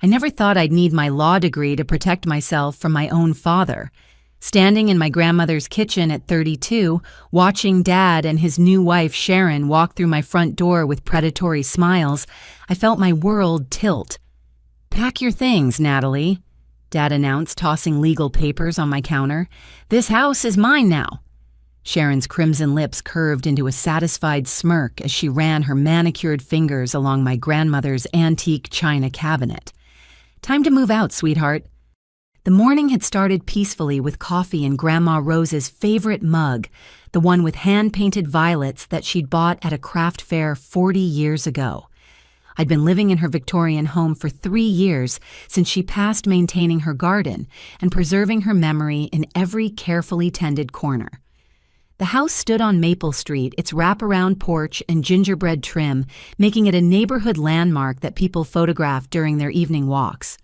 I never thought I'd need my law degree to protect myself from my own father. Standing in my grandmother's kitchen at 32, watching Dad and his new wife Sharon walk through my front door with predatory smiles, I felt my world tilt. "Pack your things, Natalie," Dad announced, tossing legal papers on my counter. "This house is mine now." Sharon's crimson lips curved into a satisfied smirk as she ran her manicured fingers along my grandmother's antique china cabinet. "Time to move out, sweetheart." The morning had started peacefully with coffee in Grandma Rose's favorite mug, the one with hand-painted violets that she'd bought at a craft fair 40 years ago. I'd been living in her Victorian home for 3 years since she passed, maintaining her garden and preserving her memory in every carefully tended corner. The house stood on Maple Street, its wraparound porch and gingerbread trim making it a neighborhood landmark that people photographed during their evening walks.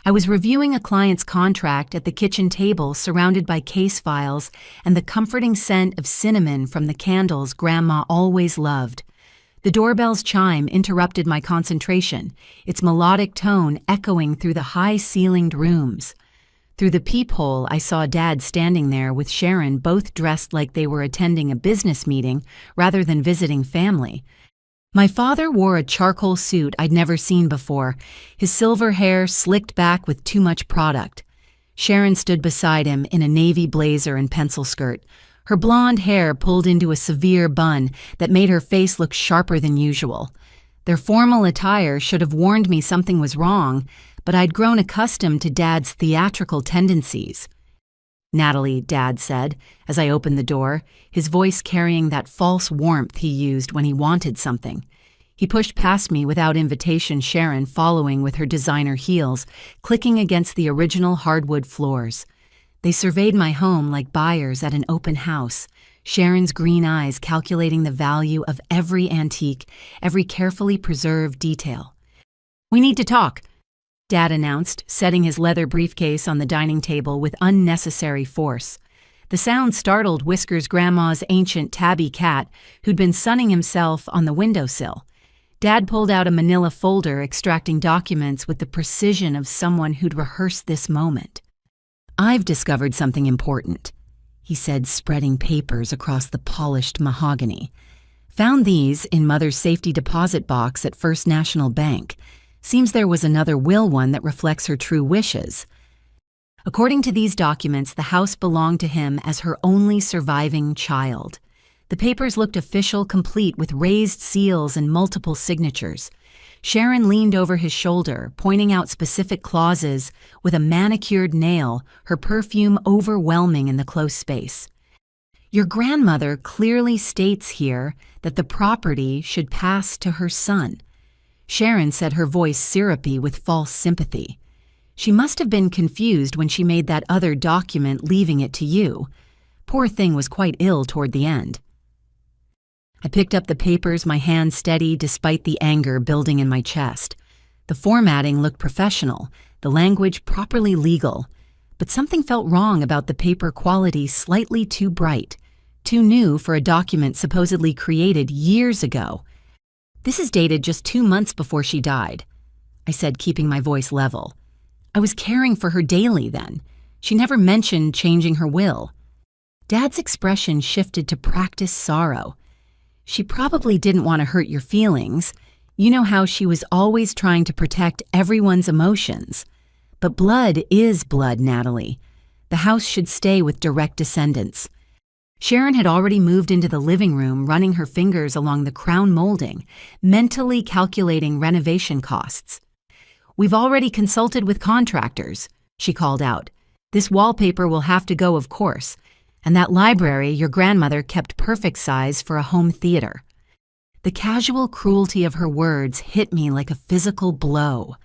I was reviewing a client's contract at the kitchen table, surrounded by case files and the comforting scent of cinnamon from the candles Grandma always loved. The doorbell's chime interrupted my concentration, its melodic tone echoing through the high-ceilinged rooms. Through the peephole, I saw Dad standing there with Sharon, both dressed like they were attending a business meeting rather than visiting family. My father wore a charcoal suit I'd never seen before, his silver hair slicked back with too much product. Sharon stood beside him in a navy blazer and pencil skirt, her blonde hair pulled into a severe bun that made her face look sharper than usual. Their formal attire should have warned me something was wrong, but I'd grown accustomed to Dad's theatrical tendencies. "Natalie," Dad said, as I opened the door, his voice carrying that false warmth he used when he wanted something. He pushed past me without invitation, Sharon following with her designer heels, clicking against the original hardwood floors. They surveyed my home like buyers at an open house, Sharon's green eyes calculating the value of every antique, every carefully preserved detail. "We need to talk," Dad announced, setting his leather briefcase on the dining table with unnecessary force. The sound startled Whisker's grandma's ancient tabby cat, who'd been sunning himself on the windowsill. Dad pulled out a manila folder, extracting documents with the precision of someone who'd rehearsed this moment. "I've discovered something important," he said, spreading papers across the polished mahogany. "Found these in Mother's safety deposit box at First National Bank. Seems there was another will one that reflects her true wishes. According to these documents, the house belonged to him as her only surviving child. The papers looked official, complete with raised seals and multiple signatures. Sharon leaned over his shoulder, pointing out specific clauses with a manicured nail, her perfume overwhelming in the close space. Your grandmother clearly states here that the property should pass to her son." Sharon said, her voice syrupy with false sympathy. "She must have been confused when she made that other document, leaving it to you. Poor thing was quite ill toward the end." I picked up the papers, my hand steady despite the anger building in my chest. The formatting looked professional, the language properly legal, but something felt wrong about the paper quality, slightly too bright, too new for a document supposedly created years ago. "This is dated just 2 months before she died," I said, keeping my voice level. "I was caring for her daily then. She never mentioned changing her will." Dad's expression shifted to practiced sorrow. "She probably didn't want to hurt your feelings. You know how she was always trying to protect everyone's emotions. But blood is blood, Natalie. The house should stay with direct descendants." Sharon had already moved into the living room, running her fingers along the crown molding, mentally calculating renovation costs. "We've already consulted with contractors," she called out. "This wallpaper will have to go, of course. And that library your grandmother kept perfect size for a home theater." The casual cruelty of her words hit me like a physical blow.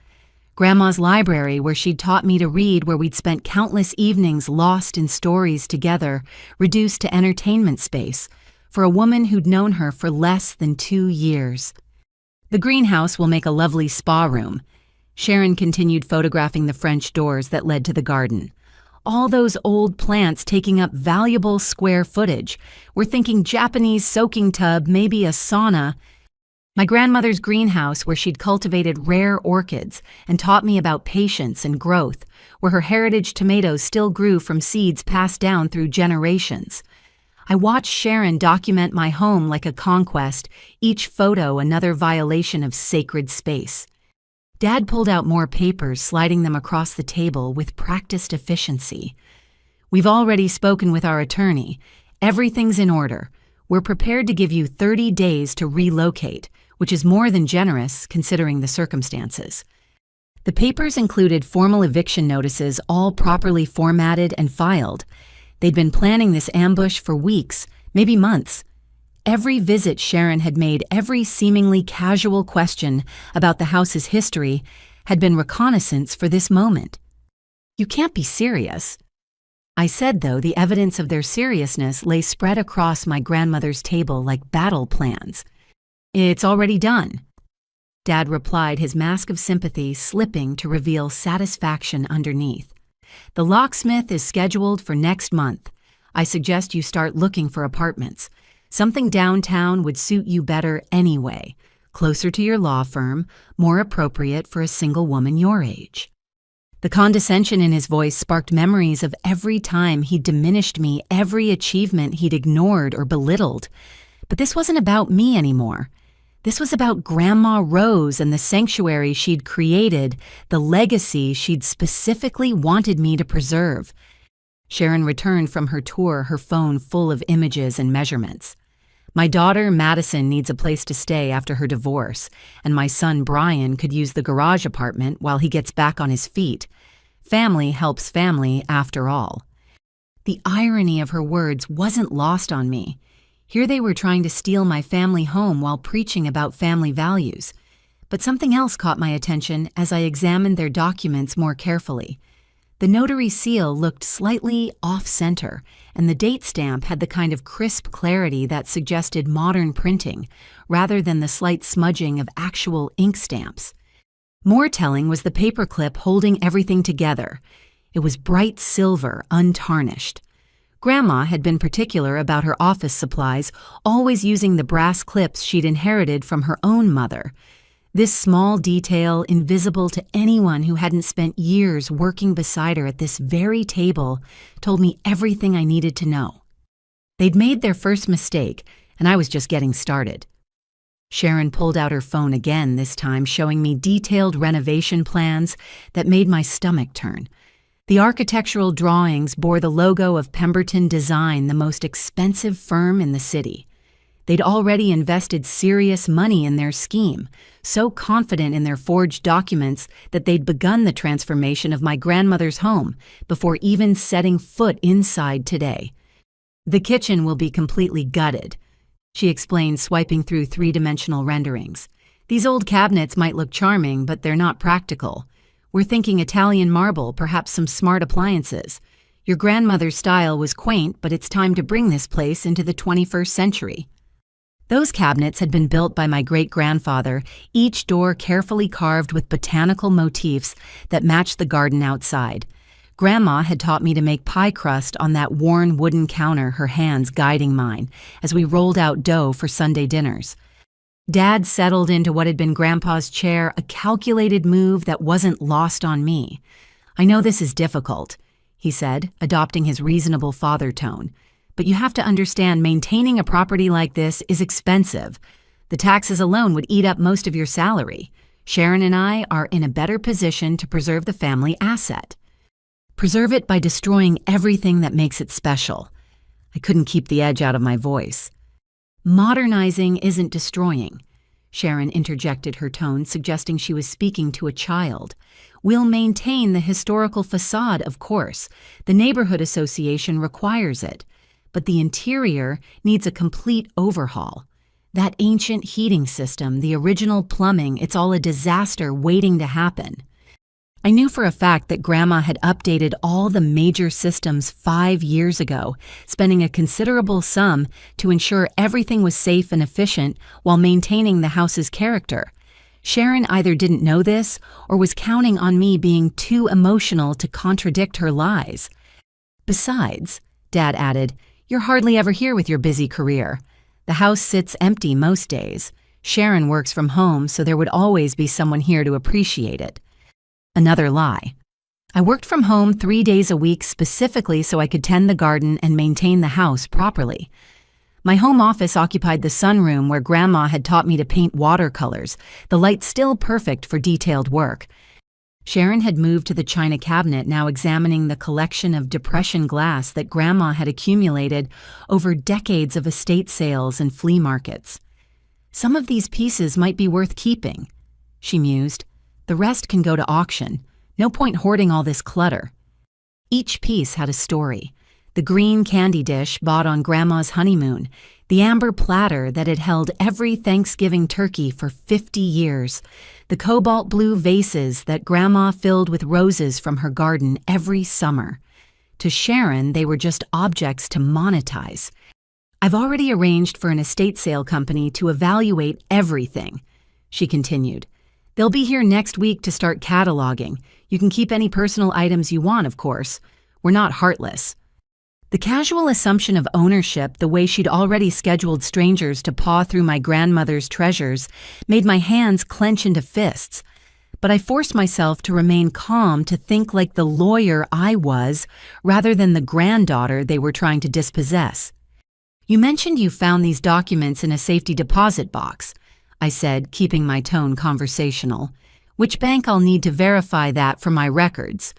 Grandma's library, where she'd taught me to read, where we'd spent countless evenings lost in stories together, reduced to entertainment space, for a woman who'd known her for less than 2 years. "The greenhouse will make a lovely spa room." Sharon continued photographing the French doors that led to the garden. "All those old plants taking up valuable square footage. We're thinking Japanese soaking tub, maybe a sauna." My grandmother's greenhouse where she'd cultivated rare orchids and taught me about patience and growth, where her heritage tomatoes still grew from seeds passed down through generations. I watched Sharon document my home like a conquest, each photo another violation of sacred space. Dad pulled out more papers, sliding them across the table with practiced efficiency. We've already spoken with our attorney. Everything's in order. We're prepared to give you 30 days to relocate, which is more than generous considering the circumstances. The papers included formal eviction notices, all properly formatted and filed. They'd been planning this ambush for weeks, maybe months. Every visit Sharon had made, every seemingly casual question about the house's history, had been reconnaissance for this moment. You can't be serious. I said, though, the evidence of their seriousness lay spread across my grandmother's table like battle plans. It's already done. Dad replied, his mask of sympathy slipping to reveal satisfaction underneath. The locksmith is scheduled for next month. I suggest you start looking for apartments. Something downtown would suit you better anyway, closer to your law firm, more appropriate for a single woman your age. The condescension in his voice sparked memories of every time he'd diminished me, every achievement he'd ignored or belittled. But this wasn't about me anymore. This was about Grandma Rose and the sanctuary she'd created, the legacy she'd specifically wanted me to preserve. Sharon returned from her tour, her phone full of images and measurements. My daughter, Madison, needs a place to stay after her divorce, and my son, Brian, could use the garage apartment while he gets back on his feet. Family helps family, after all. The irony of her words wasn't lost on me. Here they were trying to steal my family home while preaching about family values. But something else caught my attention as I examined their documents more carefully. The notary seal looked slightly off-center, and the date stamp had the kind of crisp clarity that suggested modern printing, rather than the slight smudging of actual ink stamps. More telling was the paperclip holding everything together. It was bright silver, untarnished. Grandma had been particular about her office supplies, always using the brass clips she'd inherited from her own mother. This small detail, invisible to anyone who hadn't spent years working beside her at this very table, told me everything I needed to know. They'd made their first mistake, and I was just getting started. Sharon pulled out her phone again, this time showing me detailed renovation plans that made my stomach turn. The architectural drawings bore the logo of Pemberton Design, the most expensive firm in the city. They'd already invested serious money in their scheme, so confident in their forged documents that they'd begun the transformation of my grandmother's home before even setting foot inside today. The kitchen will be completely gutted, she explained, swiping through three-dimensional renderings. These old cabinets might look charming, but they're not practical. We're thinking Italian marble, perhaps some smart appliances. Your grandmother's style was quaint, but it's time to bring this place into the 21st century. Those cabinets had been built by my great-grandfather, each door carefully carved with botanical motifs that matched the garden outside. Grandma had taught me to make pie crust on that worn wooden counter, her hands guiding mine, as we rolled out dough for Sunday dinners. Dad settled into what had been Grandpa's chair, a calculated move that wasn't lost on me. I know this is difficult, he said, adopting his reasonable father tone. But you have to understand, maintaining a property like this is expensive. The taxes alone would eat up most of your salary. Sharon and I are in a better position to preserve the family asset. Preserve it by destroying everything that makes it special. I couldn't keep the edge out of my voice. Modernizing isn't destroying, Sharon interjected, her tone suggesting she was speaking to a child. We'll maintain the historical facade, of course. The neighborhood association requires it. But the interior needs a complete overhaul. That ancient heating system, the original plumbing, it's all a disaster waiting to happen. I knew for a fact that Grandma had updated all the major systems 5 years ago, spending a considerable sum to ensure everything was safe and efficient while maintaining the house's character. Sharon either didn't know this or was counting on me being too emotional to contradict her lies. Besides, Dad added, you're hardly ever here with your busy career. The house sits empty most days. Sharon works from home, so there would always be someone here to appreciate it. Another lie. I worked from home 3 days a week specifically so I could tend the garden and maintain the house properly. My home office occupied the sunroom where Grandma had taught me to paint watercolors, the light still perfect for detailed work. Sharon had moved to the china cabinet, now examining the collection of depression glass that Grandma had accumulated over decades of estate sales and flea markets. Some of these pieces might be worth keeping, she mused. The rest can go to auction. No point hoarding all this clutter. Each piece had a story. The green candy dish bought on Grandma's honeymoon, the amber platter that had held every Thanksgiving turkey for 50 years, the cobalt blue vases that Grandma filled with roses from her garden every summer. To Sharon, they were just objects to monetize. I've already arranged for an estate sale company to evaluate everything, she continued. They'll be here next week to start cataloging. You can keep any personal items you want, of course. We're not heartless. The casual assumption of ownership, the way she'd already scheduled strangers to paw through my grandmother's treasures, made my hands clench into fists. But I forced myself to remain calm, to think like the lawyer I was, rather than the granddaughter they were trying to dispossess. You mentioned you found these documents in a safety deposit box, I said, keeping my tone conversational. Which bank I'll need to verify that for my records?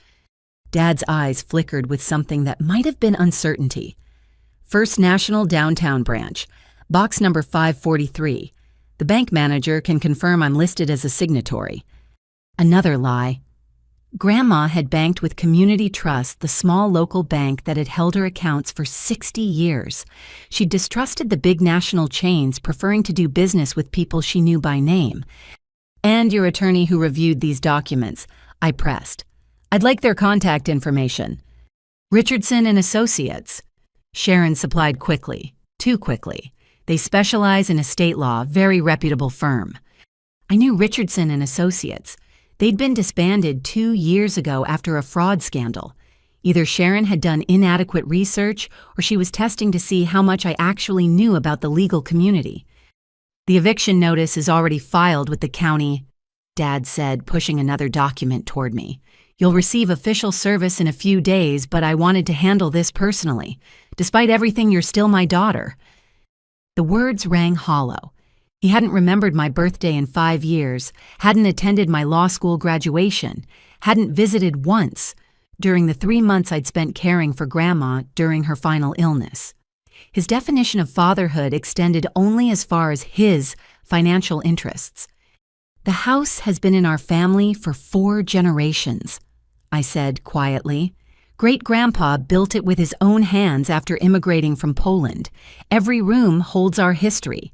Dad's eyes flickered with something that might have been uncertainty. First National Downtown Branch, box number 543. The bank manager can confirm I'm listed as a signatory. Another lie. Grandma had banked with Community Trust, the small local bank that had held her accounts for 60 years. She distrusted the big national chains, preferring to do business with people she knew by name. And your attorney who reviewed these documents, I pressed. I'd like their contact information. Richardson and Associates. Sharon supplied quickly, too quickly. They specialize in estate law, very reputable firm. I knew Richardson and Associates. They'd been disbanded 2 years ago after a fraud scandal. Either Sharon had done inadequate research or she was testing to see how much I actually knew about the legal community. The eviction notice is already filed with the county, Dad said, pushing another document toward me. You'll receive official service in a few days, but I wanted to handle this personally. Despite everything, you're still my daughter. The words rang hollow. He hadn't remembered my birthday in 5 years, hadn't attended my law school graduation, hadn't visited once during the 3 months I'd spent caring for Grandma during her final illness. His definition of fatherhood extended only as far as his financial interests. The house has been in our family for 4 generations, I said quietly. Great-grandpa built it with his own hands after immigrating from Poland. Every room holds our history.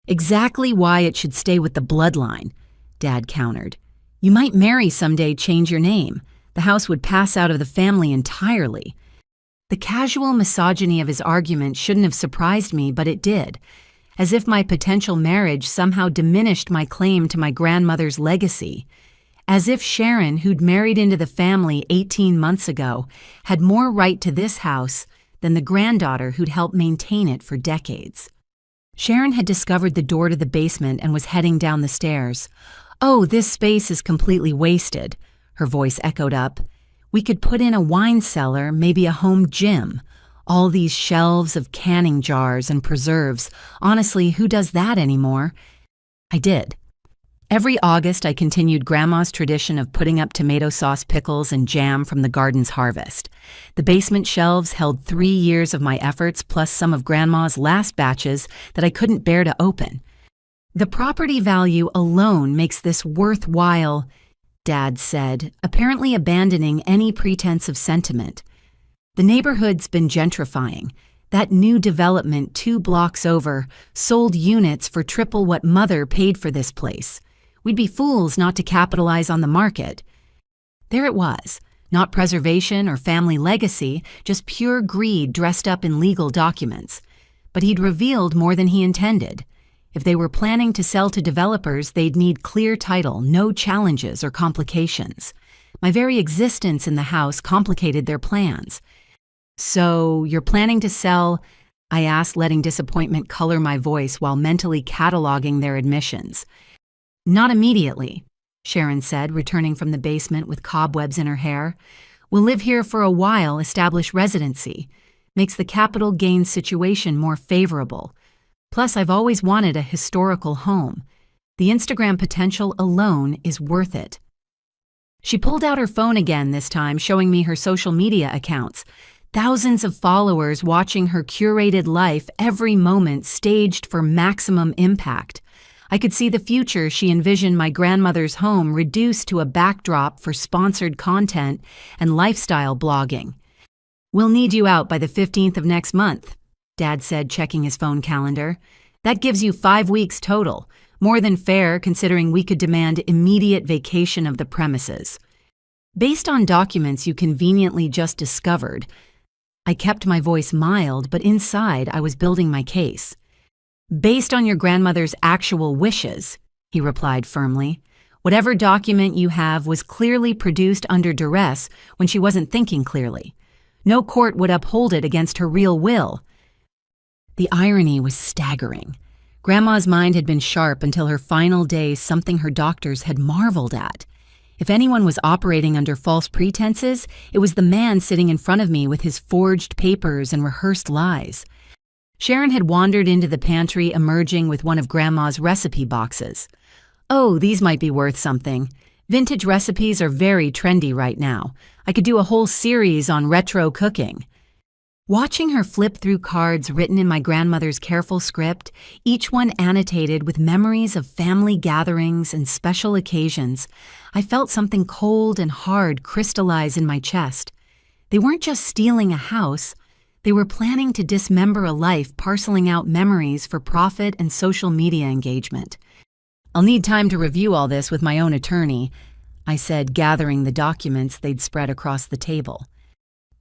Exactly why it should stay with the bloodline, Dad countered. You might marry someday, change your name. The house would pass out of the family entirely. The casual misogyny of his argument shouldn't have surprised me, but it did. As if my potential marriage somehow diminished my claim to my grandmother's legacy. As if Sharon, who'd married into the family 18 months ago, had more right to this house than the granddaughter who'd helped maintain it for decades. Sharon had discovered the door to the basement and was heading down the stairs. Oh, this space is completely wasted, her voice echoed up. We could put in a wine cellar, maybe a home gym. All these shelves of canning jars and preserves. Honestly, who does that anymore? I did. Every August, I continued Grandma's tradition of putting up tomato sauce pickles and jam from the garden's harvest. The basement shelves held 3 years of my efforts, plus some of Grandma's last batches that I couldn't bear to open. The property value alone makes this worthwhile, Dad said, apparently abandoning any pretense of sentiment. The neighborhood's been gentrifying. That new development 2 blocks over sold units for triple what Mother paid for this place. We'd be fools not to capitalize on the market. There it was, not preservation or family legacy, just pure greed dressed up in legal documents. But he'd revealed more than he intended. If they were planning to sell to developers, they'd need clear title, no challenges or complications. My very existence in the house complicated their plans. So, you're planning to sell I asked, letting disappointment color my voice while mentally cataloging their admissions. Not immediately, Sharon said, returning from the basement with cobwebs in her hair. We'll live here for a while, establish residency. Makes the capital gains situation more favorable. Plus, I've always wanted a historical home. The Instagram potential alone is worth it. She pulled out her phone again this time, showing me her social media accounts. Thousands of followers watching her curated life, every moment staged for maximum impact. I could see the future she envisioned my grandmother's home reduced to a backdrop for sponsored content and lifestyle blogging. We'll need you out by the 15th of next month, Dad said, checking his phone calendar. That gives you 5 weeks total, more than fair considering we could demand immediate vacation of the premises. Based on documents you conveniently just discovered, I kept my voice mild, but inside I was building my case. Based on your grandmother's actual wishes, he replied firmly. Whatever document you have was clearly produced under duress when she wasn't thinking clearly. No court would uphold it against her real will. The irony was staggering. Grandma's mind had been sharp until her final days, something her doctors had marveled at. If anyone was operating under false pretenses, it was the man sitting in front of me with his forged papers and rehearsed lies. Sharon had wandered into the pantry, emerging with one of Grandma's recipe boxes. Oh, these might be worth something. Vintage recipes are very trendy right now. I could do a whole series on retro cooking. Watching her flip through cards written in my grandmother's careful script, each one annotated with memories of family gatherings and special occasions, I felt something cold and hard crystallize in my chest. They weren't just stealing a house. They were planning to dismember a life, parceling out memories for profit and social media engagement. I'll need time to review all this with my own attorney, I said, gathering the documents they'd spread across the table.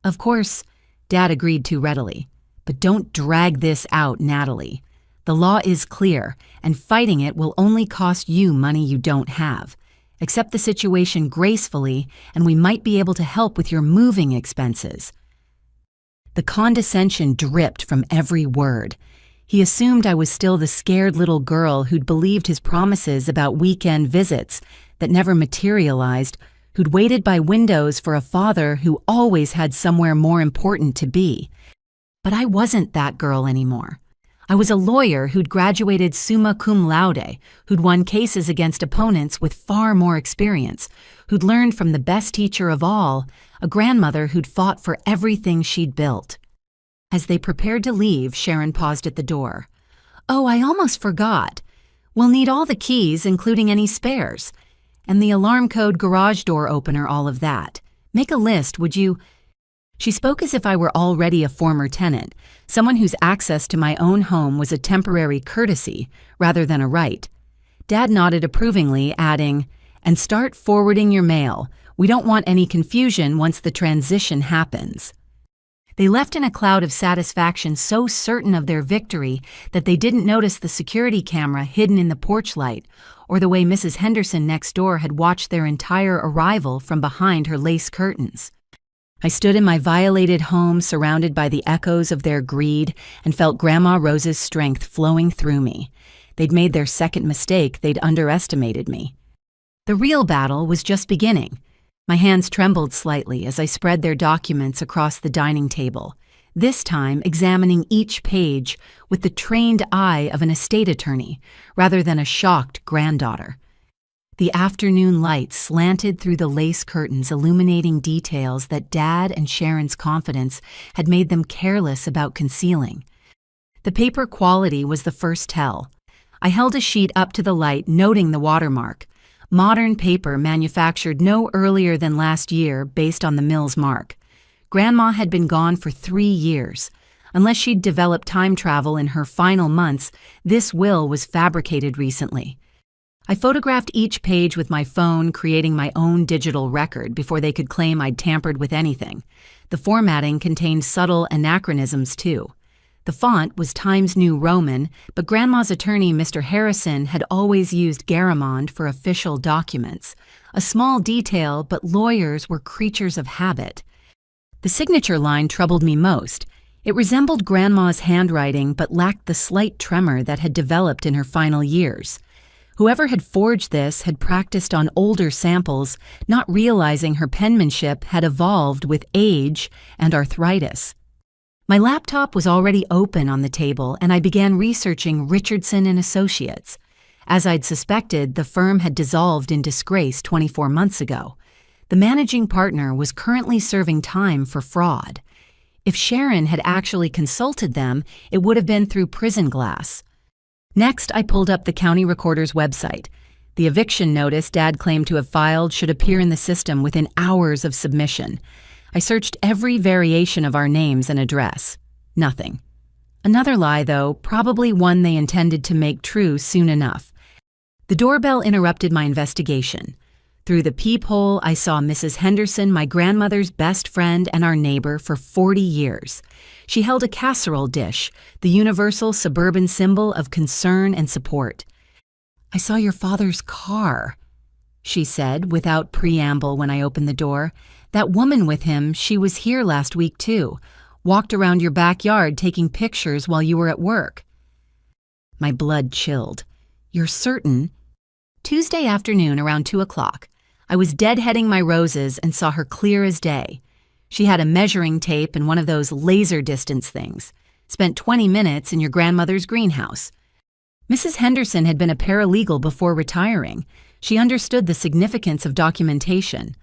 Of course, Dad agreed too readily. But don't drag this out, Natalie. The law is clear, and fighting it will only cost you money you don't have. Accept the situation gracefully, and we might be able to help with your moving expenses. The condescension dripped from every word. He assumed I was still the scared little girl who'd believed his promises about weekend visits that never materialized, who'd waited by windows for a father who always had somewhere more important to be. But I wasn't that girl anymore. I was a lawyer who'd graduated summa cum laude, who'd won cases against opponents with far more experience, who'd learned from the best teacher of all, a grandmother who'd fought for everything she'd built. As they prepared to leave, Sharon paused at the door. Oh, I almost forgot. We'll need all the keys, including any spares. And the alarm code, garage door opener, all of that. Make a list, would you? She spoke as if I were already a former tenant, someone whose access to my own home was a temporary courtesy rather than a right. Dad nodded approvingly, adding, and start forwarding your mail. We don't want any confusion once the transition happens. They left in a cloud of satisfaction, so certain of their victory that they didn't notice the security camera hidden in the porch light, or the way Mrs. Henderson next door had watched their entire arrival from behind her lace curtains. I stood in my violated home, surrounded by the echoes of their greed, and felt Grandma Rose's strength flowing through me. They'd made their second mistake. They'd underestimated me. The real battle was just beginning. My hands trembled slightly as I spread their documents across the dining table, this time examining each page with the trained eye of an estate attorney rather than a shocked granddaughter. The afternoon light slanted through the lace curtains, illuminating details that Dad and Sharon's confidence had made them careless about concealing. The paper quality was the first tell. I held a sheet up to the light, noting the watermark. Modern paper manufactured no earlier than last year based on the mill's mark. Grandma had been gone for 3 years. Unless she'd developed time travel in her final months, this will was fabricated recently. I photographed each page with my phone, creating my own digital record before they could claim I'd tampered with anything. The formatting contained subtle anachronisms, too. The font was Times New Roman, but Grandma's attorney, Mr. Harrison, had always used Garamond for official documents. A small detail, but lawyers were creatures of habit. The signature line troubled me most. It resembled Grandma's handwriting but lacked the slight tremor that had developed in her final years. Whoever had forged this had practiced on older samples, not realizing her penmanship had evolved with age and arthritis. My laptop was already open on the table, and I began researching Richardson and Associates. As I'd suspected, the firm had dissolved in disgrace 24 months ago. The managing partner was currently serving time for fraud. If Sharon had actually consulted them, it would have been through prison glass. Next, I pulled up the county recorder's website. The eviction notice Dad claimed to have filed should appear in the system within hours of submission. I searched every variation of our names and address. Nothing. Another lie, though, probably one they intended to make true soon enough. The doorbell interrupted my investigation. Through the peephole, I saw Mrs. Henderson, my grandmother's best friend and our neighbor for 40 years. She held a casserole dish, the universal suburban symbol of concern and support. "I saw your father's car," she said without preamble when I opened the door. "That woman with him, she was here last week too. Walked around your backyard taking pictures while you were at work." My blood chilled. "You're certain?" Tuesday afternoon around 2 o'clock. I was deadheading my roses and saw her clear as day. She had a measuring tape and one of those laser distance things. Spent 20 minutes in your grandmother's greenhouse. Mrs. Henderson had been a paralegal before retiring. She understood the significance of documentation.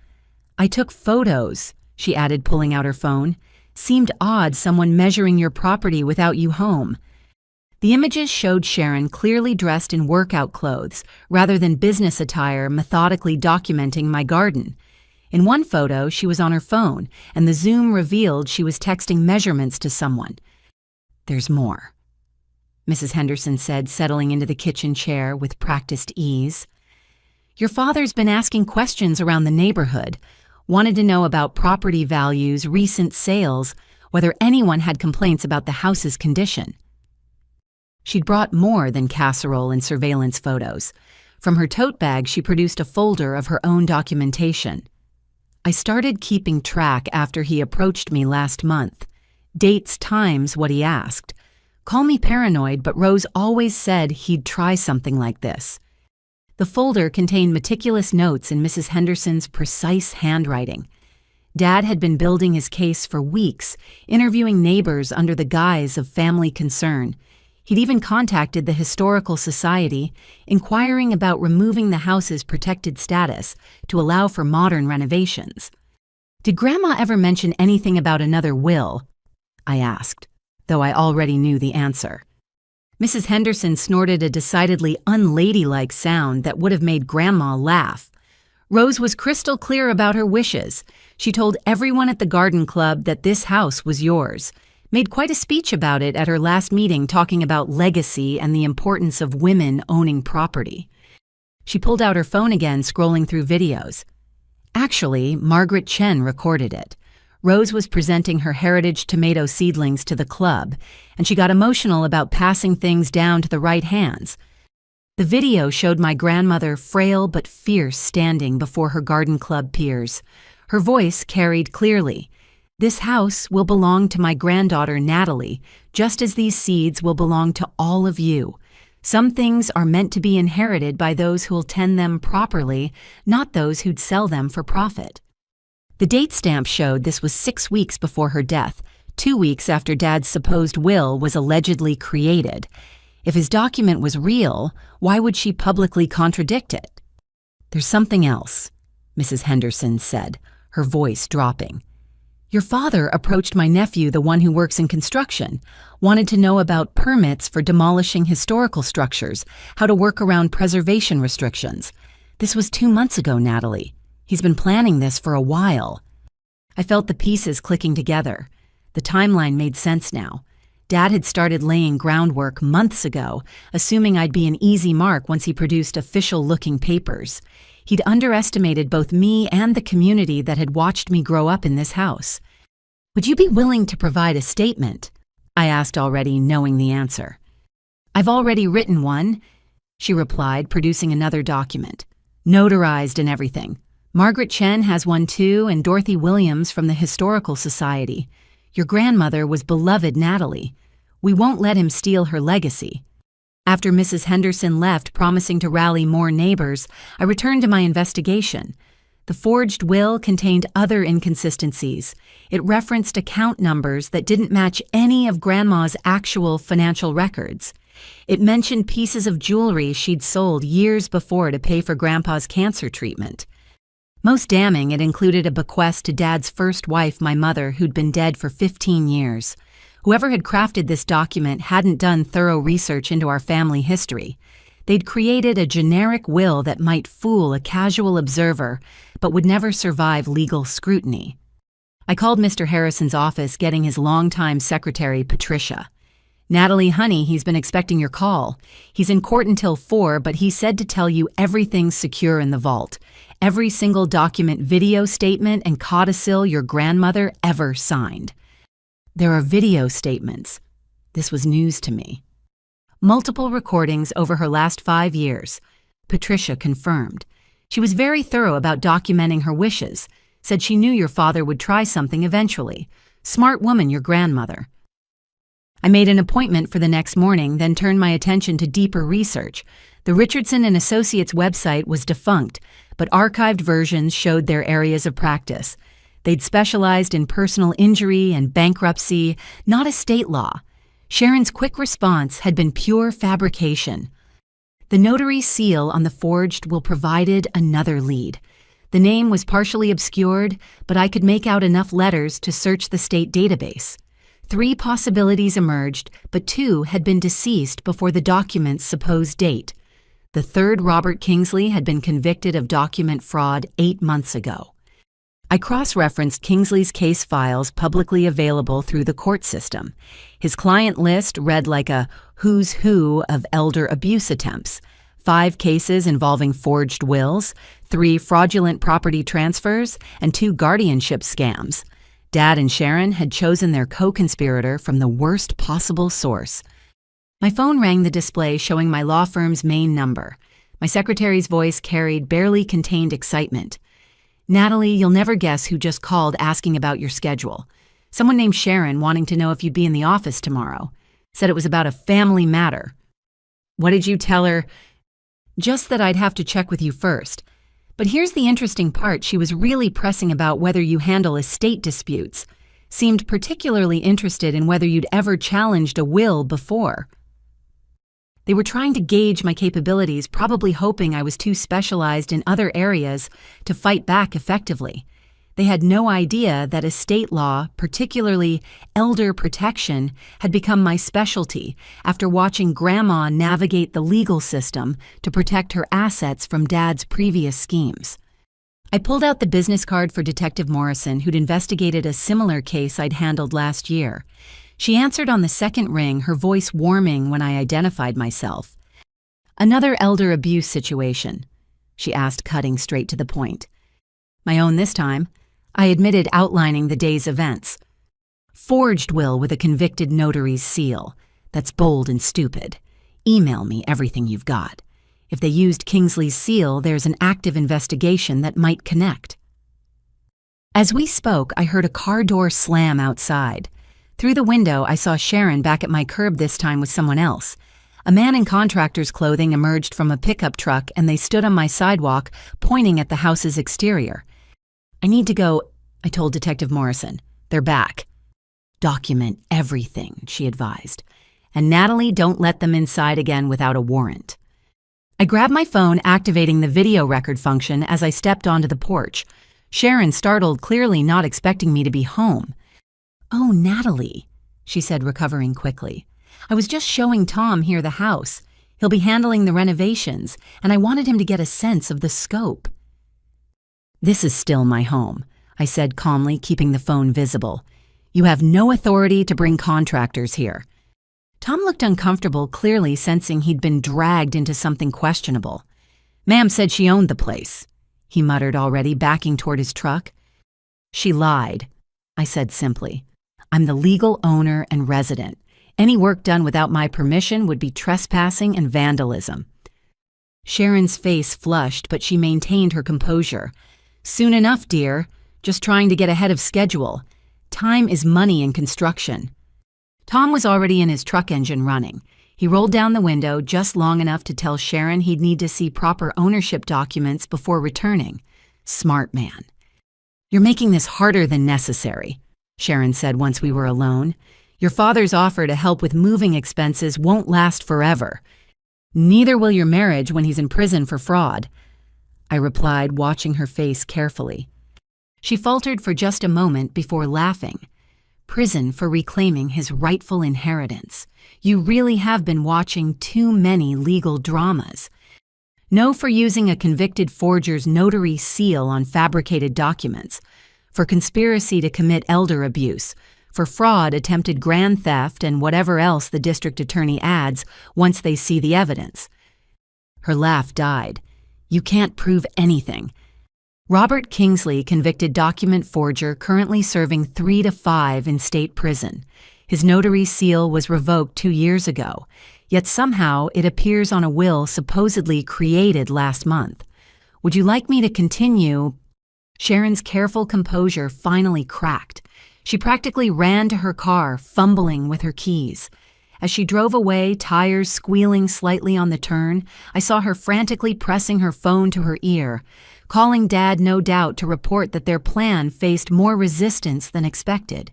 "I took photos," she added, pulling out her phone. "Seemed odd someone measuring your property without you home." The images showed Sharon clearly dressed in workout clothes rather than business attire, methodically documenting my garden. In one photo, she was on her phone, and the zoom revealed she was texting measurements to someone. "There's more," Mrs. Henderson said, settling into the kitchen chair with practiced ease. "Your father's been asking questions around the neighborhood. Wanted to know about property values, recent sales, whether anyone had complaints about the house's condition." She'd brought more than casserole and surveillance photos. From her tote bag, she produced a folder of her own documentation. "I started keeping track after he approached me last month. Dates, times, what he asked. Call me paranoid, but Rose always said he'd try something like this." The folder contained meticulous notes in Mrs. Henderson's precise handwriting. Dad had been building his case for weeks, interviewing neighbors under the guise of family concern. He'd even contacted the Historical Society, inquiring about removing the house's protected status to allow for modern renovations. "Did Grandma ever mention anything about another will?" I asked, though I already knew the answer. Mrs. Henderson snorted a decidedly unladylike sound that would have made Grandma laugh. Rose was crystal clear about her wishes. She told everyone at the garden club that this house was yours. Made quite a speech about it at her last meeting, talking about legacy and the importance of women owning property. She pulled out her phone again, scrolling through videos. Actually, Margaret Chen recorded it. Rose was presenting her heritage tomato seedlings to the club, and she got emotional about passing things down to the right hands. The video showed my grandmother, frail but fierce, standing before her garden club peers. Her voice carried clearly. "This house will belong to my granddaughter, Natalie, just as these seeds will belong to all of you. Some things are meant to be inherited by those who'll tend them properly, not those who'd sell them for profit." The date stamp showed this was 6 weeks before her death, 2 weeks after Dad's supposed will was allegedly created. If his document was real, why would she publicly contradict it? "There's something else," Mrs. Henderson said, her voice dropping. "Your father approached my nephew, the one who works in construction, wanted to know about permits for demolishing historical structures, how to work around preservation restrictions. This was 2 months ago, Natalie. He's been planning this for a while." I felt the pieces clicking together. The timeline made sense now. Dad had started laying groundwork months ago, assuming I'd be an easy mark once he produced official-looking papers. He'd underestimated both me and the community that had watched me grow up in this house. "Would you be willing to provide a statement?" I asked, already knowing the answer. "I've already written one," she replied, producing another document. "Notarized and everything. Margaret Chen has one too, and Dorothy Williams from the Historical Society. Your grandmother was beloved Natalie. We won't let him steal her legacy. After Mrs. Henderson left, promising to rally more neighbors, I returned to my investigation. The forged will contained other inconsistencies. It referenced account numbers that didn't match any of Grandma's actual financial records. It mentioned pieces of jewelry she'd sold years before to pay for Grandpa's cancer treatment. Most damning, it included a bequest to Dad's first wife, my mother, who'd been dead for 15 years. Whoever had crafted this document hadn't done thorough research into our family history. They'd created a generic will that might fool a casual observer, but would never survive legal scrutiny. I called Mr. Harrison's office, getting his longtime secretary, Patricia. "Natalie, honey, he's been expecting your call. He's in court until 4, but he said to tell you everything's secure in the vault. Every single document, video statement, and codicil your grandmother ever signed." There are video statements. This was news to me. Multiple recordings over her last 5 years. Patricia confirmed. She was very thorough about documenting her wishes, said she knew your father would try something eventually. Smart woman, your grandmother. I made an appointment for the next morning, then turned my attention to deeper research. The Richardson and Associates website was defunct, but archived versions showed their areas of practice. They'd specialized in personal injury and bankruptcy, not estate law. Sharon's quick response had been pure fabrication. The notary seal on the forged will provided another lead. The name was partially obscured, but I could make out enough letters to search the state database. 3 possibilities emerged, but 2 had been deceased before the document's supposed date. The third, Robert Kingsley, had been convicted of document fraud 8 months ago. I cross-referenced Kingsley's case files publicly available through the court system. His client list read like a who's who of elder abuse attempts. 5 cases involving forged wills, 3 fraudulent property transfers, and 2 guardianship scams. Dad and Sharon had chosen their co-conspirator from the worst possible source. My phone rang, the display showing my law firm's main number. My secretary's voice carried barely contained excitement. "Natalie, you'll never guess who just called asking about your schedule. Someone named Sharon wanting to know if you'd be in the office tomorrow. Said it was about a family matter." "What did you tell her?" "Just that I'd have to check with you first. But here's the interesting part. She was really pressing about whether you handle estate disputes. Seemed particularly interested in whether you'd ever challenged a will before." They were trying to gauge my capabilities, probably hoping I was too specialized in other areas to fight back effectively. They had no idea that estate law, particularly elder protection, had become my specialty after watching Grandma navigate the legal system to protect her assets from Dad's previous schemes. I pulled out the business card for Detective Morrison, who'd investigated a similar case I'd handled last year. She answered on the second ring, her voice warming when I identified myself. "Another elder abuse situation?" she asked, cutting straight to the point. "My own this time," I admitted, outlining the day's events. "Forged will with a convicted notary's seal. That's bold and stupid. Email me everything you've got. If they used Kingsley's seal, there's an active investigation that might connect." As we spoke, I heard a car door slam outside. Through the window, I saw Sharon back at my curb, this time with someone else. A man in contractor's clothing emerged from a pickup truck, and they stood on my sidewalk, pointing at the house's exterior. "I need to go," I told Detective Morrison. "They're back." "Document everything," she advised. "And Natalie, don't let them inside again without a warrant." I grabbed my phone, activating the video record function as I stepped onto the porch. Sharon, startled, clearly not expecting me to be home. "Oh, Natalie," she said, recovering quickly. "I was just showing Tom here the house. He'll be handling the renovations, and I wanted him to get a sense of the scope." "This is still my home," I said calmly, keeping the phone visible. "You have no authority to bring contractors here." Tom looked uncomfortable, clearly sensing he'd been dragged into something questionable. "Ma'am said she owned the place," he muttered, already backing toward his truck. "She lied," I said simply. "I'm the legal owner and resident. Any work done without my permission would be trespassing and vandalism." Sharon's face flushed, but she maintained her composure. "Soon enough, dear. Just trying to get ahead of schedule. Time is money in construction. Tom was already in his truck engine running. He rolled down the window just long enough to tell Sharon he'd need to see proper ownership documents before returning. Smart man. "You're making this harder than necessary," Sharon said once we were alone. "Your father's offer to help with moving expenses won't last forever. Neither will your marriage when he's in prison for fraud," I replied, watching her face carefully. She faltered for just a moment before laughing. "Prison for reclaiming his rightful inheritance. You really have been watching too many legal dramas. No for using a convicted forger's notary seal on fabricated documents, for conspiracy to commit elder abuse, for fraud, attempted grand theft, and whatever else the district attorney adds once they see the evidence." Her laugh died. "You can't prove anything. Robert Kingsley, convicted document forger, currently serving 3 to 5 in state prison. His notary seal was revoked 2 years ago, yet somehow it appears on a will supposedly created last month. Would you like me to continue?" Sharon's careful composure finally cracked. She practically ran to her car, fumbling with her keys. As she drove away, tires squealing slightly on the turn, I saw her frantically pressing her phone to her ear, calling Dad no doubt to report that their plan faced more resistance than expected.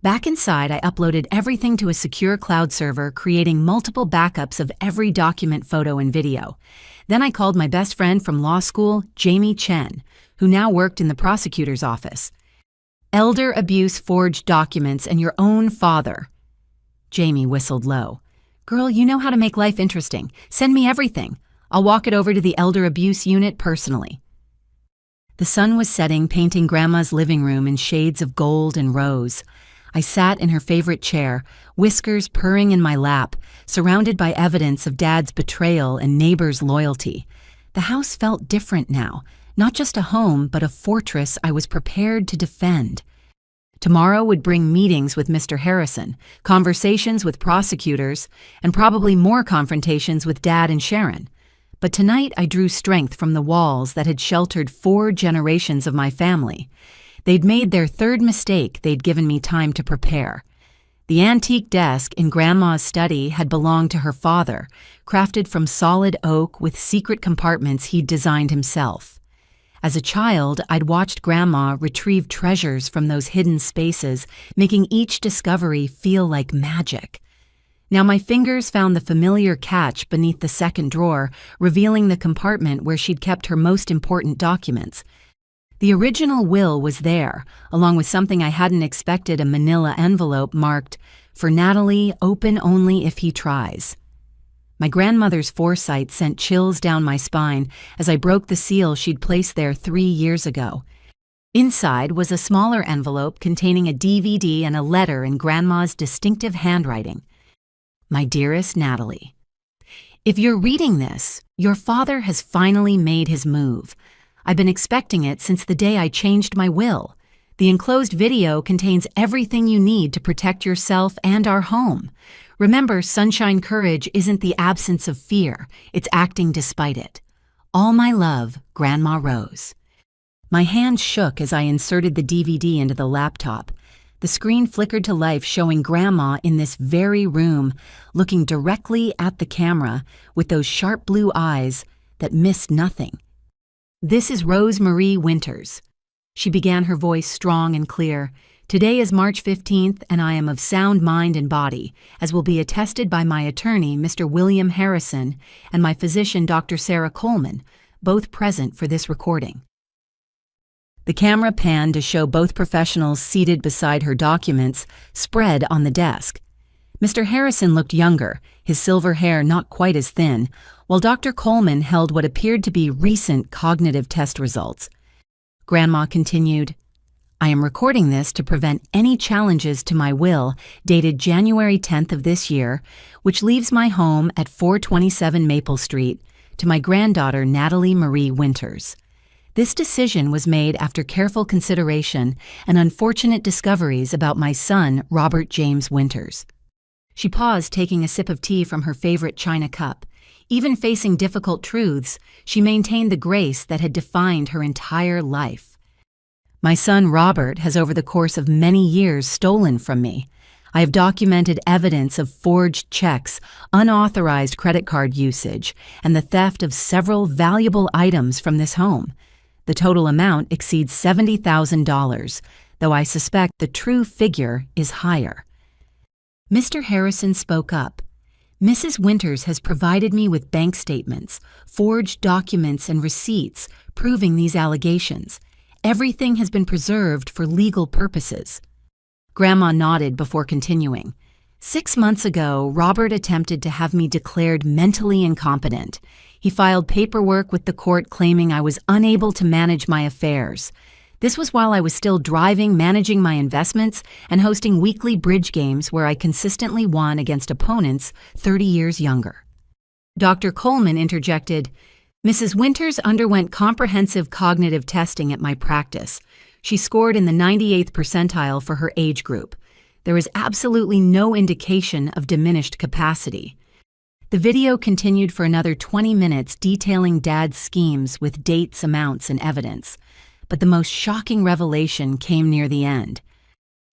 Back inside, I uploaded everything to a secure cloud server, creating multiple backups of every document, photo, and video. Then I called my best friend from law school, Jamie Chen, who now worked in the prosecutor's office. "Elder abuse forged documents and your own father." Jamie whistled low. "Girl, you know how to make life interesting. Send me everything. I'll walk it over to the elder abuse unit personally." The sun was setting, painting Grandma's living room in shades of gold and rose. I sat in her favorite chair, whiskers purring in my lap, surrounded by evidence of Dad's betrayal and neighbors' loyalty. The house felt different now, not just a home, but a fortress I was prepared to defend. Tomorrow would bring meetings with Mr. Harrison, conversations with prosecutors, and probably more confrontations with Dad and Sharon. But tonight I drew strength from the walls that had sheltered 4 generations of my family. They'd made their 3rd mistake. They'd given me time to prepare. The antique desk in Grandma's study had belonged to her father, crafted from solid oak with secret compartments he'd designed himself. As a child, I'd watched Grandma retrieve treasures from those hidden spaces, making each discovery feel like magic. Now my fingers found the familiar catch beneath the 2nd drawer, revealing the compartment where she'd kept her most important documents. The original will was there, along with something I hadn't expected, a manila envelope marked, "For Natalie, open only if he tries." My grandmother's foresight sent chills down my spine as I broke the seal she'd placed there 3 years ago. Inside was a smaller envelope containing a DVD and a letter in Grandma's distinctive handwriting. "My dearest Natalie, if you're reading this, your father has finally made his move. I've been expecting it since the day I changed my will. The enclosed video contains everything you need to protect yourself and our home. Remember, sunshine courage isn't the absence of fear, it's acting despite it. All my love, Grandma Rose." My hand shook as I inserted the DVD into the laptop. The screen flickered to life, showing Grandma in this very room, looking directly at the camera with those sharp blue eyes that missed nothing. "This is Rose Marie Winters." She began, her voice strong and clear. "Today is March 15th, and I am of sound mind and body, as will be attested by my attorney, Mr. William Harrison, and my physician, Dr. Sarah Coleman, both present for this recording." The camera panned to show both professionals seated beside her documents, spread on the desk. Mr. Harrison looked younger, his silver hair not quite as thin, while Dr. Coleman held what appeared to be recent cognitive test results. Grandma continued, "I am recording this to prevent any challenges to my will dated January 10th of this year, which leaves my home at 427 Maple Street to my granddaughter Natalie Marie Winters. This decision was made after careful consideration and unfortunate discoveries about my son, Robert James Winters." She paused, taking a sip of tea from her favorite china cup. Even facing difficult truths, she maintained the grace that had defined her entire life. My son Robert has over the course of many years stolen from me. I have documented evidence of forged checks, unauthorized credit card usage, and the theft of several valuable items from this home. The total amount exceeds $70,000, though I suspect the true figure is higher. Mr. Harrison spoke up. Mrs. Winters has provided me with bank statements, forged documents, and receipts proving these allegations. Everything has been preserved for legal purposes. Grandma nodded before continuing. 6 months ago, Robert attempted to have me declared mentally incompetent. He filed paperwork with the court claiming I was unable to manage my affairs. This was while I was still driving, managing my investments, and hosting weekly bridge games where I consistently won against opponents 30 years younger. Dr. Coleman interjected, Mrs. Winters underwent comprehensive cognitive testing at my practice. She scored in the 98th percentile for her age group. There is absolutely no indication of diminished capacity. The video continued for another 20 minutes detailing Dad's schemes with dates, amounts, and evidence. But the most shocking revelation came near the end.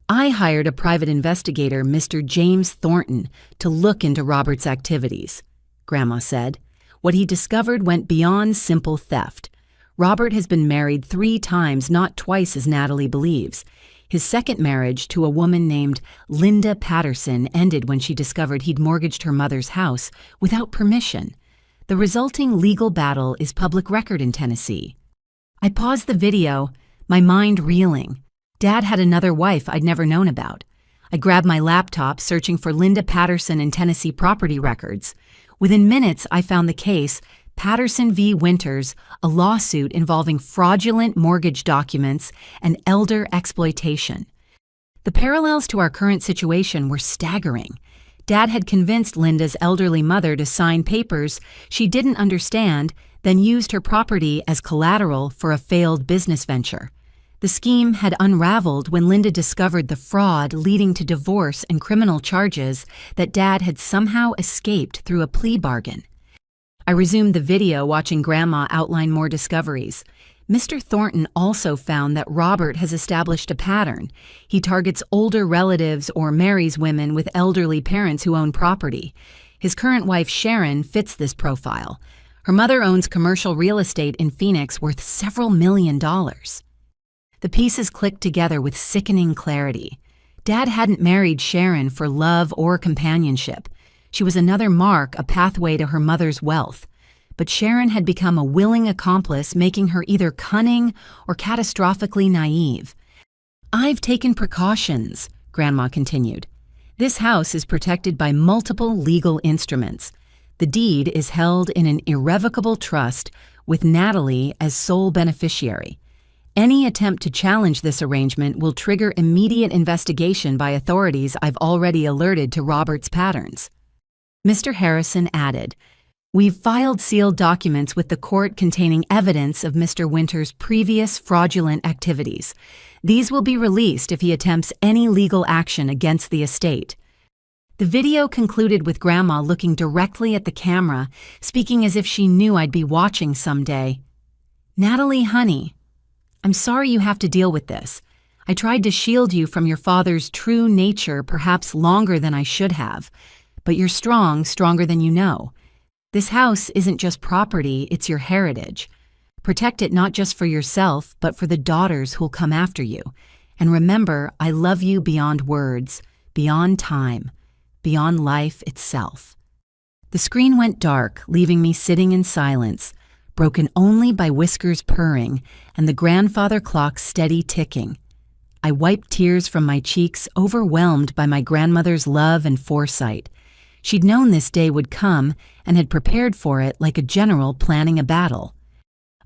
I hired a private investigator, Mr. James Thornton, to look into Robert's activities. Grandma said. What he discovered went beyond simple theft. Robert has been married 3 times, not twice as Natalie believes. His second marriage to a woman named Linda Patterson ended when she discovered he'd mortgaged her mother's house without permission. The resulting legal battle is public record in Tennessee. I paused the video, my mind reeling. Dad had another wife I'd never known about. I grabbed my laptop, searching for Linda Patterson in Tennessee property records. Within minutes, I found the case, Patterson v. Winters, a lawsuit involving fraudulent mortgage documents and elder exploitation. The parallels to our current situation were staggering. Dad had convinced Linda's elderly mother to sign papers she didn't understand, then used her property as collateral for a failed business venture. The scheme had unraveled when Linda discovered the fraud leading to divorce and criminal charges that Dad had somehow escaped through a plea bargain. I resumed the video, watching Grandma outline more discoveries. Mr. Thornton also found that Robert has established a pattern. He targets older relatives or marries women with elderly parents who own property. His current wife, Sharon, fits this profile. Her mother owns commercial real estate in Phoenix worth several $1 million. The pieces clicked together with sickening clarity. Dad hadn't married Sharon for love or companionship. She was another mark, a pathway to her mother's wealth. But Sharon had become a willing accomplice, making her either cunning or catastrophically naive. I've taken precautions, Grandma continued. This house is protected by multiple legal instruments. The deed is held in an irrevocable trust with Natalie as sole beneficiary. Any attempt to challenge this arrangement will trigger immediate investigation by authorities I've already alerted to Robert's patterns. Mr. Harrison added, We've filed sealed documents with the court containing evidence of Mr. Winters' previous fraudulent activities. These will be released if he attempts any legal action against the estate. The video concluded with Grandma looking directly at the camera, speaking as if she knew I'd be watching someday. Natalie, honey, I'm sorry you have to deal with this. I tried to shield you from your father's true nature perhaps longer than I should have. But you're strong, stronger than you know. This house isn't just property, it's your heritage. Protect it not just for yourself, but for the daughters who'll come after you. And remember, I love you beyond words, beyond time, beyond life itself. The screen went dark, leaving me sitting in silence, broken only by Whisker's purring and the grandfather clock's steady ticking. I wiped tears from my cheeks, overwhelmed by my grandmother's love and foresight. She'd known this day would come and had prepared for it like a general planning a battle.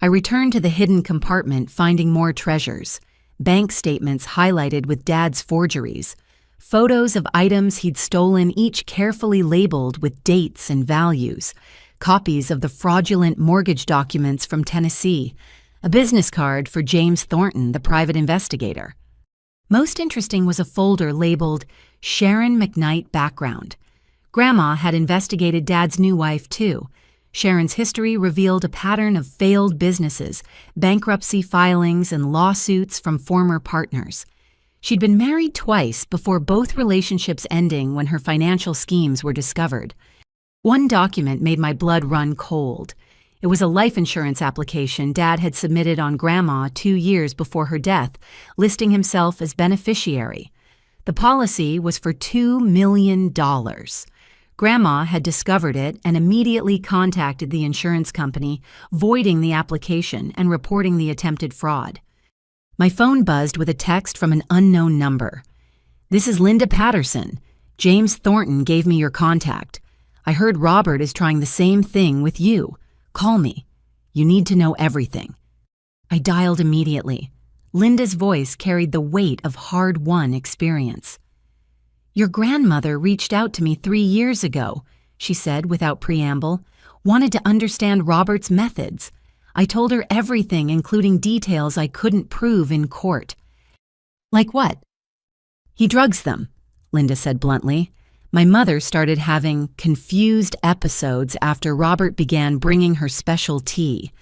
I returned to the hidden compartment, finding more treasures. Bank statements highlighted with Dad's forgeries. Photos of items he'd stolen, each carefully labeled with dates and values. Copies of the fraudulent mortgage documents from Tennessee. A business card for James Thornton, the private investigator. Most interesting was a folder labeled Sharon McKnight Background. Grandma had investigated Dad's new wife, too. Sharon's history revealed a pattern of failed businesses, bankruptcy filings, and lawsuits from former partners. She'd been married twice before both relationships ending when her financial schemes were discovered. One document made my blood run cold. It was a life insurance application Dad had submitted on Grandma 2 years before her death, listing himself as beneficiary. The policy was for $2 million. Grandma had discovered it and immediately contacted the insurance company, voiding the application and reporting the attempted fraud. My phone buzzed with a text from an unknown number. "This is Linda Patterson. James Thornton gave me your contact. I heard Robert is trying the same thing with you. Call me. You need to know everything." I dialed immediately. Linda's voice carried the weight of hard-won experience. "Your grandmother reached out to me 3 years ago," she said without preamble, "wanted to understand Robert's methods. I told her everything, including details I couldn't prove in court." "Like what?" "He drugs them," Linda said bluntly. "My mother started having confused episodes after Robert began bringing her special tea.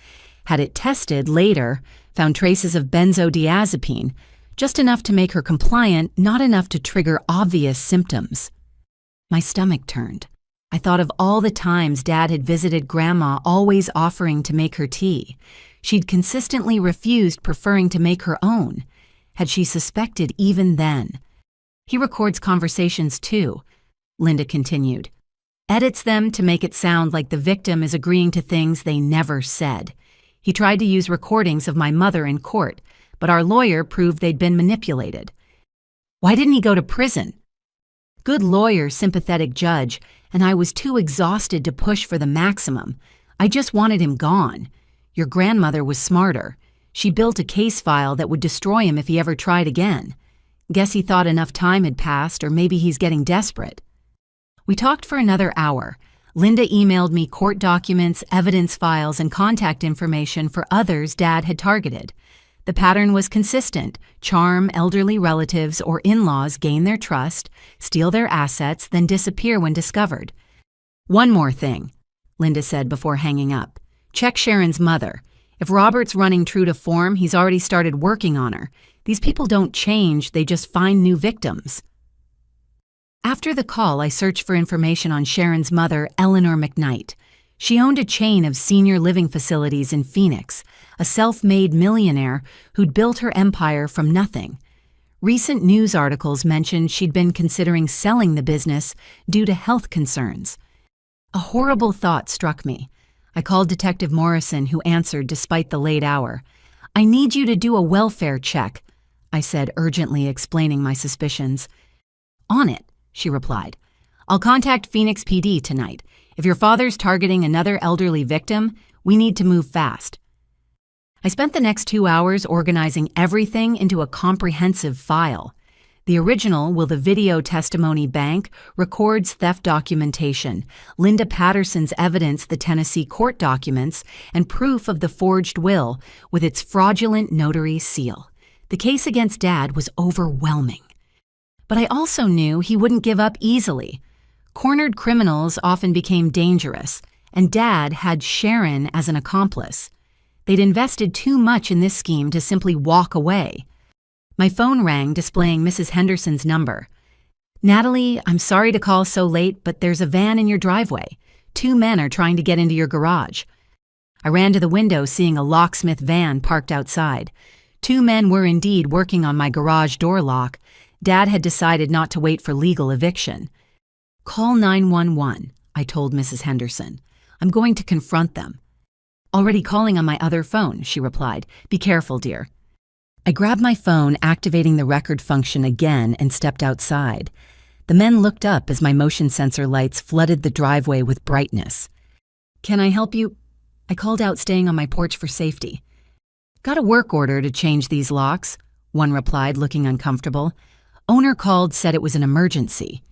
Had it tested later, found traces of benzodiazepine, just enough to make her compliant, not enough to trigger obvious symptoms." My stomach turned. I thought of all the times Dad had visited Grandma, always offering to make her tea. She'd consistently refused, preferring to make her own. Had she suspected even then? "He records conversations too," Linda continued. "Edits them to make it sound like the victim is agreeing to things they never said. He tried to use recordings of my mother in court, but our lawyer proved they'd been manipulated." "Why didn't he go to prison?" "Good lawyer, sympathetic judge, and I was too exhausted to push for the maximum. I just wanted him gone. Your grandmother was smarter. She built a case file that would destroy him if he ever tried again. Guess he thought enough time had passed, or maybe he's getting desperate." We talked for another hour. Linda emailed me court documents, evidence files, and contact information for others Dad had targeted. The pattern was consistent: charm elderly relatives or in-laws, gain their trust, steal their assets, then disappear when discovered. "One more thing," Linda said before hanging up. "Check Sharon's mother. If Robert's running true to form, he's already started working on her. These people don't change, they just find new victims." After the call, I searched for information on Sharon's mother, Eleanor McKnight. She owned a chain of senior living facilities in Phoenix, a self-made millionaire who'd built her empire from nothing. Recent news articles mentioned she'd been considering selling the business due to health concerns. A horrible thought struck me. I called Detective Morrison, who answered despite the late hour. "I need you to do a welfare check," I said, urgently explaining my suspicions. "On it," she replied. "I'll contact Phoenix PD tonight. If your father's targeting another elderly victim, we need to move fast." I spent the next 2 hours organizing everything into a comprehensive file. The original "Will the Video Testimony Bank" records theft documentation, Linda Patterson's evidence, the Tennessee court documents, and proof of the forged will with its fraudulent notary seal. The case against Dad was overwhelming. But I also knew he wouldn't give up easily. Cornered criminals often became dangerous, and Dad had Sharon as an accomplice. They'd invested too much in this scheme to simply walk away. My phone rang, displaying Mrs. Henderson's number. "Natalie, I'm sorry to call so late, but there's a van in your driveway. 2 men are trying to get into your garage." I ran to the window, seeing a locksmith van parked outside. 2 men were indeed working on my garage door lock. Dad had decided not to wait for legal eviction. "Call 911, I told Mrs. Henderson. "I'm going to confront them." "Already calling on my other phone," she replied. "Be careful, dear." I grabbed my phone, activating the record function again, and stepped outside. The men looked up as my motion sensor lights flooded the driveway with brightness. "Can I help you?" I called out, staying on my porch for safety. "Got a work order to change these locks," one replied, looking uncomfortable. "Owner called, said it was an emergency."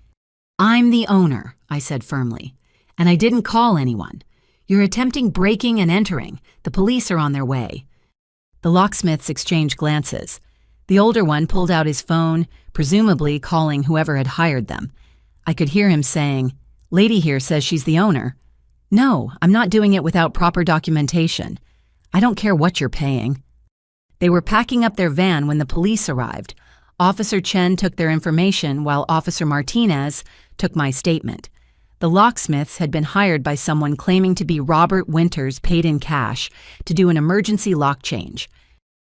"I'm the owner," I said firmly, "and I didn't call anyone. You're attempting breaking and entering. The police are on their way." The locksmiths exchanged glances. The older one pulled out his phone, presumably calling whoever had hired them. I could hear him saying, "Lady here says she's the owner." No, I'm not doing it without proper documentation. I don't care what you're paying. They were packing up their van when the police arrived. Officer Chen took their information while Officer Martinez took my statement. The locksmiths had been hired by someone claiming to be Robert Winters, paid in cash, to do an emergency lock change.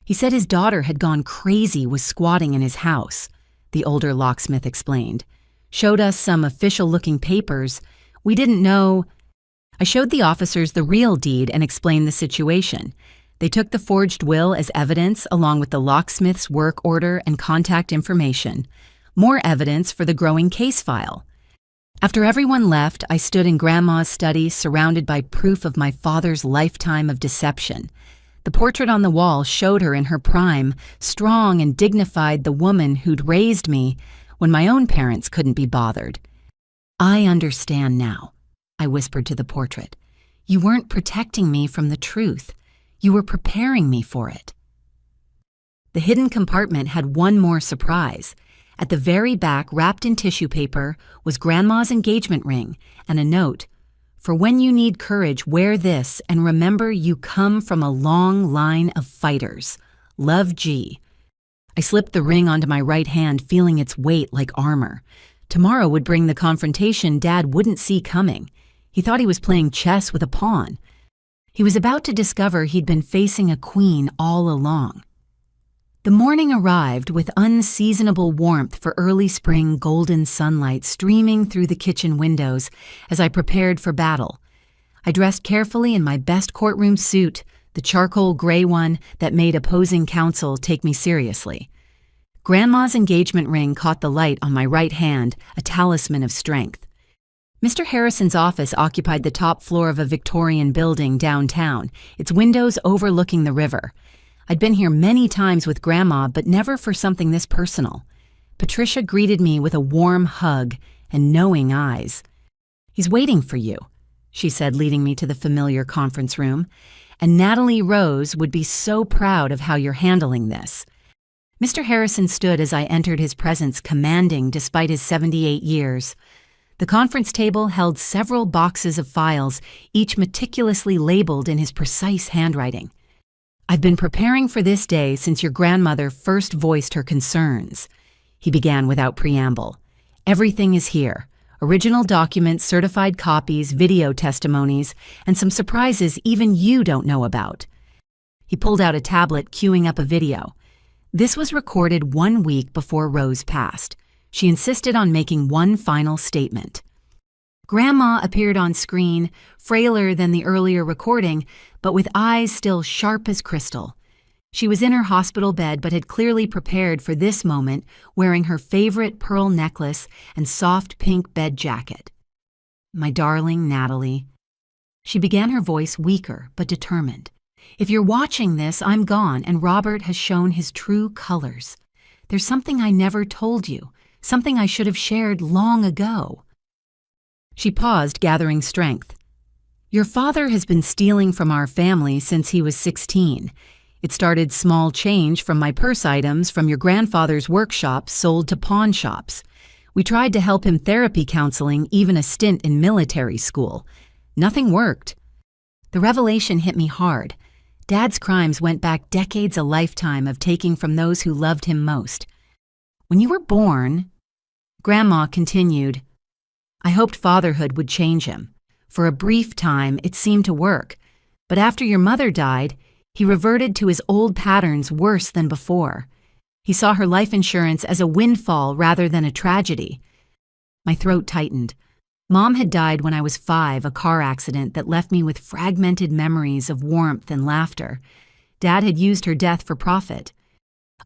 He said his daughter had gone crazy, was squatting in his house, the older locksmith explained. Showed us some official-looking papers. We didn't know. I showed the officers the real deed and explained the situation. They took the forged will as evidence along with the locksmith's work order and contact information. More evidence for the growing case file. After everyone left, I stood in Grandma's study surrounded by proof of my father's lifetime of deception. The portrait on the wall showed her in her prime, strong and dignified, the woman who'd raised me when my own parents couldn't be bothered. I understand now, I whispered to the portrait. You weren't protecting me from the truth. You were preparing me for it. The hidden compartment had one more surprise. At the very back, wrapped in tissue paper, was Grandma's engagement ring and a note. For when you need courage, wear this and remember you come from a long line of fighters. Love, G. I slipped the ring onto my right hand, feeling its weight like armor. Tomorrow would bring the confrontation Dad wouldn't see coming. He thought he was playing chess with a pawn. He was about to discover he'd been facing a queen all along. The morning arrived with unseasonable warmth for early spring golden sunlight streaming through the kitchen windows as I prepared for battle. I dressed carefully in my best courtroom suit, the charcoal gray one that made opposing counsel take me seriously. Grandma's engagement ring caught the light on my right hand, a talisman of strength. Mr. Harrison's office occupied the top floor of a Victorian building downtown, its windows overlooking the river. I'd been here many times with Grandma, but never for something this personal. Patricia greeted me with a warm hug and knowing eyes. He's waiting for you, she said, leading me to the familiar conference room. And Natalie Rose would be so proud of how you're handling this. Mr. Harrison stood as I entered his presence, commanding despite his 78 years. The conference table held several boxes of files, each meticulously labeled in his precise handwriting. I've been preparing for this day since your grandmother first voiced her concerns, he began without preamble. Everything is here. Original documents, certified copies, video testimonies, and some surprises even you don't know about. He pulled out a tablet, queuing up a video. This was recorded 1 week before Rose passed. She insisted on making one final statement. Grandma appeared on screen, frailer than the earlier recording, but with eyes still sharp as crystal. She was in her hospital bed but had clearly prepared for this moment, wearing her favorite pearl necklace and soft pink bed jacket. My darling Natalie. She began, her voice weaker but determined. If you're watching this, I'm gone and Robert has shown his true colors. There's something I never told you. Something I should have shared long ago. She paused, gathering strength. Your father has been stealing from our family since he was 16. It started small change from my purse items from your grandfather's workshop sold to pawn shops. We tried to help him therapy counseling, even a stint in military school. Nothing worked. The revelation hit me hard. Dad's crimes went back decades, a lifetime of taking from those who loved him most. When you were born, Grandma continued, I hoped fatherhood would change him. For a brief time, it seemed to work. But after your mother died, he reverted to his old patterns worse than before. He saw her life insurance as a windfall rather than a tragedy. My throat tightened. Mom had died when I was 5, a car accident that left me with fragmented memories of warmth and laughter. Dad had used her death for profit.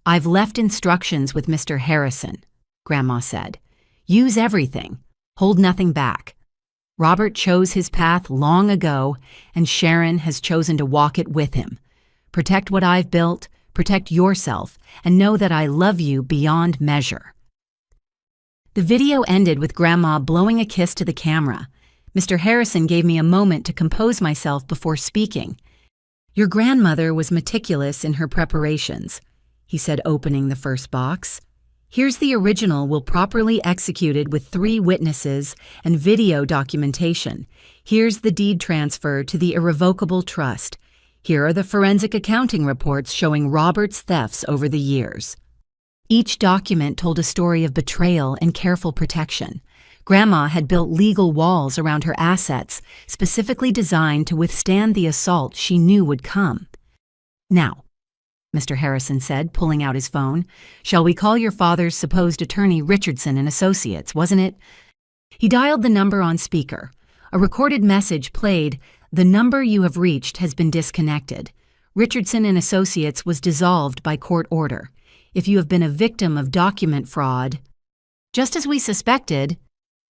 I've left instructions with Mr. Harrison, Grandma said. Use everything. Hold nothing back. Robert chose his path long ago, and Sharon has chosen to walk it with him. Protect what I've built, protect yourself, and know that I love you beyond measure. The video ended with Grandma blowing a kiss to the camera. Mr. Harrison gave me a moment to compose myself before speaking. Your grandmother was meticulous in her preparations, he said, opening the first box. Here's the original will properly executed with 3 witnesses and video documentation. Here's the deed transfer to the irrevocable trust. Here are the forensic accounting reports showing Robert's thefts over the years. Each document told a story of betrayal and careful protection. Grandma had built legal walls around her assets, specifically designed to withstand the assault she knew would come. "Now," Mr. Harrison said, pulling out his phone, "shall we call your father's supposed attorney Richardson and Associates, wasn't it?" He dialed the number on speaker. A recorded message played, "The number you have reached has been disconnected. Richardson and Associates was dissolved by court order. If you have been a victim of document fraud—" "Just as we suspected,"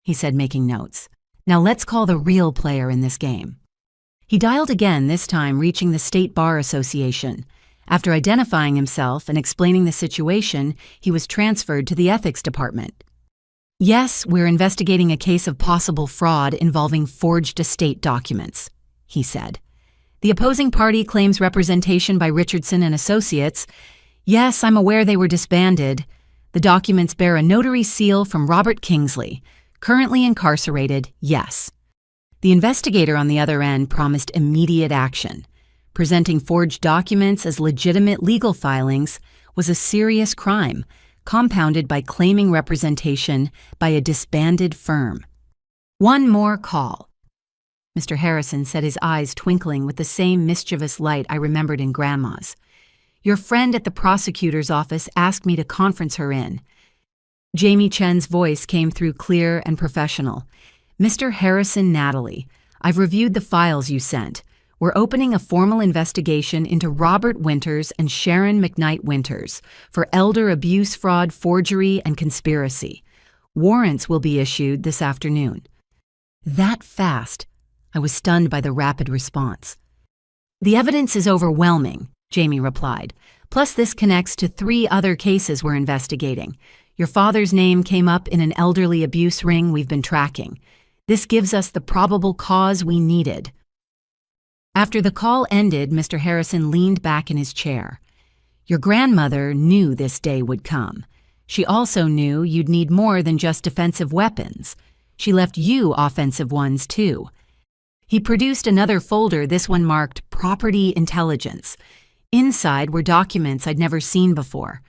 he said, making notes. "Now let's call the real player in this game." He dialed again, this time reaching the State Bar Association. After identifying himself and explaining the situation, he was transferred to the ethics department. "Yes, we're investigating a case of possible fraud involving forged estate documents," he said. "The opposing party claims representation by Richardson and Associates. Yes, I'm aware they were disbanded. The documents bear a notary seal from Robert Kingsley, currently incarcerated, yes." The investigator on the other end promised immediate action. Presenting forged documents as legitimate legal filings was a serious crime, compounded by claiming representation by a disbanded firm. "One more call." Mr. Harrison said, his eyes twinkling with the same mischievous light I remembered in Grandma's. "Your friend at the prosecutor's office asked me to conference her in." Jamie Chen's voice came through clear and professional. "Mr. Harrison, Natalie, I've reviewed the files you sent. We're opening a formal investigation into Robert Winters and Sharon McKnight Winters for elder abuse, fraud, forgery, and conspiracy. Warrants will be issued this afternoon." That fast? I was stunned by the rapid response. "The evidence is overwhelming," Jamie replied. "Plus this connects to 3 other cases we're investigating. Your father's name came up in an elderly abuse ring we've been tracking. This gives us the probable cause we needed." After the call ended, Mr. Harrison leaned back in his chair. "Your grandmother knew this day would come. She also knew you'd need more than just defensive weapons. She left you offensive ones, too." He produced another folder, this one marked Property Intelligence. Inside were documents I'd never seen before.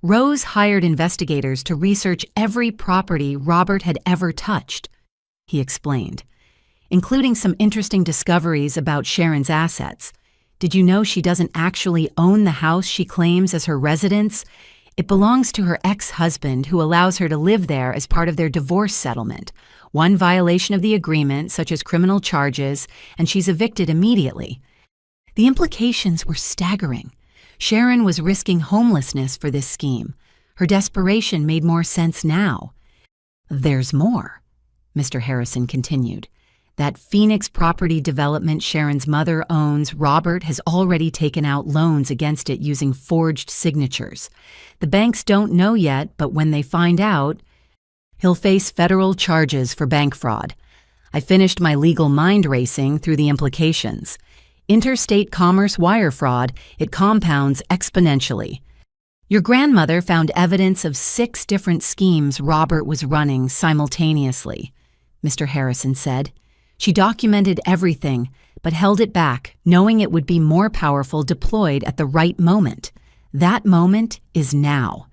Rose hired investigators to research every property Robert had ever touched, he explained, including some interesting discoveries about Sharon's assets. "Did you know she doesn't actually own the house she claims as her residence? It belongs to her ex-husband, who allows her to live there as part of their divorce settlement. One violation of the agreement, such as criminal charges, and she's evicted immediately." The implications were staggering. Sharon was risking homelessness for this scheme. Her desperation made more sense now. "There's more," Mr. Harrison continued. "That Phoenix property development Sharon's mother owns, Robert has already taken out loans against it using forged signatures. The banks don't know yet, but when they find out, he'll face federal charges for bank fraud. I finished my legal mind racing through the implications. Interstate commerce wire fraud, it compounds exponentially. Your grandmother found evidence of 6 different schemes Robert was running simultaneously," Mr. Harrison said. "She documented everything, but held it back, knowing it would be more powerful deployed at the right moment. That moment is now."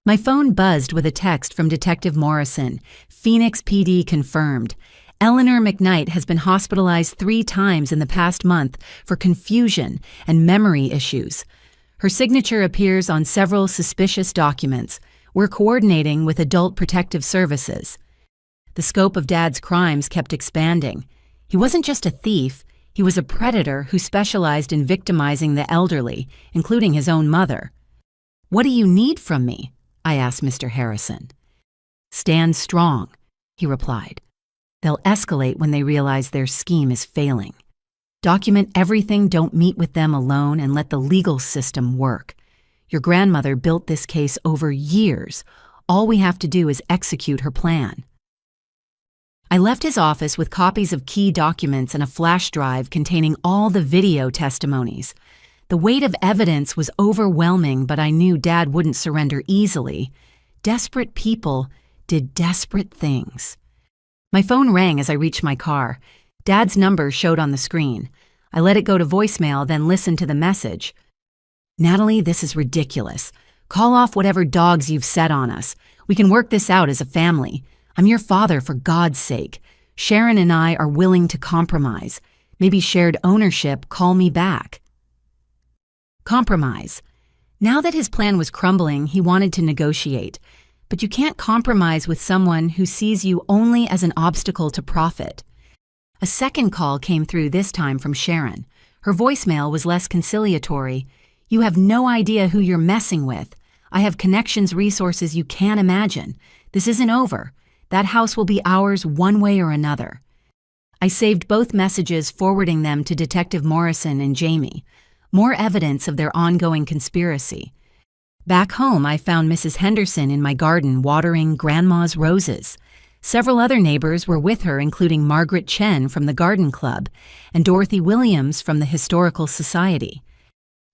My phone buzzed with a text from Detective Morrison. "Phoenix PD confirmed. Eleanor McKnight has been hospitalized 3 times in the past month for confusion and memory issues. Her signature appears on several suspicious documents. We're coordinating with Adult Protective Services." The scope of Dad's crimes kept expanding. He wasn't just a thief, he was a predator who specialized in victimizing the elderly, including his own mother. "What do you need from me?" I asked Mr. Harrison. "Stand strong," he replied. "They'll escalate when they realize their scheme is failing. Document everything, don't meet with them alone, and let the legal system work. Your grandmother built this case over years. All we have to do is execute her plan." I left his office with copies of key documents and a flash drive containing all the video testimonies. The weight of evidence was overwhelming, but I knew Dad wouldn't surrender easily. Desperate people did desperate things. My phone rang as I reached my car. Dad's number showed on the screen. I let it go to voicemail, then listened to the message. "Natalie, this is ridiculous. Call off whatever dogs you've set on us. We can work this out as a family. I'm your father, for God's sake. Sharon and I are willing to compromise. Maybe shared ownership, call me back." Compromise. Now that his plan was crumbling, he wanted to negotiate. But you can't compromise with someone who sees you only as an obstacle to profit. A second call came through, this time from Sharon. Her voicemail was less conciliatory. "You have no idea who you're messing with. I have connections, resources you can't imagine. This isn't over. That house will be ours one way or another." I saved both messages, forwarding them to Detective Morrison and Jamie. More evidence of their ongoing conspiracy. Back home, I found Mrs. Henderson in my garden watering Grandma's roses. Several other neighbors were with her, including Margaret Chen from the Garden Club and Dorothy Williams from the Historical Society.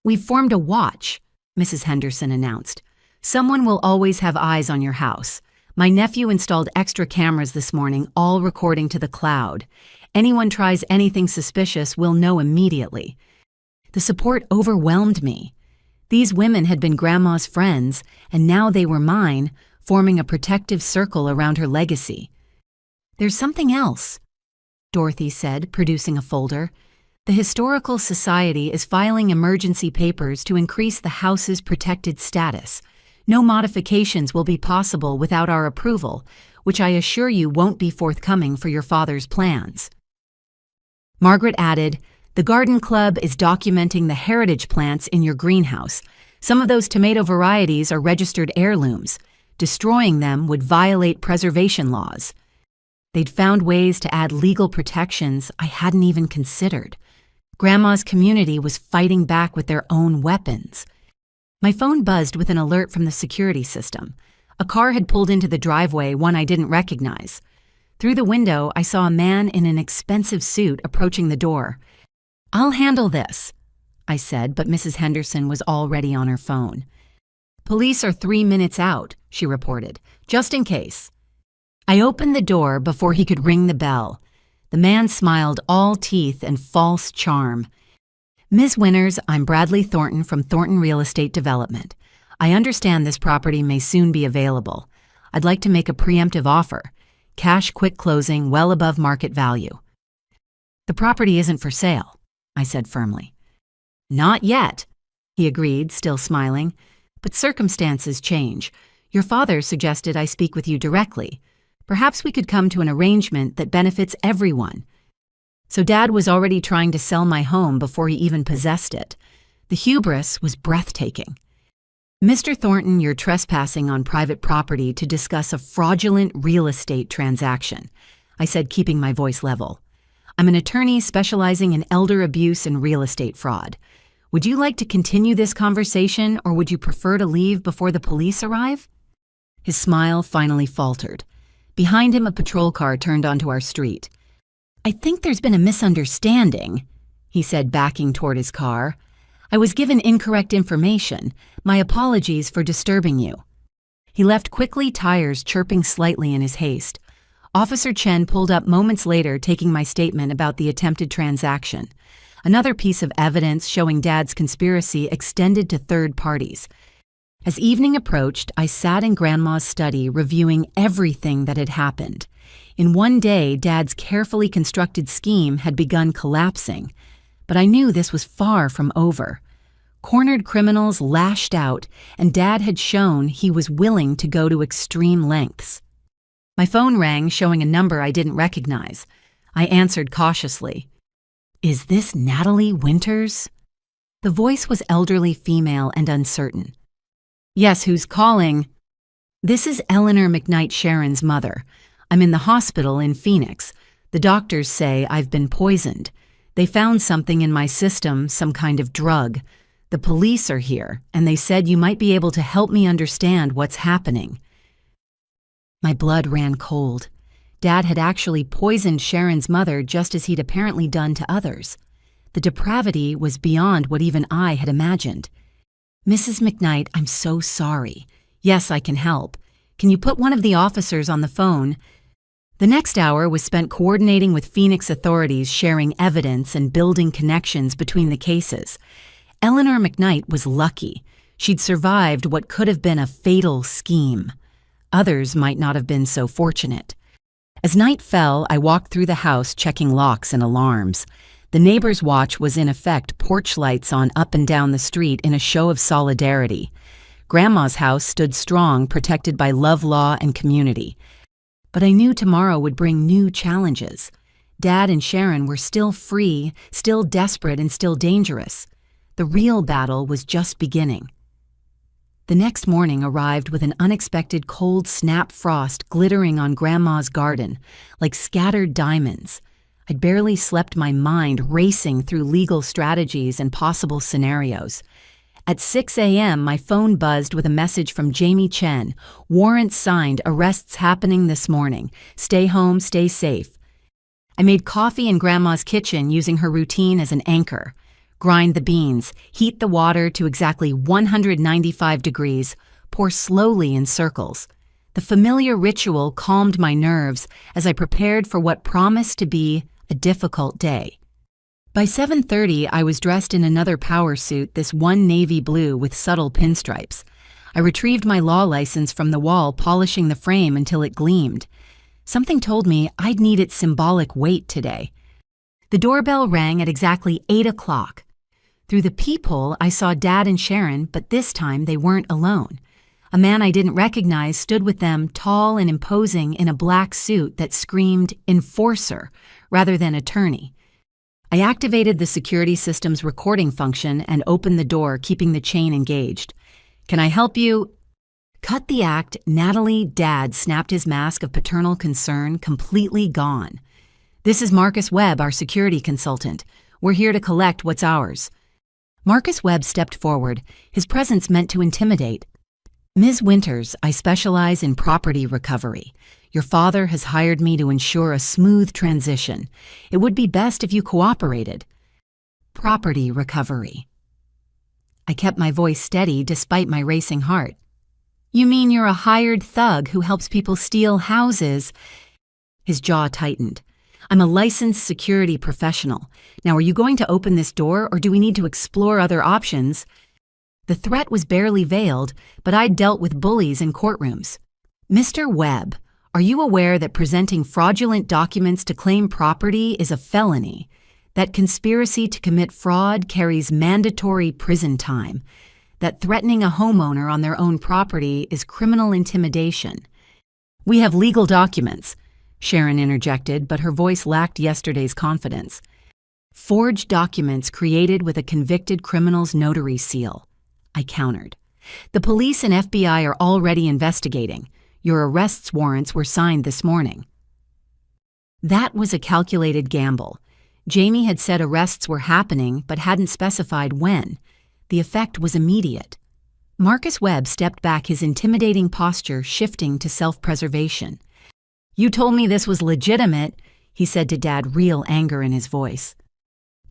"We've formed a watch," Mrs. Henderson announced. "Someone will always have eyes on your house. My nephew installed extra cameras this morning, all recording to the cloud. Anyone tries anything suspicious, we'll know immediately." The support overwhelmed me. These women had been Grandma's friends, and now they were mine, forming a protective circle around her legacy. "There's something else," Dorothy said, producing a folder. "The Historical Society is filing emergency papers to increase the house's protected status. No modifications will be possible without our approval, which I assure you won't be forthcoming for your father's plans." Margaret added, "The Garden Club is documenting the heritage plants in your greenhouse. Some of those tomato varieties are registered heirlooms. Destroying them would violate preservation laws." They'd found ways to add legal protections I hadn't even considered. Grandma's community was fighting back with their own weapons. My phone buzzed with an alert from the security system. A car had pulled into the driveway, one I didn't recognize. Through the window, I saw a man in an expensive suit approaching the door. "I'll handle this," I said, but Mrs. Henderson was already on her phone. "Police are 3 minutes out," she reported, "just in case." I opened the door before he could ring the bell. The man smiled, all teeth and false charm. "Ms. Winters, I'm Bradley Thornton from Thornton Real Estate Development. I understand this property may soon be available. I'd like to make a preemptive offer. Cash quick closing, well above market value." "The property isn't for sale," I said firmly. "Not yet," he agreed, still smiling. "But circumstances change. Your father suggested I speak with you directly. Perhaps we could come to an arrangement that benefits everyone." So Dad was already trying to sell my home before he even possessed it. The hubris was breathtaking. "Mr. Thornton, you're trespassing on private property to discuss a fraudulent real estate transaction," I said, keeping my voice level. "I'm an attorney specializing in elder abuse and real estate fraud. Would you like to continue this conversation, or would you prefer to leave before the police arrive?" His smile finally faltered. Behind him, a patrol car turned onto our street. "I think there's been a misunderstanding," he said, backing toward his car. "I was given incorrect information. My apologies for disturbing you." He left quickly, tires chirping slightly in his haste. Officer Chen pulled up moments later, taking my statement about the attempted transaction. Another piece of evidence showing Dad's conspiracy extended to third parties. As evening approached, I sat in Grandma's study reviewing everything that had happened. In one day, Dad's carefully constructed scheme had begun collapsing. But I knew this was far from over. Cornered criminals lashed out, and Dad had shown he was willing to go to extreme lengths. My phone rang, showing a number I didn't recognize. I answered cautiously. "Is this Natalie Winters?" The voice was elderly, female, and uncertain. "Yes, who's calling?" "This is Eleanor McKnight, Sharon's mother. I'm in the hospital in Phoenix. The doctors say I've been poisoned. They found something in my system, some kind of drug. The police are here, and they said you might be able to help me understand what's happening." My blood ran cold. Dad had actually poisoned Sharon's mother, just as he'd apparently done to others. The depravity was beyond what even I had imagined. "Mrs. McKnight, I'm so sorry. Yes, I can help. Can you put one of the officers on the phone?" The next hour was spent coordinating with Phoenix authorities, sharing evidence and building connections between the cases. Eleanor McKnight was lucky. She'd survived what could have been a fatal scheme. Others might not have been so fortunate. As night fell, I walked through the house checking locks and alarms. The neighbor's watch was in effect, porch lights on up and down the street in a show of solidarity. Grandma's house stood strong, protected by love, law, and community. But I knew tomorrow would bring new challenges. Dad and Sharon were still free, still desperate, and still dangerous. The real battle was just beginning. The next morning arrived with an unexpected cold snap frost glittering on Grandma's garden, like scattered diamonds. I'd barely slept, my mind racing through legal strategies and possible scenarios. At 6 a.m., my phone buzzed with a message from Jamie Chen. "Warrant signed, arrests happening this morning. Stay home, stay safe." I made coffee in Grandma's kitchen using her routine as an anchor. Grind the beans, heat the water to exactly 195 degrees, pour slowly in circles. The familiar ritual calmed my nerves as I prepared for what promised to be a difficult day. By 7:30, I was dressed in another power suit, this one navy blue with subtle pinstripes. I retrieved my law license from the wall, polishing the frame until it gleamed. Something told me I'd need its symbolic weight today. The doorbell rang at exactly 8 o'clock. Through the peephole, I saw Dad and Sharon, but this time they weren't alone. A man I didn't recognize stood with them, tall and imposing in a black suit that screamed enforcer rather than attorney. I activated the security system's recording function and opened the door, keeping the chain engaged. "Can I help you?" Cut the act, Natalie. Dad snapped his mask of paternal concern, completely gone. "This is Marcus Webb, our security consultant. We're here to collect what's ours." Marcus Webb stepped forward, his presence meant to intimidate. "Ms. Winters, I specialize in property recovery. Your father has hired me to ensure a smooth transition. It would be best if you cooperated." "Property recovery." I kept my voice steady despite my racing heart. "You mean you're a hired thug who helps people steal houses?" His jaw tightened. "I'm a licensed security professional. Now, are you going to open this door, or do we need to explore other options?" The threat was barely veiled, but I'd dealt with bullies in courtrooms. "Mr. Webb, are you aware that presenting fraudulent documents to claim property is a felony? That conspiracy to commit fraud carries mandatory prison time? That threatening a homeowner on their own property is criminal intimidation?" "We have legal documents," Sharon interjected, but her voice lacked yesterday's confidence. "Forged documents created with a convicted criminal's notary seal," I countered. "The police and FBI are already investigating. Your arrest warrants were signed this morning." That was a calculated gamble. Jamie had said arrests were happening, but hadn't specified when. The effect was immediate. Marcus Webb stepped back, his intimidating posture shifting to self-preservation. "You told me this was legitimate," he said to Dad, real anger in his voice.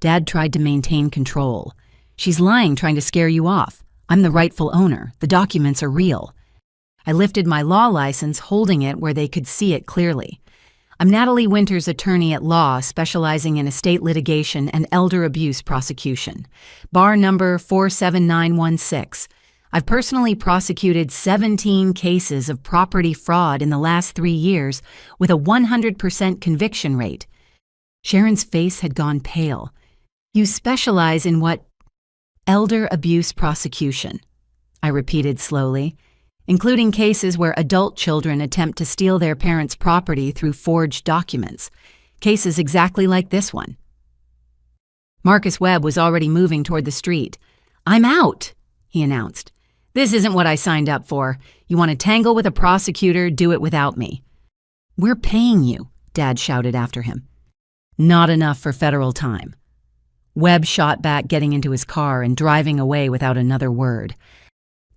Dad tried to maintain control. "She's lying, trying to scare you off. I'm the rightful owner. The documents are real." I lifted my law license, holding it where they could see it clearly. "I'm Natalie Winters, attorney at law, specializing in estate litigation and elder abuse prosecution. Bar number 47916. I've personally prosecuted 17 cases of property fraud in the last 3 years with a 100% conviction rate." Sharon's face had gone pale. "You specialize in what?" "Elder abuse prosecution," I repeated slowly, "including cases where adult children attempt to steal their parents' property through forged documents. Cases exactly like this one." Marcus Webb was already moving toward the street. "I'm out," he announced. "This isn't what I signed up for. You want to tangle with a prosecutor, do it without me." "We're paying you," Dad shouted after him. "Not enough for federal time." Webb shot back, getting into his car and driving away without another word.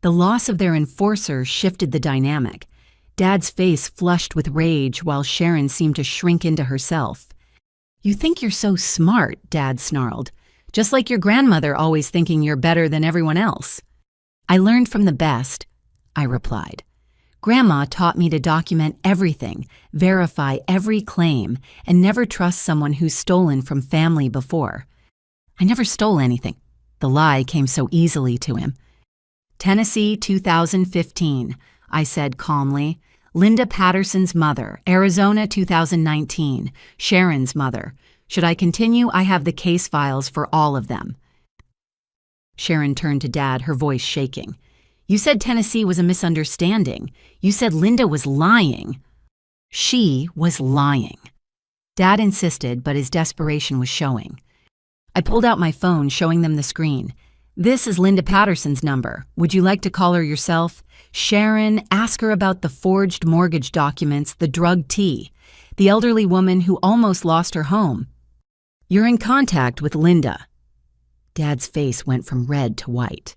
The loss of their enforcer shifted the dynamic. Dad's face flushed with rage while Sharon seemed to shrink into herself. "You think you're so smart," Dad snarled. Just like your grandmother always thinking you're better than everyone else. I learned from the best, I replied. Grandma taught me to document everything, verify every claim, and never trust someone who's stolen from family before. I never stole anything. The lie came so easily to him. Tennessee, 2015, I said calmly. Linda Patterson's mother, Arizona, 2019, Sharon's mother. Should I continue? I have the case files for all of them. Sharon turned to Dad, her voice shaking. You said Tennessee was a misunderstanding. You said Linda was lying. She was lying. Dad insisted, but his desperation was showing. I pulled out my phone, showing them the screen. This is Linda Patterson's number. Would you like to call her yourself? Sharon, ask her about the forged mortgage documents, the drug tea, the elderly woman who almost lost her home. You're in contact with Linda. Dad's face went from red to white.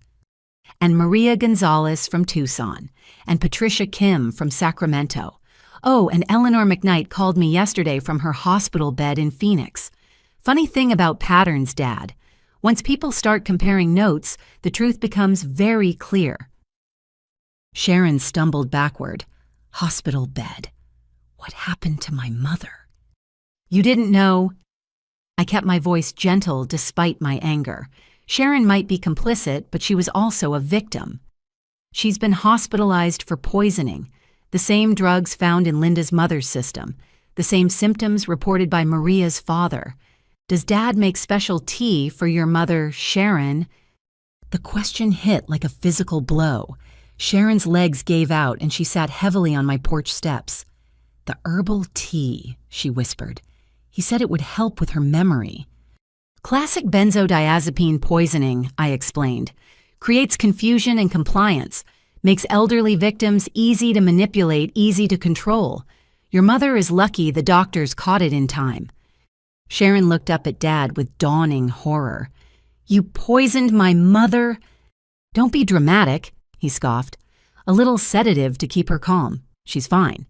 And Maria Gonzalez from Tucson, and Patricia Kim from Sacramento. Oh, and Eleanor McKnight called me yesterday from her hospital bed in Phoenix. Funny thing about patterns, Dad. Once people start comparing notes, the truth becomes very clear. Sharon stumbled backward. Hospital bed. What happened to my mother? You didn't know? I kept my voice gentle despite my anger. Sharon might be complicit, but she was also a victim. She's been hospitalized for poisoning, the same drugs found in Linda's mother's system, the same symptoms reported by Maria's father. Does Dad make special tea for your mother, Sharon? The question hit like a physical blow. Sharon's legs gave out and she sat heavily on my porch steps. The herbal tea, she whispered. He said it would help with her memory. Classic benzodiazepine poisoning, I explained. Creates confusion and compliance. Makes elderly victims easy to manipulate, easy to control. Your mother is lucky the doctors caught it in time. Sharon looked up at Dad with dawning horror. You poisoned my mother? Don't be dramatic, he scoffed. A little sedative to keep her calm. She's fine.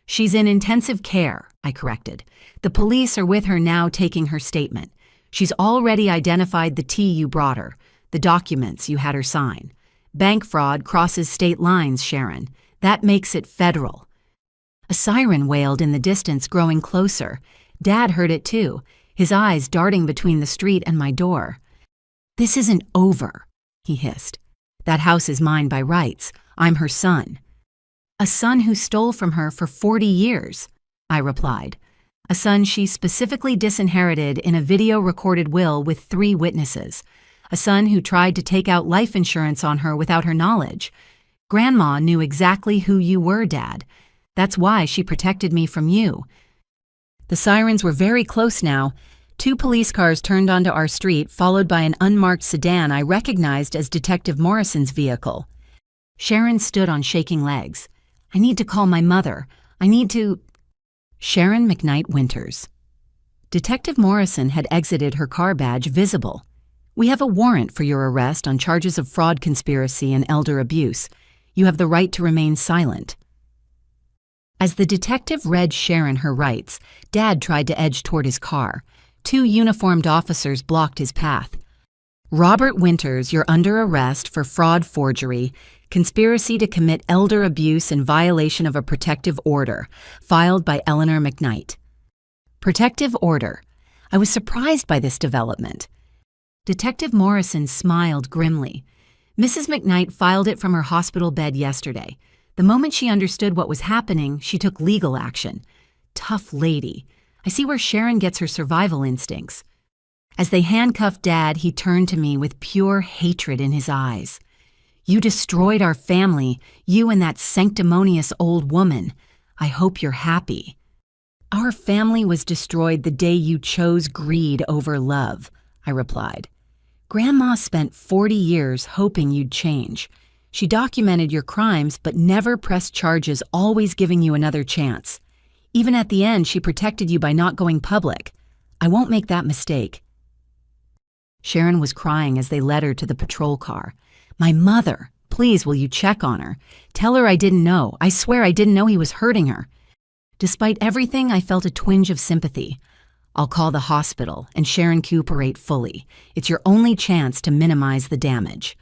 She's in intensive care, I corrected. The police are with her now taking her statement. She's already identified the tea you brought her, the documents you had her sign. Bank fraud crosses state lines, Sharon. That makes it federal. A siren wailed in the distance, growing closer. Dad heard it too, his eyes darting between the street and my door. This isn't over, he hissed. That house is mine by rights. I'm her son. A son who stole from her for 40 years, I replied. A son she specifically disinherited in a video-recorded will with 3 witnesses. A son who tried to take out life insurance on her without her knowledge. Grandma knew exactly who you were, Dad. That's why she protected me from you. The sirens were very close now. 2 police cars turned onto our street, followed by an unmarked sedan I recognized as Detective Morrison's vehicle. Sharon stood on shaking legs. I need to call my mother. I need to... Sharon McKnight Winters. Detective Morrison had exited, her car badge visible. We have a warrant for your arrest on charges of fraud conspiracy and elder abuse. You have the right to remain silent. As the detective read Sharon her rights, Dad tried to edge toward his car. 2 uniformed officers blocked his path. Robert Winters, you're under arrest for fraud, forgery, conspiracy to commit elder abuse in violation of a protective order, filed by Eleanor McKnight. Protective order. I was surprised by this development. Detective Morrison smiled grimly. Mrs. McKnight filed it from her hospital bed yesterday. The moment she understood what was happening, she took legal action. Tough lady. I see where Sharon gets her survival instincts. As they handcuffed Dad, he turned to me with pure hatred in his eyes. You destroyed our family, you and that sanctimonious old woman. I hope you're happy. Our family was destroyed the day you chose greed over love, I replied. Grandma spent 40 years hoping you'd change. She documented your crimes but never pressed charges, always giving you another chance. Even at the end, she protected you by not going public. I won't make that mistake. Sharon was crying as they led her to the patrol car. My mother, please, will you check on her? Tell her I didn't know. I swear I didn't know he was hurting her. Despite everything, I felt a twinge of sympathy. I'll call the hospital and Sharon cooperate fully. It's your only chance to minimize the damage."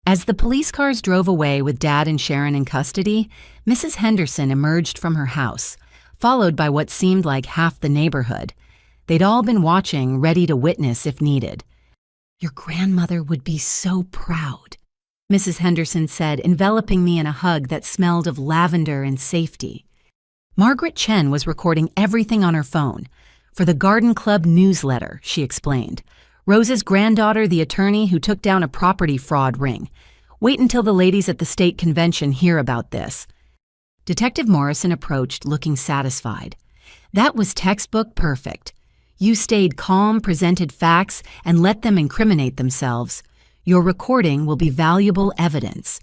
As the police cars drove away with Dad and Sharon in custody, Mrs. Henderson emerged from her house, followed by what seemed like half the neighborhood. They'd all been watching, ready to witness if needed. "Your grandmother would be so proud," Mrs. Henderson said, enveloping me in a hug that smelled of lavender and safety. Margaret Chen was recording everything on her phone. "For the Garden Club newsletter," she explained. "Rose's granddaughter, the attorney who took down a property fraud ring. Wait until the ladies at the state convention hear about this." Detective Morrison approached, looking satisfied. "That was textbook perfect. You stayed calm, presented facts, and let them incriminate themselves. Your recording will be valuable evidence."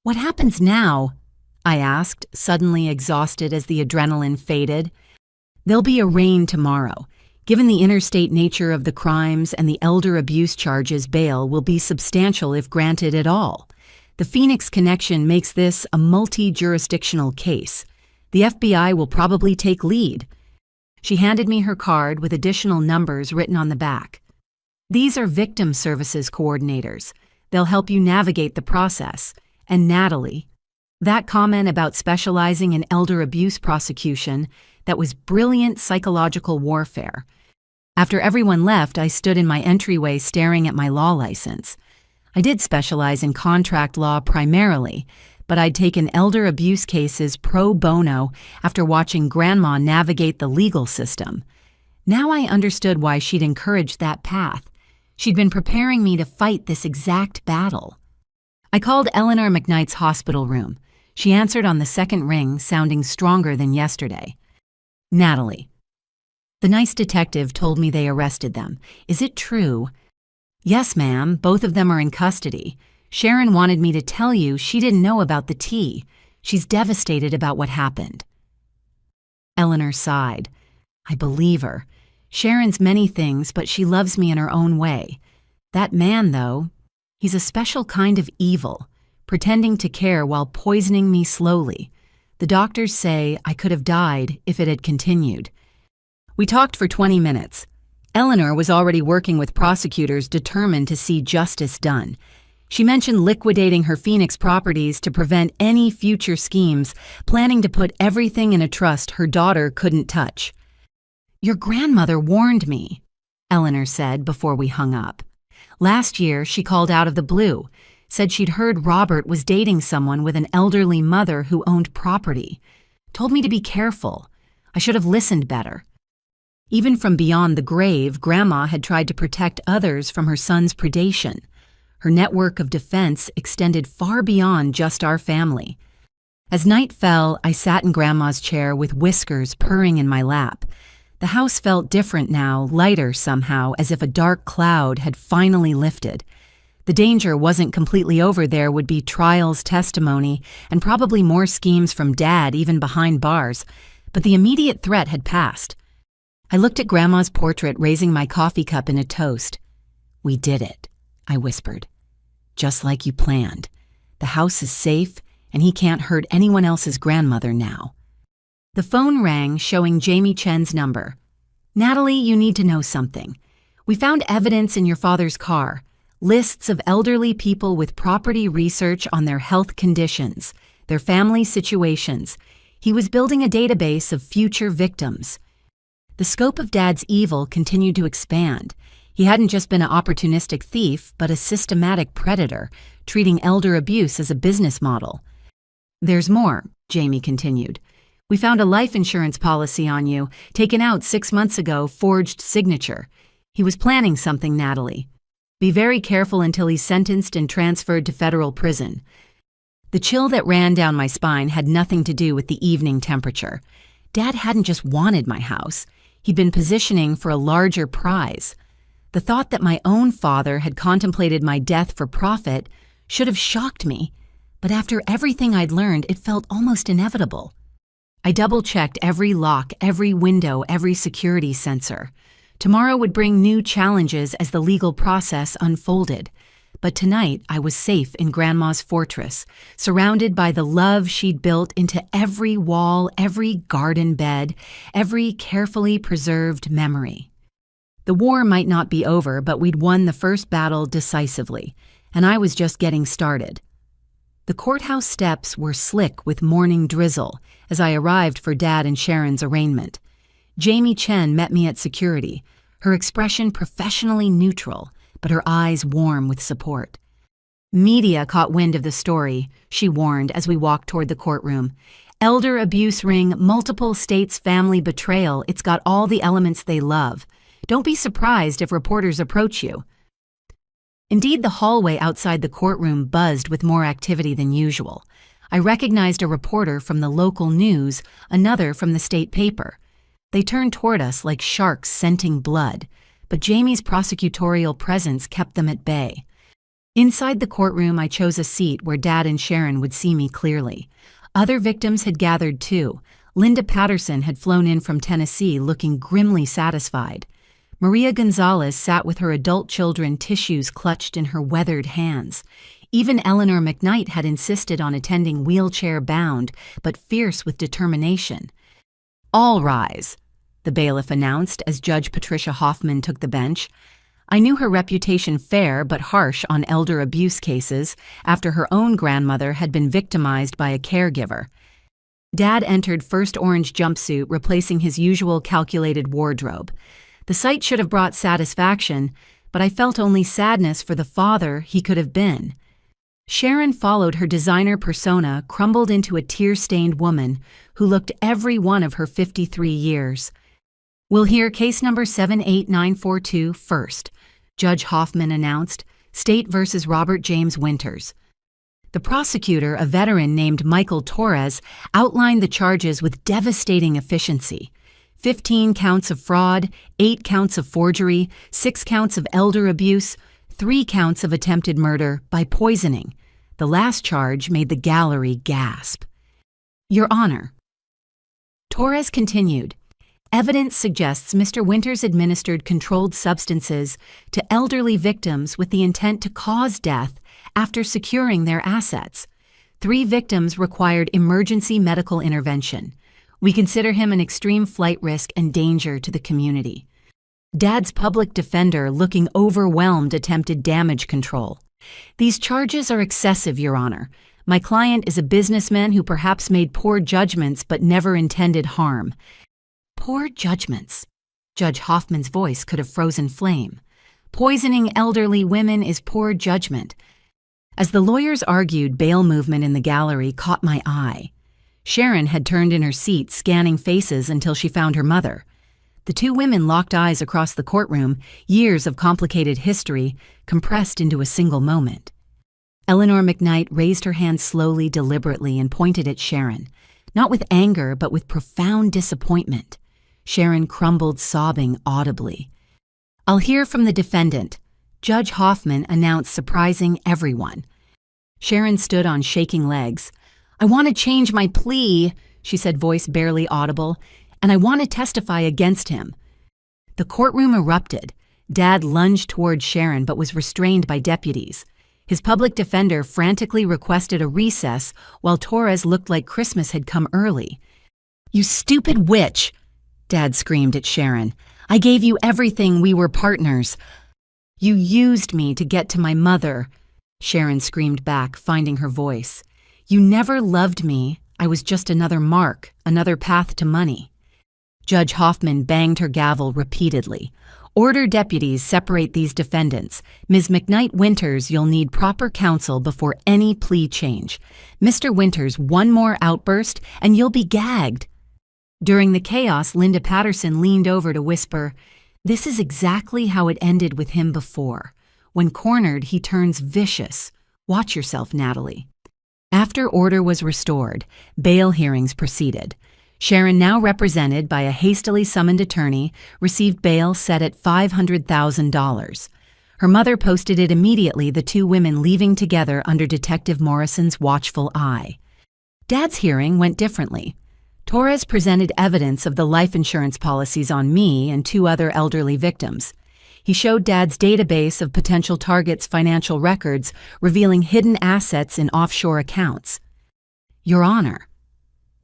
"What happens now?" I asked, suddenly exhausted as the adrenaline faded. "There'll be a rain tomorrow. Given the interstate nature of the crimes and the elder abuse charges, bail will be substantial if granted at all. The Phoenix connection makes this a multi-jurisdictional case. The FBI will probably take lead." She handed me her card with additional numbers written on the back. "These are victim services coordinators. They'll help you navigate the process. And Natalie." That comment about specializing in elder abuse prosecution, that was brilliant psychological warfare. After everyone left, I stood in my entryway staring at my law license. I did specialize in contract law primarily, but I'd taken elder abuse cases pro bono after watching Grandma navigate the legal system. Now I understood why she'd encouraged that path. She'd been preparing me to fight this exact battle. I called Eleanor McKnight's hospital room. She answered on the second ring, sounding stronger than yesterday. "Natalie." "The nice detective told me they arrested them. Is it true?" "Yes, ma'am. Both of them are in custody. Sharon wanted me to tell you she didn't know about the tea. She's devastated about what happened." Eleanor sighed. "I believe her. Sharon's many things, but she loves me in her own way. That man, though, he's a special kind of evil, pretending to care while poisoning me slowly. The doctors say I could have died if it had continued." We talked for 20 minutes. Eleanor was already working with prosecutors determined to see justice done. She mentioned liquidating her Phoenix properties to prevent any future schemes, planning to put everything in a trust her daughter couldn't touch. "Your grandmother warned me," Eleanor said before we hung up. "Last year, she called out of the blue, said she'd heard Robert was dating someone with an elderly mother who owned property. Told me to be careful. I should have listened better." Even from beyond the grave, Grandma had tried to protect others from her son's predation. Her network of defense extended far beyond just our family. As night fell, I sat in Grandma's chair with Whiskers purring in my lap. The house felt different now, lighter somehow, as if a dark cloud had finally lifted. The danger wasn't completely over. There would be trials, testimony, and probably more schemes from Dad, even behind bars. But the immediate threat had passed. I looked at Grandma's portrait, raising my coffee cup in a toast. "We did it," I whispered. "Just like you planned. The house is safe, and he can't hurt anyone else's grandmother now." The phone rang, showing Jamie Chen's number. "Natalie, you need to know something. We found evidence in your father's car. Lists of elderly people with property research on their health conditions, their family situations. He was building a database of future victims." The scope of Dad's evil continued to expand. He hadn't just been an opportunistic thief, but a systematic predator, treating elder abuse as a business model. "There's more," Jamie continued. "We found a life insurance policy on you, taken out 6 months ago, forged signature. He was planning something, Natalie. Be very careful until he's sentenced and transferred to federal prison." The chill that ran down my spine had nothing to do with the evening temperature. Dad hadn't just wanted my house. He'd been positioning for a larger prize. The thought that my own father had contemplated my death for profit should have shocked me, but after everything I'd learned, it felt almost inevitable. I double-checked every lock, every window, every security sensor. Tomorrow would bring new challenges as the legal process unfolded. But tonight, I was safe in Grandma's fortress, surrounded by the love she'd built into every wall, every garden bed, every carefully preserved memory. The war might not be over, but we'd won the first battle decisively, and I was just getting started. The courthouse steps were slick with morning drizzle as I arrived for Dad and Sharon's arraignment. Jamie Chen met me at security, her expression professionally neutral, but her eyes warm with support. Media caught wind of the story, she warned as we walked toward the courtroom. Elder abuse ring, multiple states family betrayal, it's got all the elements they love. Don't be surprised if reporters approach you. Indeed, the hallway outside the courtroom buzzed with more activity than usual. I recognized a reporter from the local news, another from the state paper. They turned toward us like sharks scenting blood, but Jamie's prosecutorial presence kept them at bay. Inside the courtroom, I chose a seat where Dad and Sharon would see me clearly. Other victims had gathered too. Linda Patterson had flown in from Tennessee looking grimly satisfied. Maria Gonzalez sat with her adult children, tissues clutched in her weathered hands. Even Eleanor McKnight had insisted on attending wheelchair-bound, but fierce with determination. "All rise," the bailiff announced as Judge Patricia Hoffman took the bench. I knew her reputation fair but harsh on elder abuse cases after her own grandmother had been victimized by a caregiver. Dad entered first orange jumpsuit, replacing his usual calculated wardrobe. The sight should have brought satisfaction, but I felt only sadness for the father he could have been. Sharon followed her designer persona, crumbled into a tear-stained woman who looked every one of her 53 years. "We'll hear case number 78942 first," Judge Hoffman announced, State versus Robert James Winters. The prosecutor, a veteran named Michael Torres, outlined the charges with devastating efficiency. 15 counts of fraud, 8 counts of forgery, 6 counts of elder abuse, 3 counts of attempted murder by poisoning. The last charge made the gallery gasp. "Your Honor," Torres continued, "evidence suggests Mr. Winters administered controlled substances to elderly victims with the intent to cause death after securing their assets. 3 victims required emergency medical intervention. We consider him an extreme flight risk and danger to the community." Dad's public defender, looking overwhelmed, attempted damage control. "These charges are excessive, Your Honor. My client is a businessman who perhaps made poor judgments but never intended harm." Poor judgments. Judge Hoffman's voice could have frozen flame. Poisoning elderly women is poor judgment. As the lawyers argued, bail movement in the gallery caught my eye. Sharon had turned in her seat, scanning faces until she found her mother. The 2 women locked eyes across the courtroom, years of complicated history compressed into a single moment. Eleanor McKnight raised her hand slowly, deliberately, and pointed at Sharon, not with anger, but with profound disappointment. Sharon crumbled, sobbing audibly. "I'll hear from the defendant," Judge Hoffman announced, surprising everyone. Sharon stood on shaking legs. "I want to change my plea," she said, voice barely audible, "and I want to testify against him." The courtroom erupted. Dad lunged toward Sharon but was restrained by deputies. His public defender frantically requested a recess while Torres looked like Christmas had come early. "You stupid witch!" Dad screamed at Sharon. "I gave you everything, we were partners." "You used me to get to my mother," Sharon screamed back, finding her voice. "You never loved me. I was just another mark, another path to money." Judge Hoffman banged her gavel repeatedly. "Order deputies separate these defendants. Ms. McKnight Winters, you'll need proper counsel before any plea change. Mr. Winters, one more outburst and you'll be gagged." During the chaos, Linda Patterson leaned over to whisper, "This is exactly how it ended with him before. When cornered, he turns vicious. Watch yourself, Natalie." After order was restored, bail hearings proceeded. Sharon, now represented by a hastily summoned attorney, received bail set at $500,000. Her mother posted it immediately, the 2 women leaving together under Detective Morrison's watchful eye. Dad's hearing went differently. Torres presented evidence of the life insurance policies on me and 2 other elderly victims. He showed Dad's database of potential targets' financial records, revealing hidden assets in offshore accounts. Your Honor,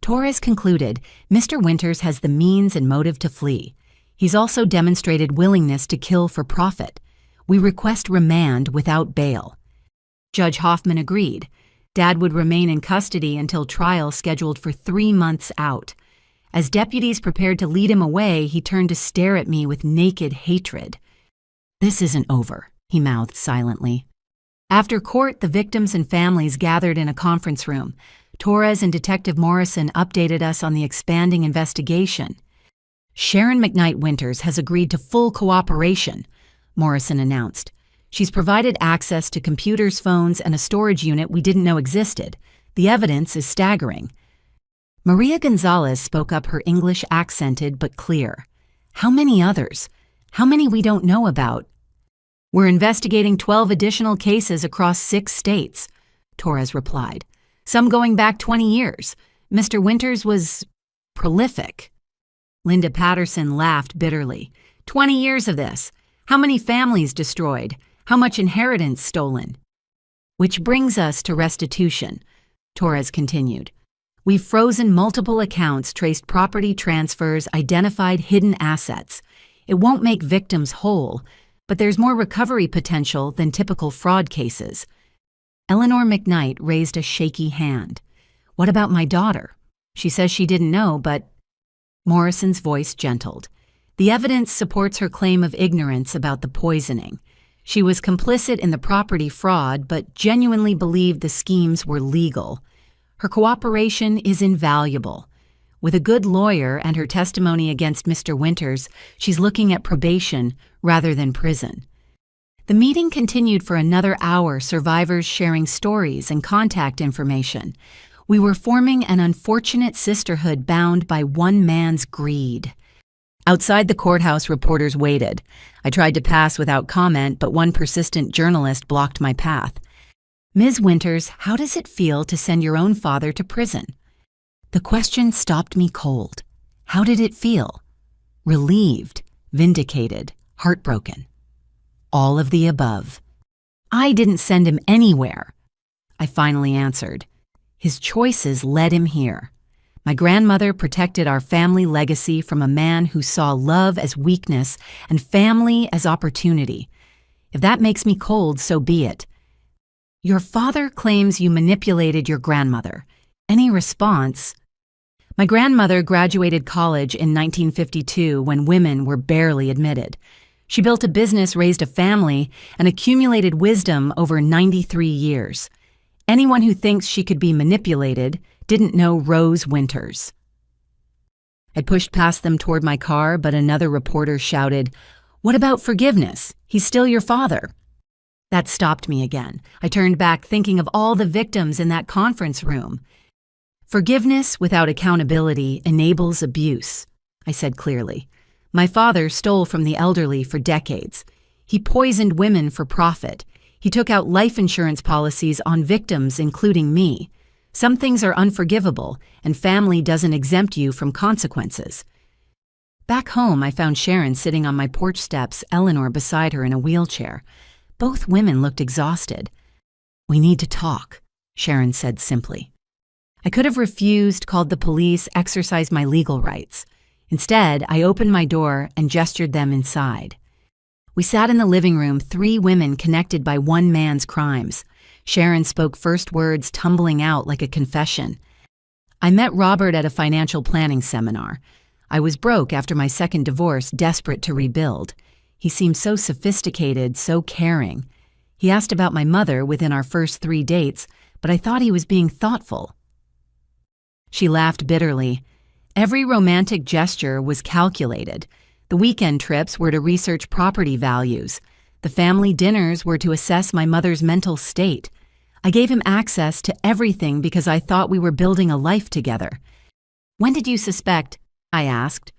Torres concluded, Mr. Winters has the means and motive to flee. He's also demonstrated willingness to kill for profit. We request remand without bail. Judge Hoffman agreed. Dad would remain in custody until trial scheduled for 3 months out. As deputies prepared to lead him away, he turned to stare at me with naked hatred. This isn't over, he mouthed silently. After court, the victims and families gathered in a conference room. Torres and Detective Morrison updated us on the expanding investigation. Sharon McKnight Winters has agreed to full cooperation, Morrison announced. She's provided access to computers, phones, and a storage unit we didn't know existed. The evidence is staggering. Maria Gonzalez spoke up, her English accented but clear. How many others? How many we don't know about? We're investigating 12 additional cases across 6 states, Torres replied. Some going back 20 years. Mr. Winters was prolific. Linda Patterson laughed bitterly. 20 years of this. How many families destroyed? How much inheritance stolen? Which brings us to restitution, Torres continued. We've frozen multiple accounts, traced property transfers, identified hidden assets. It won't make victims whole, but there's more recovery potential than typical fraud cases. Eleanor McKnight raised a shaky hand. What about my daughter? She says she didn't know, but... Morrison's voice gentled. The evidence supports her claim of ignorance about the poisoning. She was complicit in the property fraud, but genuinely believed the schemes were legal. Her cooperation is invaluable. With a good lawyer and her testimony against Mr. Winters, she's looking at probation rather than prison. The meeting continued for another hour, survivors sharing stories and contact information. We were forming an unfortunate sisterhood bound by one man's greed. Outside the courthouse, reporters waited. I tried to pass without comment, but one persistent journalist blocked my path. Ms. Winters, how does it feel to send your own father to prison? The question stopped me cold. How did it feel? Relieved, vindicated, heartbroken. All of the above. I didn't send him anywhere, I finally answered. His choices led him here. My grandmother protected our family legacy from a man who saw love as weakness and family as opportunity. If that makes me cold, so be it. Your father claims you manipulated your grandmother. Any response? My grandmother graduated college in 1952 when women were barely admitted. She built a business, raised a family, and accumulated wisdom over 93 years. Anyone who thinks she could be manipulated didn't know Rose Winters. I pushed past them toward my car, but another reporter shouted, "What about forgiveness? He's still your father." That stopped me again. I turned back, thinking of all the victims in that conference room. Forgiveness without accountability enables abuse, I said clearly. My father stole from the elderly for decades. He poisoned women for profit. He took out life insurance policies on victims, including me. Some things are unforgivable, and family doesn't exempt you from consequences. Back home, I found Sharon sitting on my porch steps, Eleanor beside her in a wheelchair. Both women looked exhausted. We need to talk, Sharon said simply. I could have refused, called the police, exercised my legal rights. Instead, I opened my door and gestured them inside. We sat in the living room, 3 women connected by one man's crimes. Sharon spoke first, words tumbling out like a confession. I met Robert at a financial planning seminar. I was broke after my second divorce, desperate to rebuild. He seemed so sophisticated, so caring. He asked about my mother within our first 3 dates, but I thought he was being thoughtful. She laughed bitterly. Every romantic gesture was calculated. The weekend trips were to research property values. The family dinners were to assess my mother's mental state. I gave him access to everything because I thought we were building a life together. When did you suspect? I asked.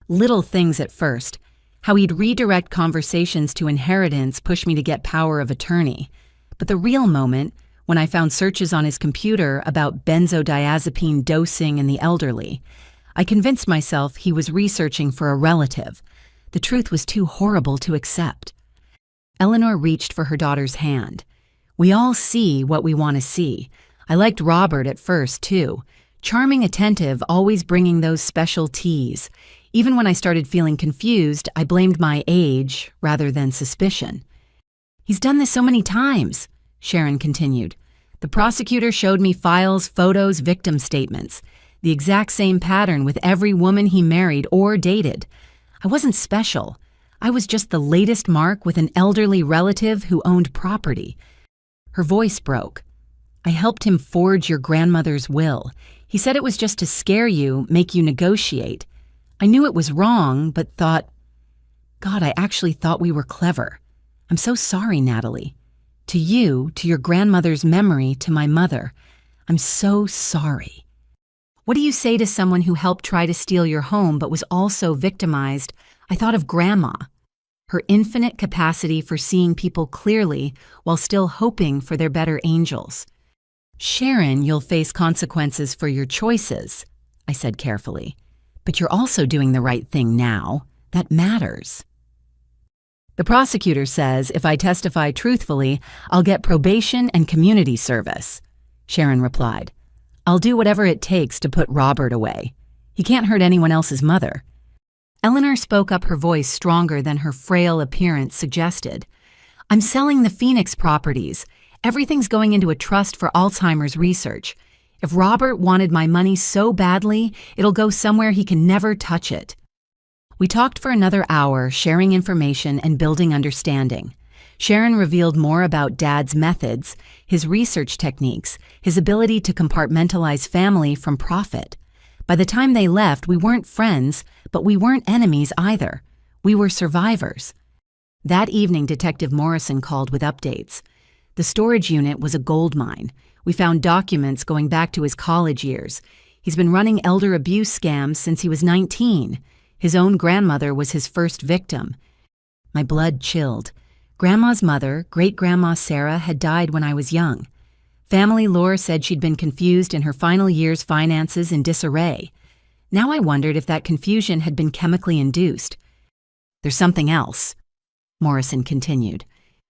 Little things at first. How he'd redirect conversations to inheritance pushed me to get power of attorney. But the real moment, when I found searches on his computer about benzodiazepine dosing in the elderly, I convinced myself he was researching for a relative. The truth was too horrible to accept. Eleanor reached for her daughter's hand. We all see what we want to see. I liked Robert at first, too. Charming, attentive, always bringing those special teas. Even when I started feeling confused, I blamed my age rather than suspicion. He's done this so many times, Sharon continued. The prosecutor showed me files, photos, victim statements. The exact same pattern with every woman he married or dated. I wasn't special. I was just the latest mark with an elderly relative who owned property. Her voice broke. I helped him forge your grandmother's will. He said it was just to scare you, make you negotiate. I knew it was wrong, but thought, God, I actually thought we were clever. I'm so sorry, Natalie. To you, to your grandmother's memory, to my mother. I'm so sorry. What do you say to someone who helped try to steal your home but was also victimized? I thought of Grandma. Her infinite capacity for seeing people clearly while still hoping for their better angels. Sharon, you'll face consequences for your choices, I said carefully. But you're also doing the right thing now. That matters. The prosecutor says if I testify truthfully, I'll get probation and community service, Sharon replied. I'll do whatever it takes to put Robert away. He can't hurt anyone else's mother. Eleanor spoke up, her voice stronger than her frail appearance suggested. I'm selling the Phoenix properties. Everything's going into a trust for Alzheimer's research. If Robert wanted my money so badly, it'll go somewhere he can never touch it. We talked for another hour, sharing information and building understanding. Sharon revealed more about Dad's methods, his research techniques, his ability to compartmentalize family from profit. By the time they left, we weren't friends, but we weren't enemies either. We were survivors. That evening, Detective Morrison called with updates. The storage unit was a gold mine. We found documents going back to his college years. He's been running elder abuse scams since he was 19. His own grandmother was his first victim. My blood chilled. Grandma's mother, great-grandma Sarah, had died when I was young. Family lore said she'd been confused in her final year's finances in disarray. Now I wondered if that confusion had been chemically induced. There's something else, Morrison continued.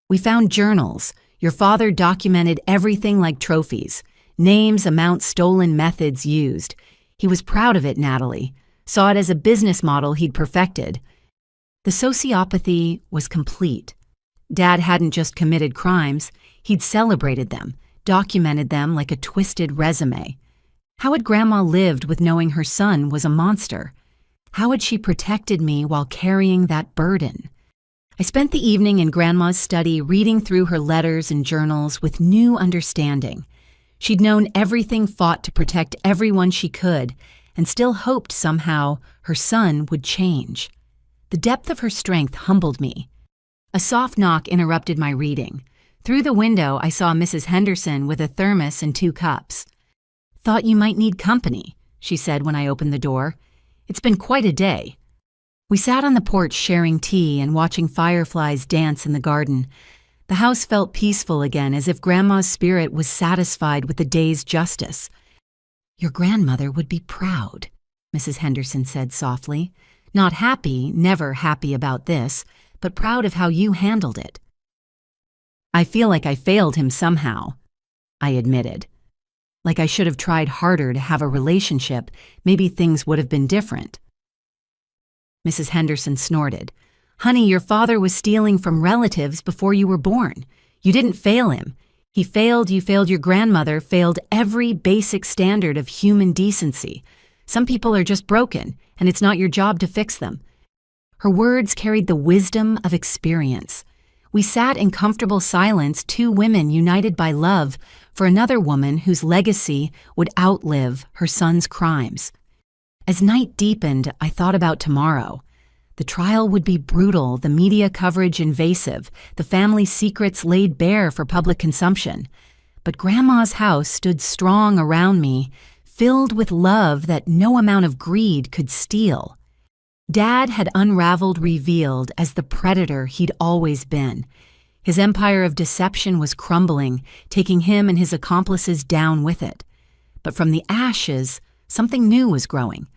We found journals. Your father documented everything like trophies. Names, amounts stolen, methods used. He was proud of it, Natalie. Saw it as a business model he'd perfected. The sociopathy was complete. Dad hadn't just committed crimes, he'd celebrated them, documented them like a twisted resume. How had Grandma lived with knowing her son was a monster? How had she protected me while carrying that burden? I spent the evening in Grandma's study reading through her letters and journals with new understanding. She'd known everything, fought to protect everyone she could, and still hoped somehow her son would change. The depth of her strength humbled me. A soft knock interrupted my reading. Through the window, I saw Mrs. Henderson with a thermos and 2 cups. Thought you might need company, she said when I opened the door. It's been quite a day. We sat on the porch sharing tea and watching fireflies dance in the garden. The house felt peaceful again, as if Grandma's spirit was satisfied with the day's justice. Your grandmother would be proud, Mrs. Henderson said softly. Not happy, never happy about this, but proud of how you handled it. I feel like I failed him somehow, I admitted. Like I should have tried harder to have a relationship, maybe things would have been different. Mrs. Henderson snorted. Honey, your father was stealing from relatives before you were born. You didn't fail him. He failed, you failed your grandmother, failed every basic standard of human decency. Some people are just broken, and it's not your job to fix them. Her words carried the wisdom of experience. We sat in comfortable silence, 2 women united by love for another woman whose legacy would outlive her son's crimes. As night deepened, I thought about tomorrow. The trial would be brutal, the media coverage invasive, the family secrets laid bare for public consumption. But Grandma's house stood strong around me, filled with love that no amount of greed could steal. Dad had unraveled, revealed as the predator he'd always been. His empire of deception was crumbling, taking him and his accomplices down with it. But from the ashes, something new was growing.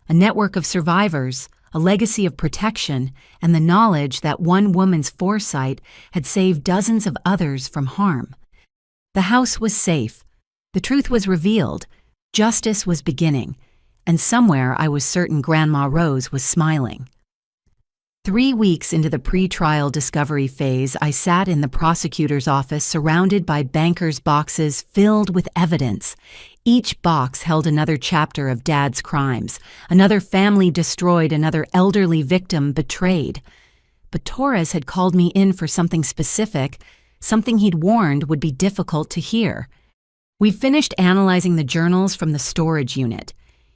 A network of survivors, a legacy of protection, and the knowledge that one woman's foresight had saved dozens of others from harm. The house was safe. The truth was revealed. Justice was beginning. And somewhere I was certain Grandma Rose was smiling. 3 weeks into the pre-trial discovery phase, I sat in the prosecutor's office surrounded by bankers' boxes filled with evidence. Each box held another chapter of Dad's crimes, another family destroyed, another elderly victim betrayed. But Torres had called me in for something specific, something he'd warned would be difficult to hear. We finished analyzing the journals from the storage unit.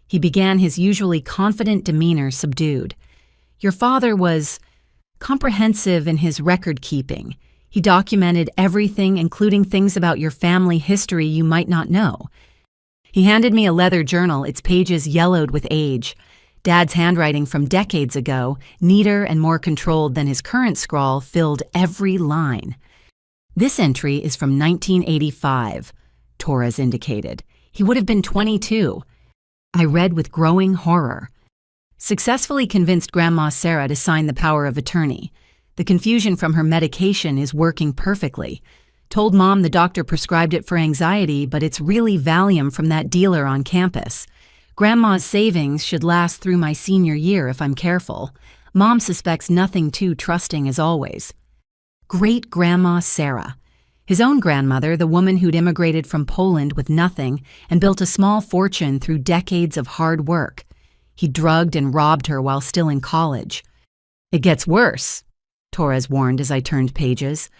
He began, his usually confident demeanor subdued. Your father was comprehensive in his record-keeping. He documented everything, including things about your family history you might not know. He handed me a leather journal, its pages yellowed with age. Dad's handwriting from decades ago, neater and more controlled than his current scrawl, filled every line. This entry is from 1985, Torres indicated. He would have been 22. I read with growing horror. Successfully convinced Grandma Sarah to sign the power of attorney. The confusion from her medication is working perfectly. Told Mom the doctor prescribed it for anxiety, but it's really Valium from that dealer on campus. Grandma's savings should last through my senior year if I'm careful. Mom suspects nothing too trusting as always. Great-Grandma Sarah. His own grandmother, the woman who'd immigrated from Poland with nothing and built a small fortune through decades of hard work. He drugged and robbed her while still in college. It gets worse, Torres warned as I turned pages.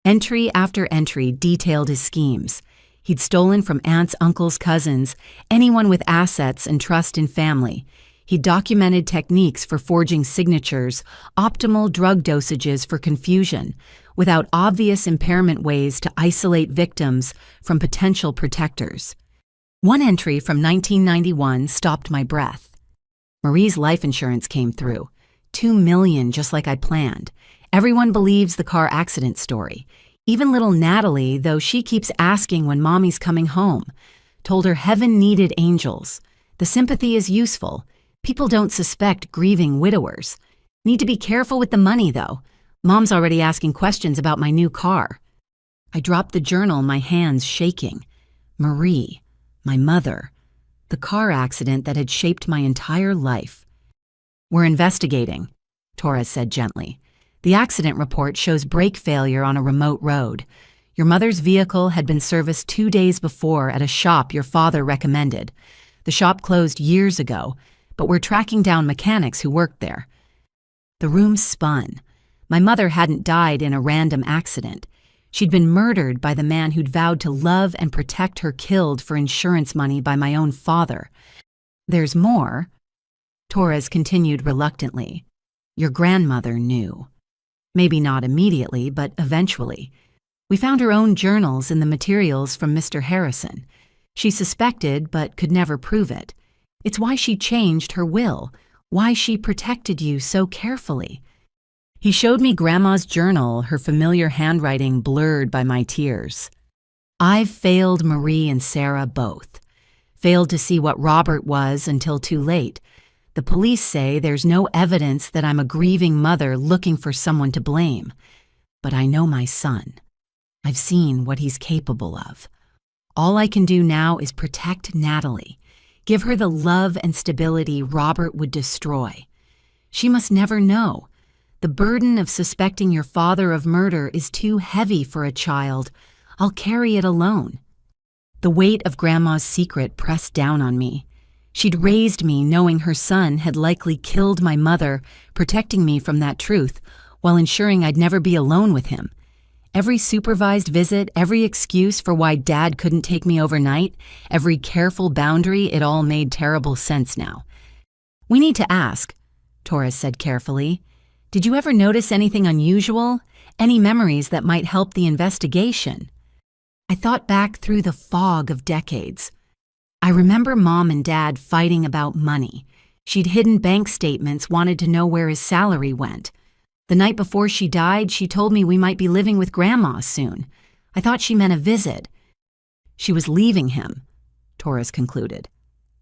Entry after entry detailed his schemes. He'd stolen from aunts, uncles, cousins, anyone with assets and trust in family. He documented techniques for forging signatures, optimal drug dosages for confusion, without obvious impairment ways to isolate victims from potential protectors. One entry from 1991 stopped my breath. Marie's life insurance came through. $2 million, just like I planned. Everyone believes the car accident story. Even little Natalie, though she keeps asking when Mommy's coming home. Told her heaven needed angels. The sympathy is useful. People don't suspect grieving widowers. Need to be careful with the money, though. Mom's already asking questions about my new car. I dropped the journal, my hands shaking. Marie, my mother. The car accident that had shaped my entire life. We're investigating, Torres said gently. The accident report shows brake failure on a remote road. Your mother's vehicle had been serviced 2 days before at a shop your father recommended. The shop closed years ago, but we're tracking down mechanics who worked there. The room spun. My mother hadn't died in a random accident. She'd been murdered by the man who'd vowed to love and protect her, killed for insurance money by my own father. There's more, Torres continued reluctantly. Your grandmother knew. Maybe not immediately, but eventually. We found her own journals in the materials from Mr. Harrison. She suspected, but could never prove it. It's why she changed her will, why she protected you so carefully. He showed me Grandma's journal, her familiar handwriting blurred by my tears. I've failed Marie and Sarah both. Failed to see what Robert was until too late. The police say there's no evidence that I'm a grieving mother looking for someone to blame. But I know my son. I've seen what he's capable of. All I can do now is protect Natalie. Give her the love and stability Robert would destroy. She must never know. The burden of suspecting your father of murder is too heavy for a child. I'll carry it alone. The weight of Grandma's secret pressed down on me. She'd raised me knowing her son had likely killed my mother, protecting me from that truth, while ensuring I'd never be alone with him. Every supervised visit, every excuse for why Dad couldn't take me overnight, every careful boundary, it all made terrible sense now. We need to ask, Torres said carefully. Did you ever notice anything unusual? Any memories that might help the investigation? I thought back through the fog of decades. I remember Mom and Dad fighting about money. She'd hidden bank statements, wanted to know where his salary went. The night before she died, she told me we might be living with Grandma soon. I thought she meant a visit. She was leaving him, Torres concluded.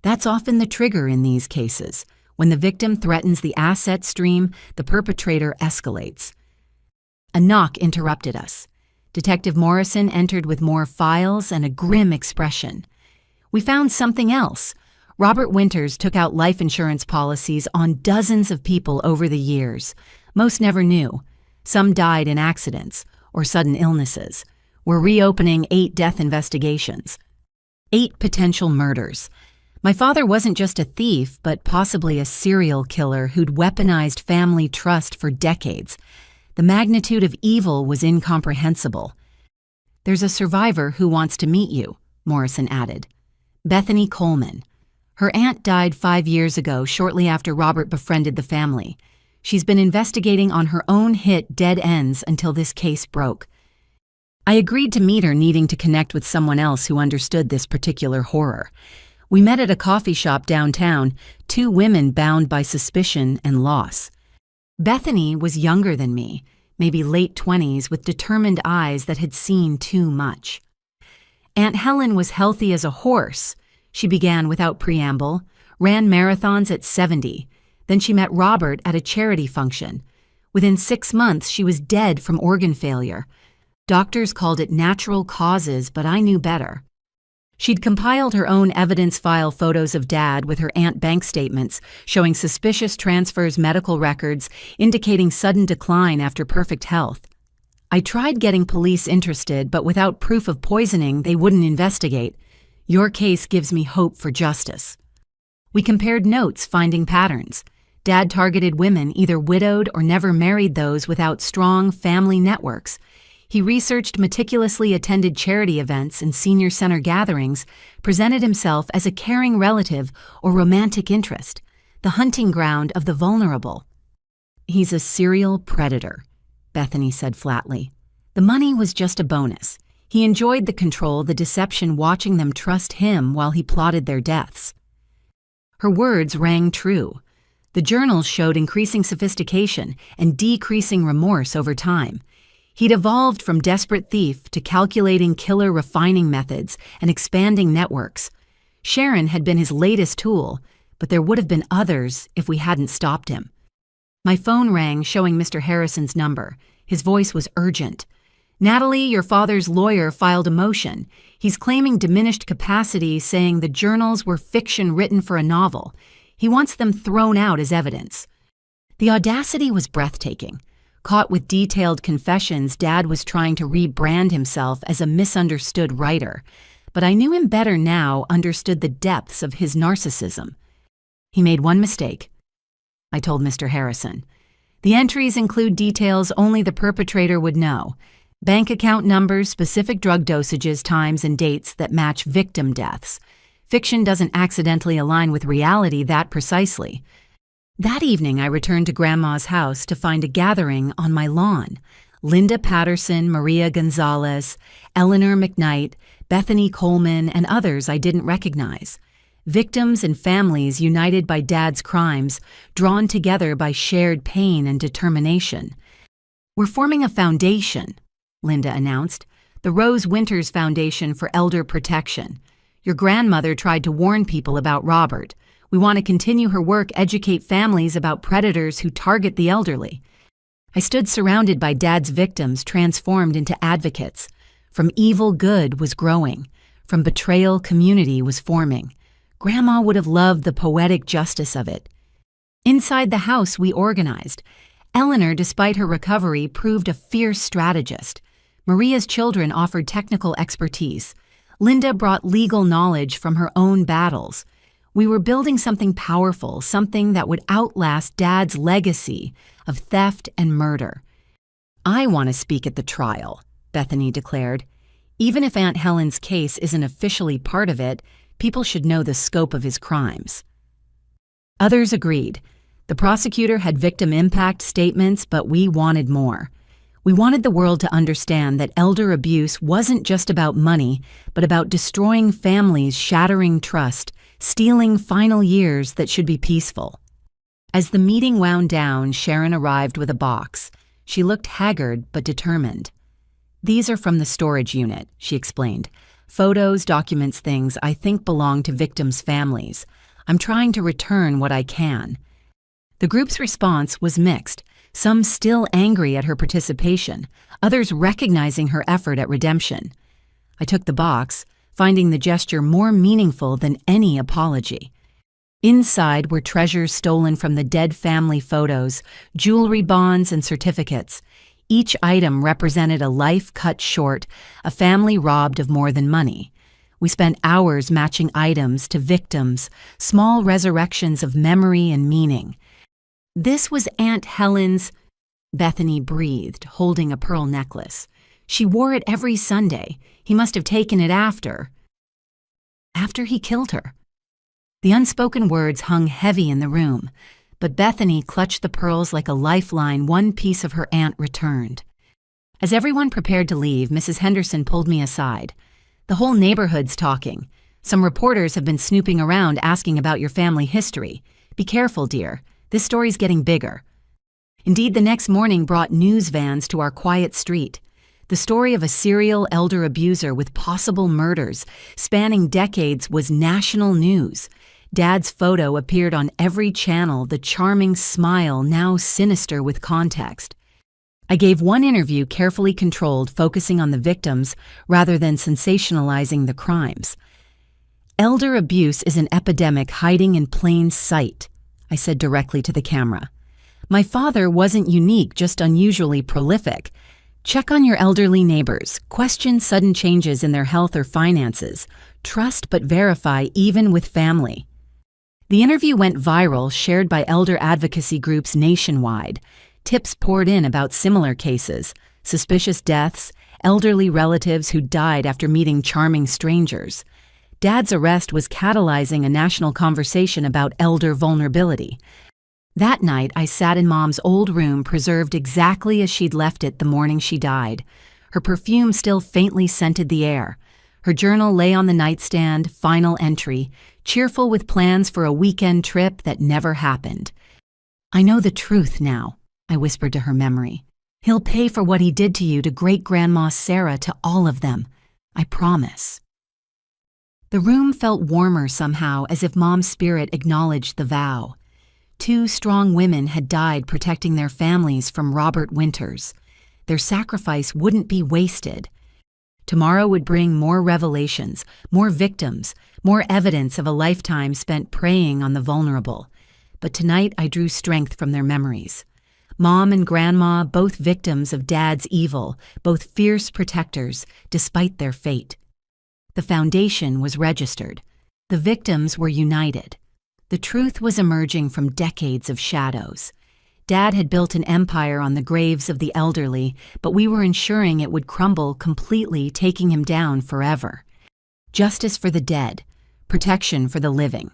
That's often the trigger in these cases. When the victim threatens the asset stream, the perpetrator escalates. A knock interrupted us. Detective Morrison entered with more files and a grim expression. We found something else. Robert Winters took out life insurance policies on dozens of people over the years. Most never knew. Some died in accidents or sudden illnesses. We're reopening 8 death investigations. 8 potential murders. My father wasn't just a thief, but possibly a serial killer who'd weaponized family trust for decades. The magnitude of evil was incomprehensible. There's a survivor who wants to meet you, Morrison added. Bethany Coleman. Her aunt died 5 years ago, shortly after Robert befriended the family. She's been investigating on her own hit Dead Ends until this case broke. I agreed to meet her, needing to connect with someone else who understood this particular horror. We met at a coffee shop downtown, 2 women bound by suspicion and loss. Bethany was younger than me, maybe late 20s, with determined eyes that had seen too much. Aunt Helen was healthy as a horse. She began without preamble, ran marathons at 70. Then she met Robert at a charity function. Within 6 months, she was dead from organ failure. Doctors called it natural causes, but I knew better. She'd compiled her own evidence file photos of Dad with her aunt bank statements, showing suspicious transfers, medical records, indicating sudden decline after perfect health. I tried getting police interested, but without proof of poisoning, they wouldn't investigate. Your case gives me hope for justice. We compared notes, finding patterns. Dad targeted women, either widowed or never married those without strong family networks. He researched meticulously attended charity events and senior center gatherings, presented himself as a caring relative or romantic interest, the hunting ground of the vulnerable. He's a serial predator, Bethany said flatly. The money was just a bonus. He enjoyed the control, the deception, watching them trust him while he plotted their deaths. Her words rang true. The journals showed increasing sophistication and decreasing remorse over time. He'd evolved from desperate thief to calculating killer refining methods and expanding networks. Sharon had been his latest tool, but there would have been others if we hadn't stopped him. My phone rang, showing Mr. Harrison's number. His voice was urgent. Natalie, your father's lawyer filed a motion. He's claiming diminished capacity, saying the journals were fiction written for a novel. He wants them thrown out as evidence. The audacity was breathtaking. Caught with detailed confessions, Dad was trying to rebrand himself as a misunderstood writer. But I knew him better now, understood the depths of his narcissism. He made one mistake, I told Mr. Harrison. The entries include details only the perpetrator would know. Bank account numbers, specific drug dosages, times, and dates that match victim deaths. Fiction doesn't accidentally align with reality that precisely. That evening, I returned to Grandma's house to find a gathering on my lawn. Linda Patterson, Maria Gonzalez, Eleanor McKnight, Bethany Coleman, and others I didn't recognize. Victims and families united by Dad's crimes, drawn together by shared pain and determination. We're forming a foundation, Linda announced, the Rose Winters Foundation for Elder Protection. Your grandmother tried to warn people about Robert. We want to continue her work, educate families about predators who target the elderly. I stood surrounded by Dad's victims, transformed into advocates. From evil, good was growing. From betrayal, community was forming. Grandma would have loved the poetic justice of it. Inside the house, we organized. Eleanor, despite her recovery, proved a fierce strategist. Maria's children offered technical expertise. Linda brought legal knowledge from her own battles. We were building something powerful, something that would outlast Dad's legacy of theft and murder. I want to speak at the trial, Bethany declared. Even if Aunt Helen's case isn't officially part of it, people should know the scope of his crimes. Others agreed. The prosecutor had victim impact statements, but we wanted more. We wanted the world to understand that elder abuse wasn't just about money, but about destroying families, shattering trust, stealing final years that should be peaceful. As the meeting wound down, Sharon arrived with a box. She looked haggard but determined. These are from the storage unit, she explained. Photos, documents, things I think belong to victims' families. I'm trying to return what I can." The group's response was mixed, some still angry at her participation, others recognizing her effort at redemption. I took the box, finding the gesture more meaningful than any apology. Inside were treasures stolen from the dead family photos, jewelry bonds, and certificates. Each item represented a life cut short, a family robbed of more than money. We spent hours matching items to victims, small resurrections of memory and meaning. "This was Aunt Helen's," Bethany breathed, holding a pearl necklace. "She wore it every Sunday. He must have taken it after he killed her." The unspoken words hung heavy in the room, but Bethany clutched the pearls like a lifeline one piece of her aunt returned. As everyone prepared to leave, Mrs. Henderson pulled me aside. "The whole neighborhood's talking. Some reporters have been snooping around asking about your family history. Be careful, dear. This story's getting bigger." Indeed, the next morning brought news vans to our quiet street. The story of a serial elder abuser with possible murders spanning decades was national news. Dad's photo appeared on every channel, the charming smile now sinister with context. I gave one interview carefully controlled, focusing on the victims rather than sensationalizing the crimes. "Elder abuse is an epidemic hiding in plain sight," I said directly to the camera. "My father wasn't unique, just unusually prolific. Check on your elderly neighbors. Question sudden changes in their health or finances. Trust but verify even with family." The interview went viral, shared by elder advocacy groups nationwide. Tips poured in about similar cases, suspicious deaths, elderly relatives who died after meeting charming strangers. Dad's arrest was catalyzing a national conversation about elder vulnerability. That night, I sat in Mom's old room, preserved exactly as she'd left it the morning she died. Her perfume still faintly scented the air. Her journal lay on the nightstand, final entry, cheerful with plans for a weekend trip that never happened. "I know the truth now," I whispered to her memory. "He'll pay for what he did to you, to great-grandma Sarah, to all of them. I promise." The room felt warmer somehow, as if Mom's spirit acknowledged the vow. 2 strong women had died protecting their families from Robert Winters. Their sacrifice wouldn't be wasted. Tomorrow would bring more revelations, more victims, more evidence of a lifetime spent preying on the vulnerable. But tonight I drew strength from their memories. Mom and Grandma, both victims of Dad's evil, both fierce protectors, despite their fate. The foundation was registered. The victims were united. The truth was emerging from decades of shadows. Dad had built an empire on the graves of the elderly, but we were ensuring it would crumble completely, taking him down forever. Justice for the dead, protection for the living.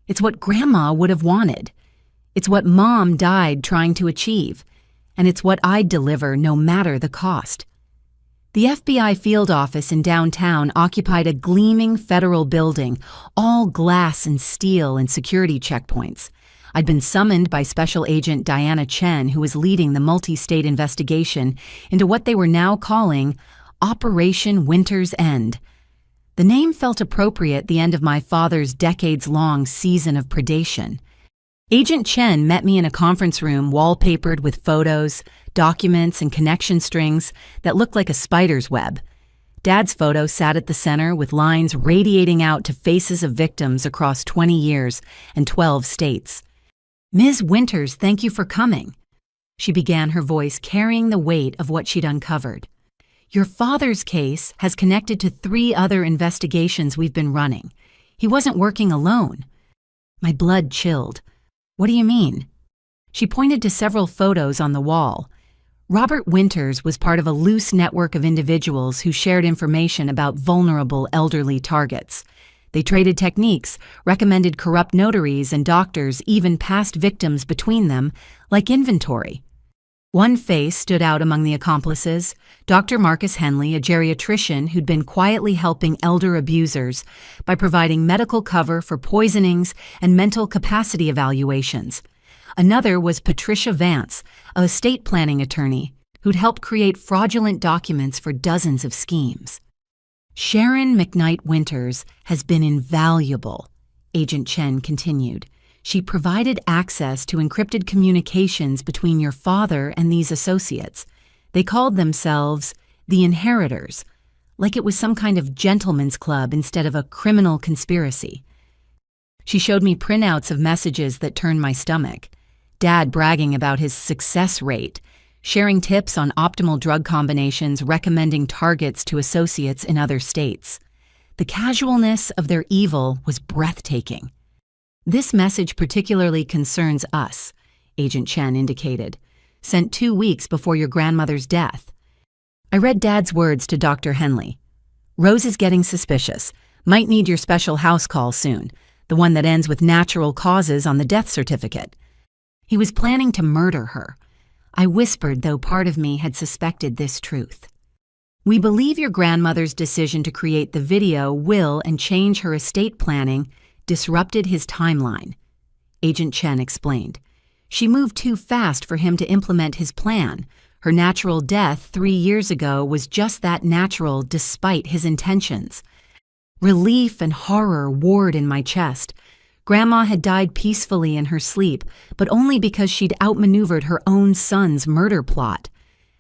It's what Grandma would have wanted. It's what Mom died trying to achieve. And it's what I'd deliver no matter the cost. The FBI field office in downtown occupied a gleaming federal building, all glass and steel and security checkpoints. I'd been summoned by Special Agent Diana Chen, who was leading the multi-state investigation into what they were now calling Operation Winter's End. The name felt appropriate at the end of my father's decades-long season of predation. Agent Chen met me in a conference room wallpapered with photos, documents, and connection strings that looked like a spider's web. Dad's photo sat at the center with lines radiating out to faces of victims across 20 years and 12 states. "Ms. Winters, thank you for coming," she began, her voice carrying the weight of what she'd uncovered. "Your father's case has connected to 3 other investigations we've been running. He wasn't working alone." My blood chilled. "What do you mean?" She pointed to several photos on the wall. Robert Winters was part of a loose network of individuals who shared information about vulnerable elderly targets. They traded techniques, recommended corrupt notaries and doctors, even passed victims between them, like inventory. One face stood out among the accomplices: Dr. Marcus Henley, a geriatrician who'd been quietly helping elder abusers by providing medical cover for poisonings and mental capacity evaluations. Another was Patricia Vance, a estate planning attorney who'd helped create fraudulent documents for dozens of schemes. "Sharon McKnight Winters has been invaluable," Agent Chen continued. She provided access to encrypted communications between your father and these associates. They called themselves the Inheritors, like it was some kind of gentleman's club instead of a criminal conspiracy. She showed me printouts of messages that turned my stomach. Dad bragging about his success rate, sharing tips on optimal drug combinations, recommending targets to associates in other states. The casualness of their evil was breathtaking. This message particularly concerns us, Agent Chen indicated. Sent 2 weeks before your grandmother's death. I read Dad's words to Dr. Henley. Rose is getting suspicious. Might need your special house call soon, the one that ends with natural causes on the death certificate. He was planning to murder her. I whispered, though part of me had suspected this truth. We believe your grandmother's decision to create the video will and change her estate planning disrupted his timeline, Agent Chen explained. She moved too fast for him to implement his plan. Her natural death 3 years ago was just that natural despite his intentions. Relief and horror warred in my chest. Grandma had died peacefully in her sleep, but only because she'd outmaneuvered her own son's murder plot.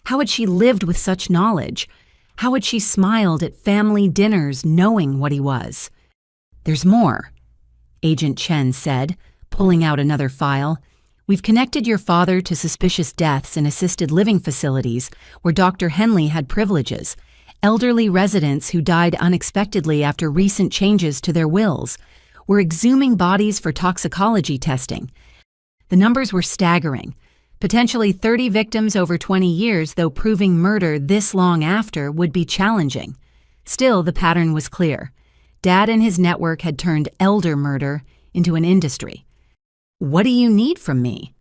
How had she lived with such knowledge? How had she smiled at family dinners knowing what he was? There's more, Agent Chen said, pulling out another file. We've connected your father to suspicious deaths in assisted living facilities where Dr. Henley had privileges, elderly residents who died unexpectedly after recent changes to their wills. We're exhuming bodies for toxicology testing. The numbers were staggering. Potentially 30 victims over 20 years, though proving murder this long after would be challenging. Still, the pattern was clear. Dad and his network had turned elder murder into an industry. What do you need from me?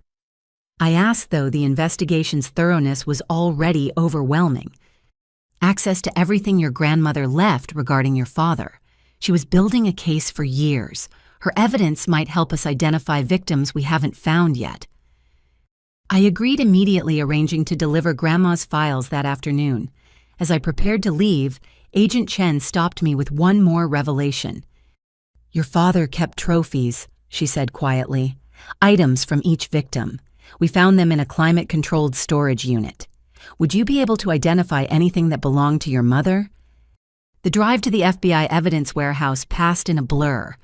I asked, though the investigation's thoroughness was already overwhelming. Access to everything your grandmother left regarding your father. She was building a case for years. Her evidence might help us identify victims we haven't found yet. I agreed immediately, arranging to deliver Grandma's files that afternoon. As I prepared to leave, Agent Chen stopped me with one more revelation. Your father kept trophies, she said quietly. Items from each victim. We found them in a climate-controlled storage unit. Would you be able to identify anything that belonged to your mother? The drive to the FBI evidence warehouse passed in a blur.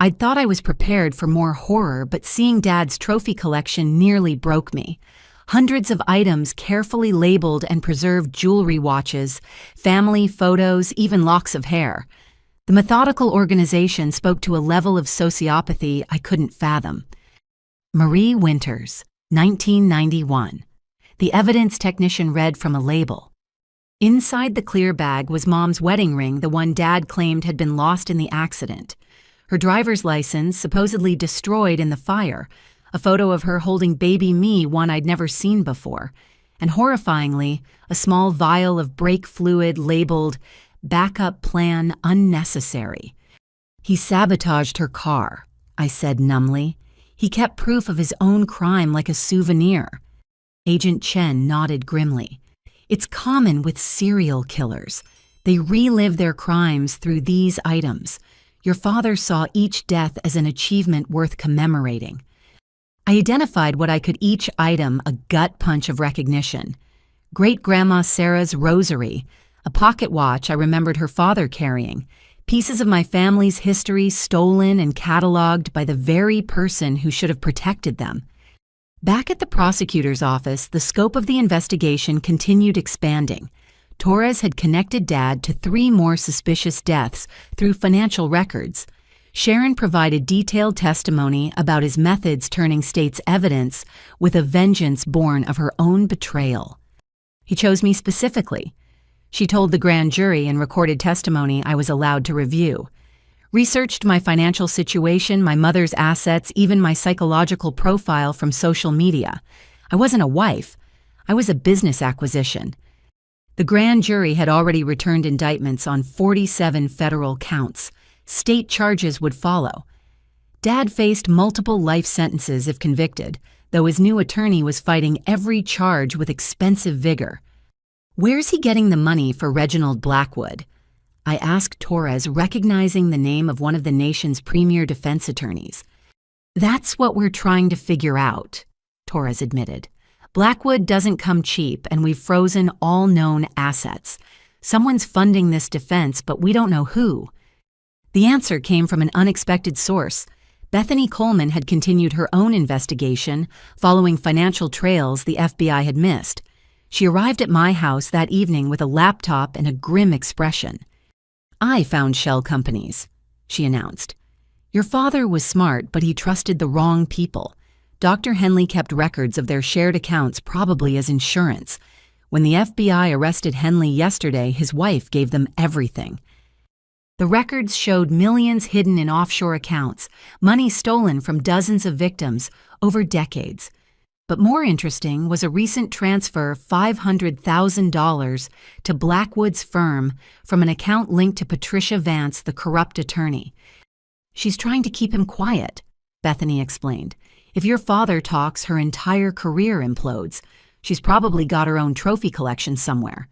I'd thought I was prepared for more horror, but seeing Dad's trophy collection nearly broke me. Hundreds of items carefully labeled and preserved jewelry, watches, family photos, even locks of hair. The methodical organization spoke to a level of sociopathy I couldn't fathom. Marie Winters, 1991. The evidence technician read from a label. Inside the clear bag was Mom's wedding ring, the one Dad claimed had been lost in the accident. Her driver's license, supposedly destroyed in the fire. A photo of her holding baby me, one I'd never seen before. And horrifyingly, a small vial of brake fluid labeled, "Backup plan unnecessary." He sabotaged her car, I said numbly. He kept proof of his own crime like a souvenir. Agent Chen nodded grimly. It's common with serial killers. They relive their crimes through these items. Your father saw each death as an achievement worth commemorating. I identified what I could each item, a gut punch of recognition. Great-Grandma Sarah's rosary, a pocket watch I remembered her father carrying, pieces of my family's history stolen and cataloged by the very person who should have protected them. Back at the prosecutor's office, the scope of the investigation continued expanding. Torres had connected Dad to 3 more suspicious deaths through financial records. Sharon provided detailed testimony about his methods turning state's evidence with a vengeance born of her own betrayal. He chose me specifically. She told the grand jury in recorded testimony I was allowed to review. Researched my financial situation, my mother's assets, even my psychological profile from social media. I wasn't a wife. I was a business acquisition. The grand jury had already returned indictments on 47 federal counts. State charges would follow. Dad faced multiple life sentences if convicted, though his new attorney was fighting every charge with expensive vigor. Where's he getting the money for Reginald Blackwood? I asked Torres, recognizing the name of one of the nation's premier defense attorneys. That's what we're trying to figure out, Torres admitted. Blackwood doesn't come cheap, and we've frozen all known assets. Someone's funding this defense, but we don't know who. The answer came from an unexpected source. Bethany Coleman had continued her own investigation, following financial trails the FBI had missed. She arrived at my house that evening with a laptop and a grim expression. "I found shell companies," she announced. "Your father was smart, but he trusted the wrong people. Dr. Henley kept records of their shared accounts, probably as insurance. When the FBI arrested Henley yesterday, his wife gave them everything. The records showed millions hidden in offshore accounts, money stolen from dozens of victims over decades. But more interesting was a recent transfer of $500,000 to Blackwood's firm from an account linked to Patricia Vance, the corrupt attorney. She's trying to keep him quiet," Bethany explained. "If your father talks, her entire career implodes. She's probably got her own trophy collection somewhere."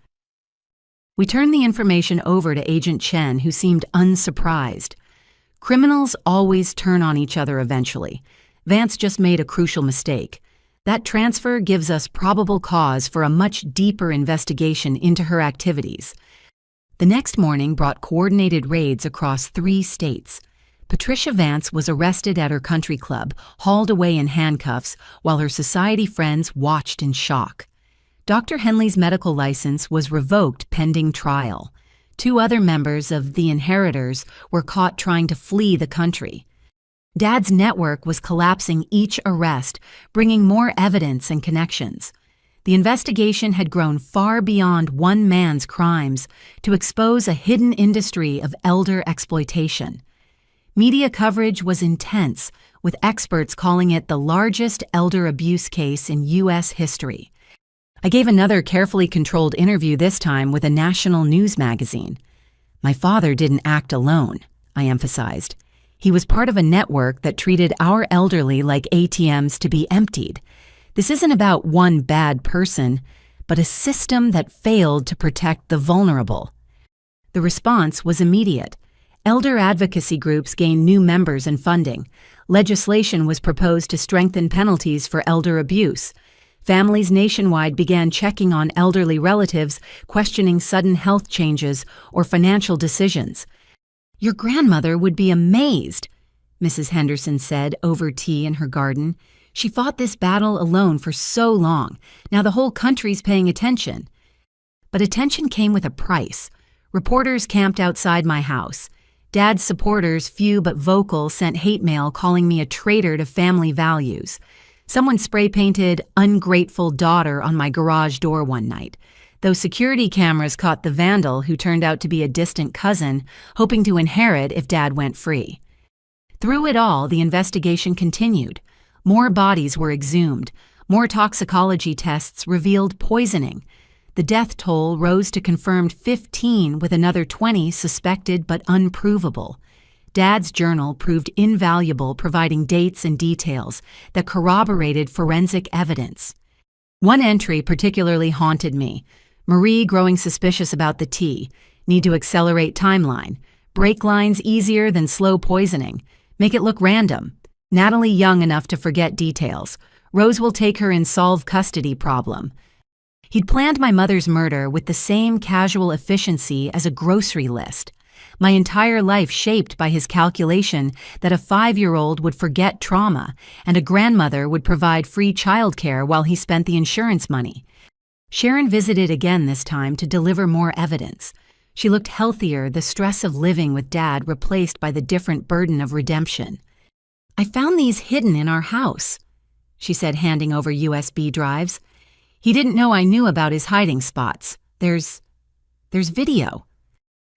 We turned the information over to Agent Chen, who seemed unsurprised. Criminals always turn on each other eventually. Vance just made a crucial mistake. That transfer gives us probable cause for a much deeper investigation into her activities. The next morning brought coordinated raids across 3 states. Patricia Vance was arrested at her country club, hauled away in handcuffs, while her society friends watched in shock. Dr. Henley's medical license was revoked pending trial. 2 other members of the Inheritors were caught trying to flee the country. Dad's network was collapsing each arrest, bringing more evidence and connections. The investigation had grown far beyond one man's crimes to expose a hidden industry of elder exploitation. Media coverage was intense, with experts calling it the largest elder abuse case in U.S. history. I gave another carefully controlled interview, this time with a national news magazine. "My father didn't act alone," I emphasized. "He was part of a network that treated our elderly like ATMs to be emptied. This isn't about one bad person, but a system that failed to protect the vulnerable." The response was immediate. Elder advocacy groups gained new members and funding. Legislation was proposed to strengthen penalties for elder abuse. Families nationwide began checking on elderly relatives, questioning sudden health changes or financial decisions. "Your grandmother would be amazed," Mrs. Henderson said over tea in her garden. "She fought this battle alone for so long. Now the whole country's paying attention." But attention came with a price. Reporters camped outside my house. Dad's supporters, few but vocal, sent hate mail calling me a traitor to family values. Someone spray-painted "ungrateful daughter" on my garage door one night, though security cameras caught the vandal, who turned out to be a distant cousin, hoping to inherit if Dad went free. Through it all, the investigation continued. More bodies were exhumed. More toxicology tests revealed poisoning. The death toll rose to confirmed 15, with another 20 suspected but unprovable. Dad's journal proved invaluable, providing dates and details that corroborated forensic evidence. One entry particularly haunted me. Marie growing suspicious about the tea. Need to accelerate timeline. Break lines easier than slow poisoning. Make it look random. Natalie young enough to forget details. Rose will take her in solve custody problem. He'd planned my mother's murder with the same casual efficiency as a grocery list. My entire life shaped by his calculation that a 5-year-old would forget trauma and a grandmother would provide free childcare while he spent the insurance money. Sharon visited again this time to deliver more evidence. She looked healthier, the stress of living with Dad replaced by the different burden of redemption. "I found these hidden in our house," she said, handing over USB drives. "He didn't know I knew about his hiding spots. There's video."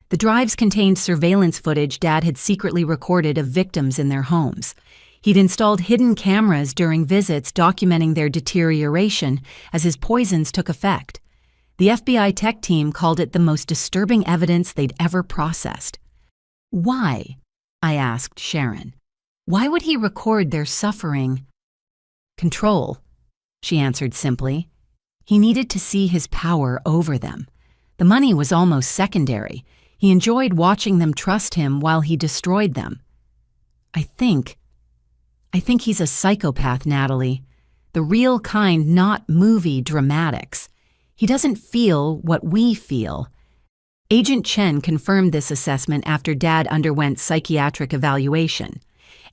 The drives contained surveillance footage Dad had secretly recorded of victims in their homes. He'd installed hidden cameras during visits documenting their deterioration as his poisons took effect. The FBI tech team called it the most disturbing evidence they'd ever processed. "Why?" I asked Sharon. "Why would he record their suffering?" "Control," she answered simply. "He needed to see his power over them. The money was almost secondary. He enjoyed watching them trust him while he destroyed them. I think he's a psychopath, Natalie. The real kind, not movie dramatics. He doesn't feel what we feel. Agent Chen confirmed this assessment after Dad underwent psychiatric evaluation.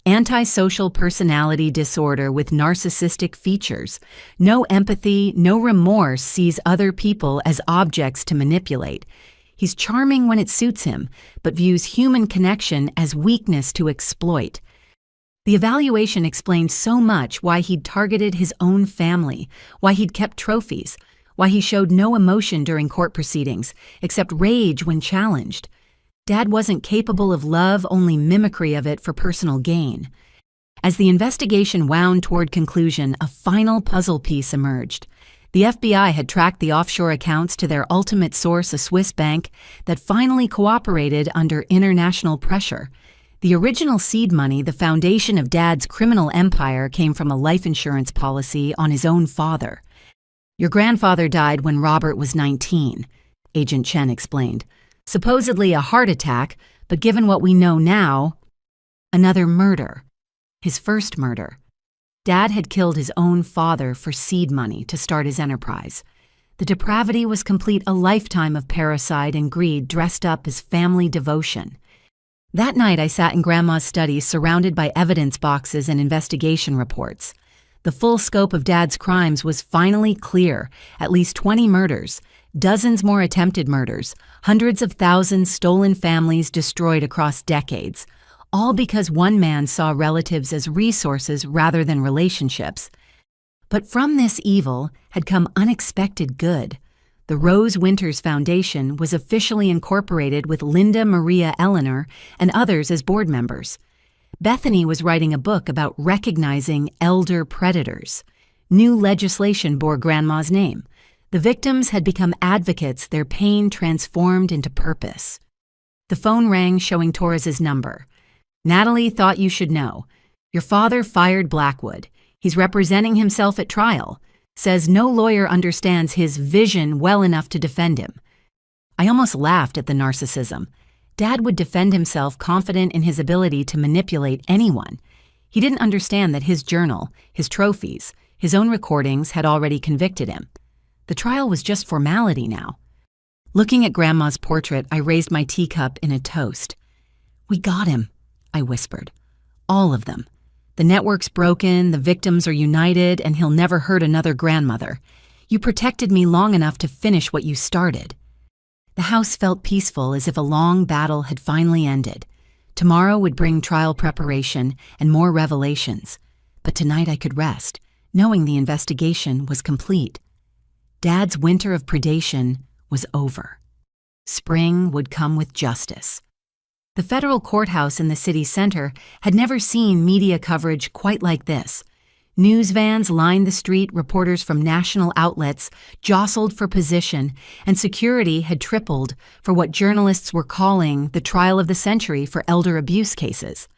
Antisocial personality disorder with narcissistic features. No empathy, no remorse, sees other people as objects to manipulate. He's charming when it suits him, but views human connection as weakness to exploit. The evaluation explained so much: why he'd targeted his own family, why he'd kept trophies, why he showed no emotion during court proceedings, except rage when challenged. Dad wasn't capable of love, only mimicry of it for personal gain. As the investigation wound toward conclusion, a final puzzle piece emerged. The FBI had tracked the offshore accounts to their ultimate source, a Swiss bank, that finally cooperated under international pressure. The original seed money, the foundation of Dad's criminal empire, came from a life insurance policy on his own father. Your grandfather died when Robert was 19, Agent Chen explained. Supposedly a heart attack, but given what we know now, another murder. His first murder. Dad had killed his own father for seed money to start his enterprise. The depravity was complete, a lifetime of parricide and greed dressed up as family devotion. That night I sat in Grandma's study surrounded by evidence boxes and investigation reports. The full scope of Dad's crimes was finally clear: at least 20 murders, dozens more attempted murders, hundreds of thousands stolen families destroyed across decades, all because one man saw relatives as resources rather than relationships. But from this evil had come unexpected good. The Rose Winters Foundation was officially incorporated with Linda Maria Eleanor and others as board members. Bethany was writing a book about recognizing elder predators. New legislation bore Grandma's name. The victims had become advocates, their pain transformed into purpose. The phone rang, showing Torres's number. Natalie, thought you should know. Your father fired Blackwood. He's representing himself at trial. Says no lawyer understands his vision well enough to defend him. I almost laughed at the narcissism. Dad would defend himself, confident in his ability to manipulate anyone. He didn't understand that his journal, his trophies, his own recordings had already convicted him. The trial was just formality now. Looking at Grandma's portrait, I raised my teacup in a toast. We got him, I whispered. All of them. The network's broken, the victims are united, and he'll never hurt another grandmother. You protected me long enough to finish what you started. The house felt peaceful, as if a long battle had finally ended. Tomorrow would bring trial preparation and more revelations. But tonight I could rest, knowing the investigation was complete. Dad's winter of predation was over. Spring would come with justice. The federal courthouse in the city center had never seen media coverage quite like this. News vans lined the street, reporters from national outlets jostled for position, and security had tripled for what journalists were calling the trial of the century for elder abuse cases.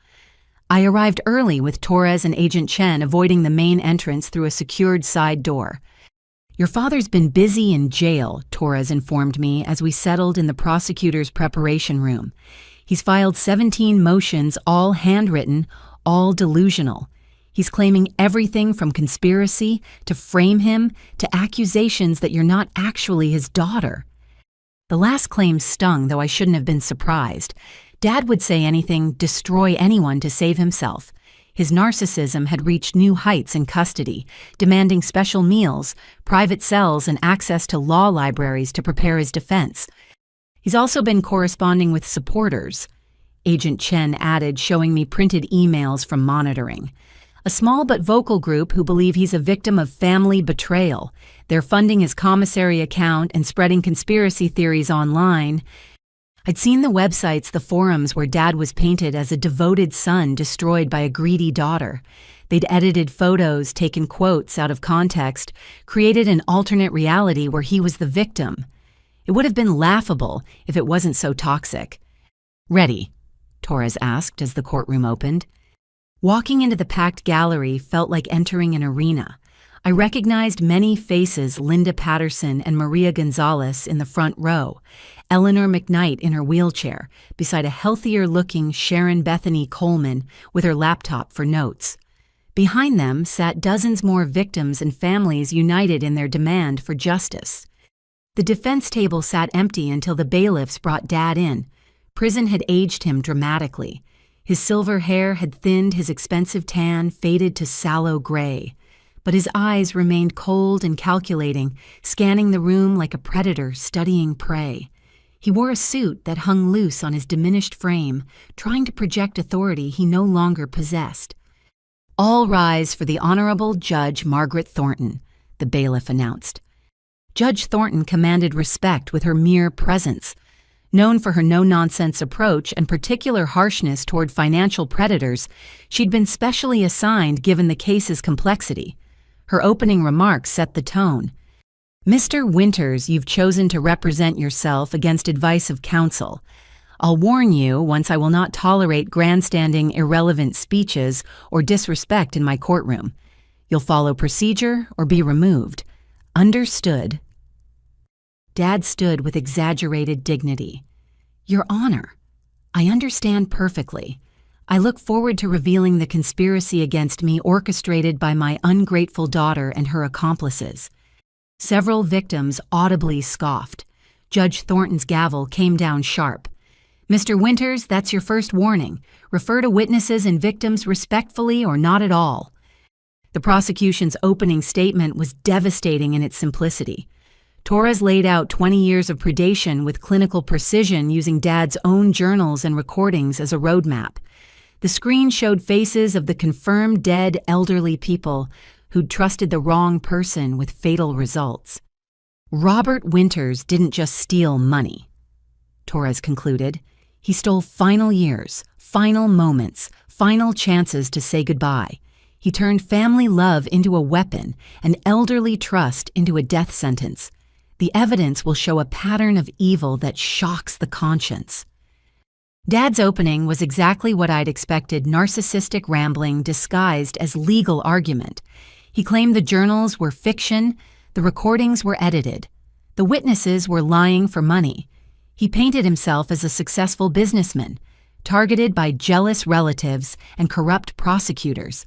I arrived early with Torres and Agent Chen, avoiding the main entrance through a secured side door. Your father's been busy in jail, Torres informed me as we settled in the prosecutor's preparation room. He's filed 17 motions, all handwritten, all delusional. He's claiming everything from conspiracy to frame him to accusations that you're not actually his daughter. The last claim stung, though I shouldn't have been surprised. Dad would say anything, destroy anyone to save himself. His narcissism had reached new heights in custody, demanding special meals, private cells, and access to law libraries to prepare his defense. He's also been corresponding with supporters, Agent Chen added, showing me printed emails from monitoring. A small but vocal group who believe he's a victim of family betrayal. They're funding his commissary account and spreading conspiracy theories online. I'd seen the websites, the forums where Dad was painted as a devoted son destroyed by a greedy daughter. They'd edited photos, taken quotes out of context, created an alternate reality where he was the victim. It would have been laughable if it wasn't so toxic. Ready? Torres asked as the courtroom opened. Walking into the packed gallery felt like entering an arena. I recognized many faces: Linda Patterson and Maria Gonzalez in the front row, Eleanor McKnight in her wheelchair, beside a healthier-looking Sharon Bethany Coleman with her laptop for notes. Behind them sat dozens more victims and families united in their demand for justice. The defense table sat empty until the bailiffs brought Dad in. Prison had aged him dramatically. His silver hair had thinned, his expensive tan faded to sallow gray. But his eyes remained cold and calculating, scanning the room like a predator studying prey. He wore a suit that hung loose on his diminished frame, trying to project authority he no longer possessed. "All rise for the Honorable Judge Margaret Thornton," the bailiff announced. Judge Thornton commanded respect with her mere presence. Known for her no-nonsense approach and particular harshness toward financial predators, she'd been specially assigned given the case's complexity. Her opening remarks set the tone. "Mr. Winters, you've chosen to represent yourself against advice of counsel. I'll warn you, once I will not tolerate grandstanding, irrelevant speeches or disrespect in my courtroom. You'll follow procedure or be removed. Understood?" Dad stood with exaggerated dignity. "Your Honor, I understand perfectly. I look forward to revealing the conspiracy against me orchestrated by my ungrateful daughter and her accomplices." Several victims audibly scoffed. Judge Thornton's gavel came down sharp. "Mr. Winters, that's your first warning. Refer to witnesses and victims respectfully or not at all." The prosecution's opening statement was devastating in its simplicity. Torres laid out 20 years of predation with clinical precision, using Dad's own journals and recordings as a roadmap. The screen showed faces of the confirmed dead elderly people who'd trusted the wrong person with fatal results. "Robert Winters didn't just steal money," Torres concluded. "He stole final years, final moments, final chances to say goodbye. He turned family love into a weapon and elderly trust into a death sentence. The evidence will show a pattern of evil that shocks the conscience." Dad's opening was exactly what I'd expected: narcissistic rambling disguised as legal argument. He claimed the journals were fiction, the recordings were edited, the witnesses were lying for money. He painted himself as a successful businessman, targeted by jealous relatives and corrupt prosecutors.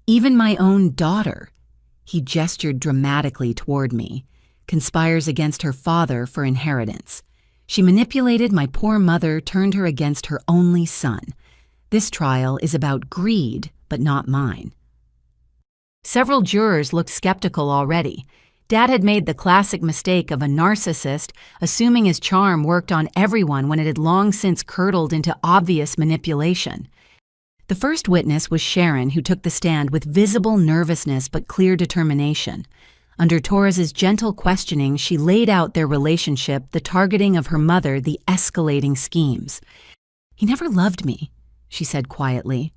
"Even my own daughter," he gestured dramatically toward me, "conspires against her father for inheritance. She manipulated my poor mother, turned her against her only son. This trial is about greed, but not mine." Several jurors looked skeptical already. Dad had made the classic mistake of a narcissist, assuming his charm worked on everyone when it had long since curdled into obvious manipulation. The first witness was Sharon, who took the stand with visible nervousness but clear determination. Under Torres's gentle questioning, she laid out their relationship, the targeting of her mother, the escalating schemes. "He never loved me," she said quietly.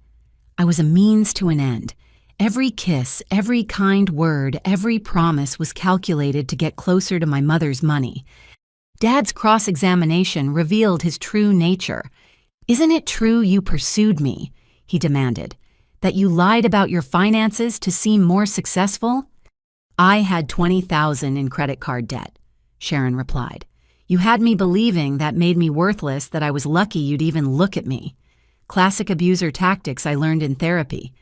"I was a means to an end. Every kiss, every kind word, every promise was calculated to get closer to my mother's money." Dad's cross-examination revealed his true nature. "Isn't it true you pursued me?" he demanded. "That you lied about your finances to seem more successful?" "I had $20,000 in credit card debt," Sharon replied. "You had me believing that made me worthless, that I was lucky you'd even look at me. Classic abuser tactics I learned in therapy."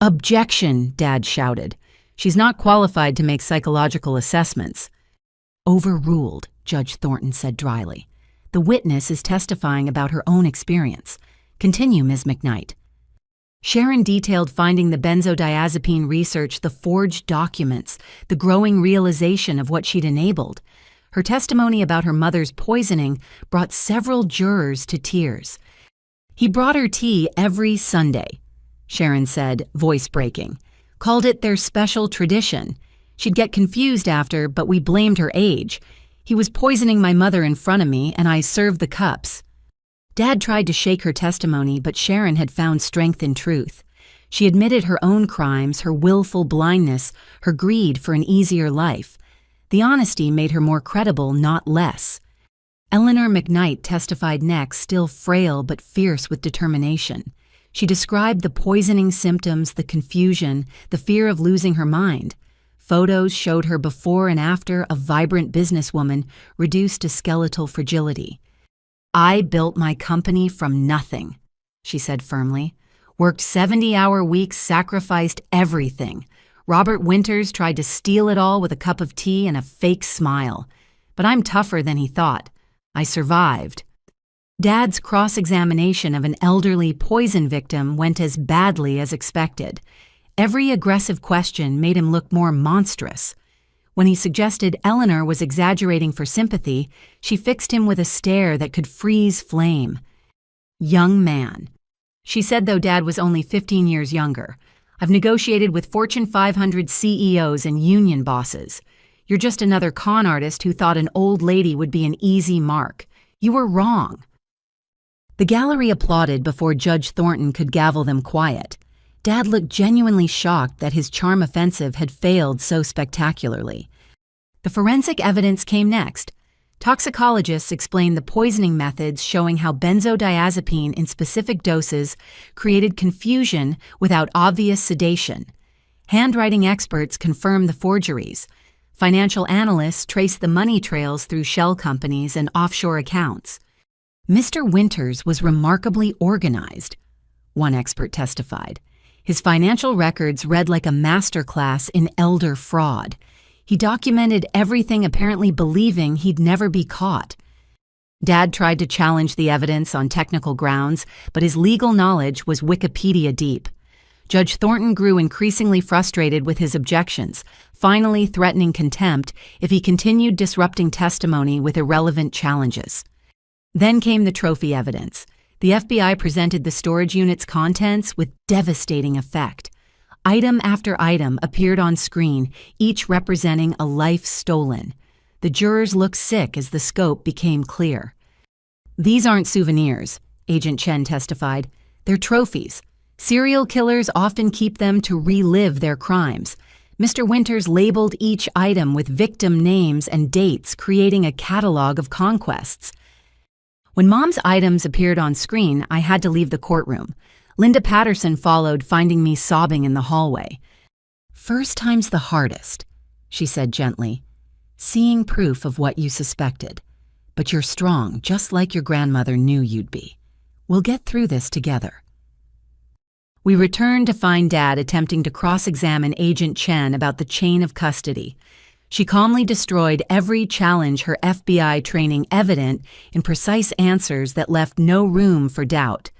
"Objection," Dad shouted. "She's not qualified to make psychological assessments." "Overruled," Judge Thornton said dryly. "The witness is testifying about her own experience. Continue, Ms. McKnight." Sharon detailed finding the benzodiazepine research, the forged documents, the growing realization of what she'd enabled. Her testimony about her mother's poisoning brought several jurors to tears. "He brought her tea every Sunday," Sharon said, voice breaking. "Called it their special tradition. She'd get confused after, but we blamed her age. He was poisoning my mother in front of me, and I served the cups." Dad tried to shake her testimony, but Sharon had found strength in truth. She admitted her own crimes, her willful blindness, her greed for an easier life. The honesty made her more credible, not less. Eleanor McKnight testified next, still frail but fierce with determination. She described the poisoning symptoms, the confusion, the fear of losing her mind. Photos showed her before and after, a vibrant businesswoman reduced to skeletal fragility. "I built my company from nothing," she said firmly. "Worked 70-hour weeks, sacrificed everything. Robert Winters tried to steal it all with a cup of tea and a fake smile. But I'm tougher than he thought. I survived." Dad's cross-examination of an elderly poison victim went as badly as expected. Every aggressive question made him look more monstrous. When he suggested Eleanor was exaggerating for sympathy, she fixed him with a stare that could freeze flame. "Young man," she said, though Dad was only 15 years younger, "I've negotiated with Fortune 500 CEOs and union bosses. You're just another con artist who thought an old lady would be an easy mark. You were wrong." The gallery applauded before Judge Thornton could gavel them quiet. Dad looked genuinely shocked that his charm offensive had failed so spectacularly. The forensic evidence came next. Toxicologists explained the poisoning methods, showing how benzodiazepine in specific doses created confusion without obvious sedation. Handwriting experts confirmed the forgeries. Financial analysts traced the money trails through shell companies and offshore accounts. "Mr. Winters was remarkably organized," one expert testified. "His financial records read like a masterclass in elder fraud. He documented everything, apparently believing he'd never be caught." Dad tried to challenge the evidence on technical grounds, but his legal knowledge was Wikipedia deep. Judge Thornton grew increasingly frustrated with his objections, finally threatening contempt if he continued disrupting testimony with irrelevant challenges. Then came the trophy evidence. The FBI presented the storage unit's contents with devastating effect. Item after item appeared on screen, each representing a life stolen. The jurors looked sick as the scope became clear. "These aren't souvenirs," Agent Chen testified. "They're trophies. Serial killers often keep them to relive their crimes. Mr. Winters labeled each item with victim names and dates, creating a catalog of conquests." When Mom's items appeared on screen, I had to leave the courtroom. Linda Patterson followed, finding me sobbing in the hallway. "First time's the hardest," she said gently. "Seeing proof of what you suspected. But you're strong, just like your grandmother knew you'd be. We'll get through this together." We returned to find Dad attempting to cross-examine Agent Chen about the chain of custody. She calmly destroyed every challenge, her FBI training evident in precise answers that left no room for doubt.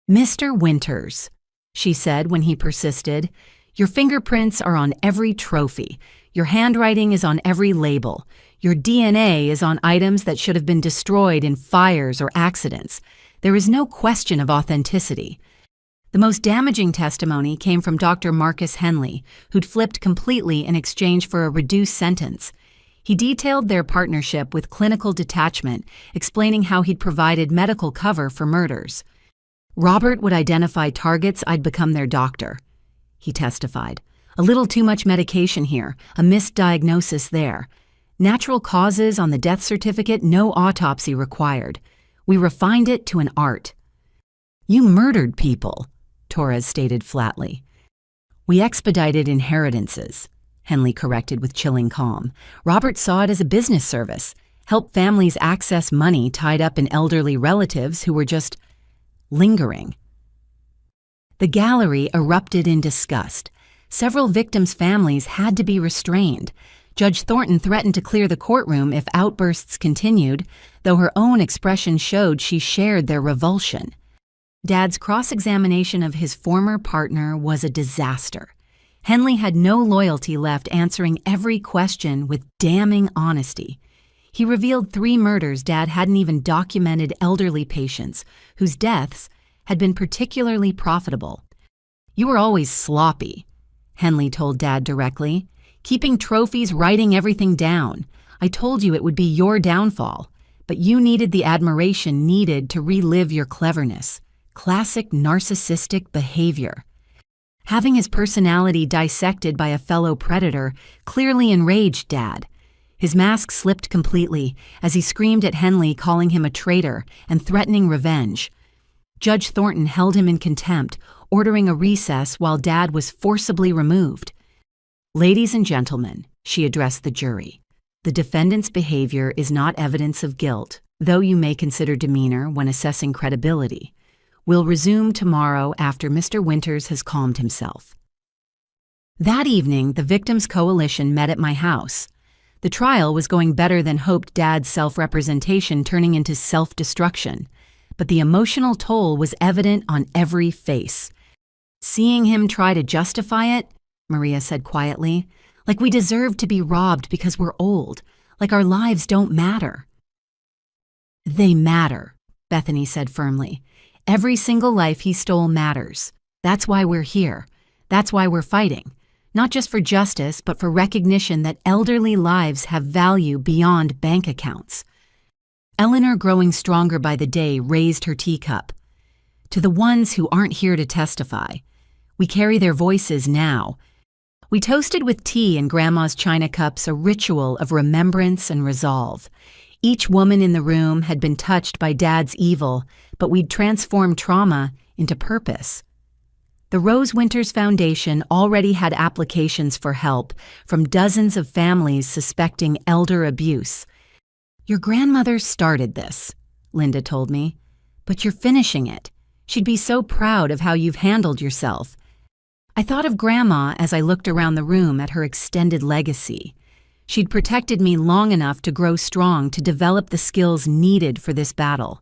"Mr. Winters," she said when he persisted, "your fingerprints are on every trophy. Your handwriting is on every label. Your DNA is on items that should have been destroyed in fires or accidents. There is no question of authenticity." The most damaging testimony came from Dr. Marcus Henley, who'd flipped completely in exchange for a reduced sentence. He detailed their partnership with clinical detachment, explaining how he'd provided medical cover for murders. "Robert would identify targets, I'd become their doctor," he testified. "A little too much medication here, a misdiagnosis there. Natural causes on the death certificate, no autopsy required. We refined it to an art." "You murdered people," Torres stated flatly. "We expedited inheritances," Henley corrected with chilling calm. "Robert saw it as a business service, help families access money tied up in elderly relatives who were just lingering." The gallery erupted in disgust. Several victims' families had to be restrained. Judge Thornton threatened to clear the courtroom if outbursts continued, though her own expression showed she shared their revulsion. Dad's cross-examination of his former partner was a disaster. Henley had no loyalty left, answering every question with damning honesty. He revealed 3 murders Dad hadn't even documented, elderly patients whose deaths had been particularly profitable. "You were always sloppy," Henley told Dad directly. "Keeping trophies, writing everything down. I told you it would be your downfall, but you needed the admiration needed to relive your cleverness. Classic narcissistic behavior." Having his personality dissected by a fellow predator clearly enraged Dad. His mask slipped completely as he screamed at Henley, calling him a traitor and threatening revenge. Judge Thornton held him in contempt, ordering a recess while Dad was forcibly removed. "Ladies and gentlemen," she addressed the jury, "the defendant's behavior is not evidence of guilt, though you may consider demeanor when assessing credibility. We'll resume tomorrow after Mr. Winters has calmed himself." That evening, the victims' coalition met at my house. The trial was going better than hoped, Dad's self-representation turning into self-destruction. But the emotional toll was evident on every face. "Seeing him try to justify it," Maria said quietly, "like we deserve to be robbed because we're old, like our lives don't matter." "They matter," Bethany said firmly. "Every single life he stole matters. That's why we're here. That's why we're fighting. Not just for justice, but for recognition that elderly lives have value beyond bank accounts." Eleanor, growing stronger by the day, raised her teacup. "To the ones who aren't here to testify, we carry their voices now." We toasted with tea in Grandma's china cups, a ritual of remembrance and resolve. Each woman in the room had been touched by Dad's evil, but we'd transformed trauma into purpose. The Rose Winters Foundation already had applications for help from dozens of families suspecting elder abuse. "Your grandmother started this," Linda told me, "but you're finishing it. She'd be so proud of how you've handled yourself." I thought of Grandma as I looked around the room at her extended legacy. She'd protected me long enough to grow strong, to develop the skills needed for this battle.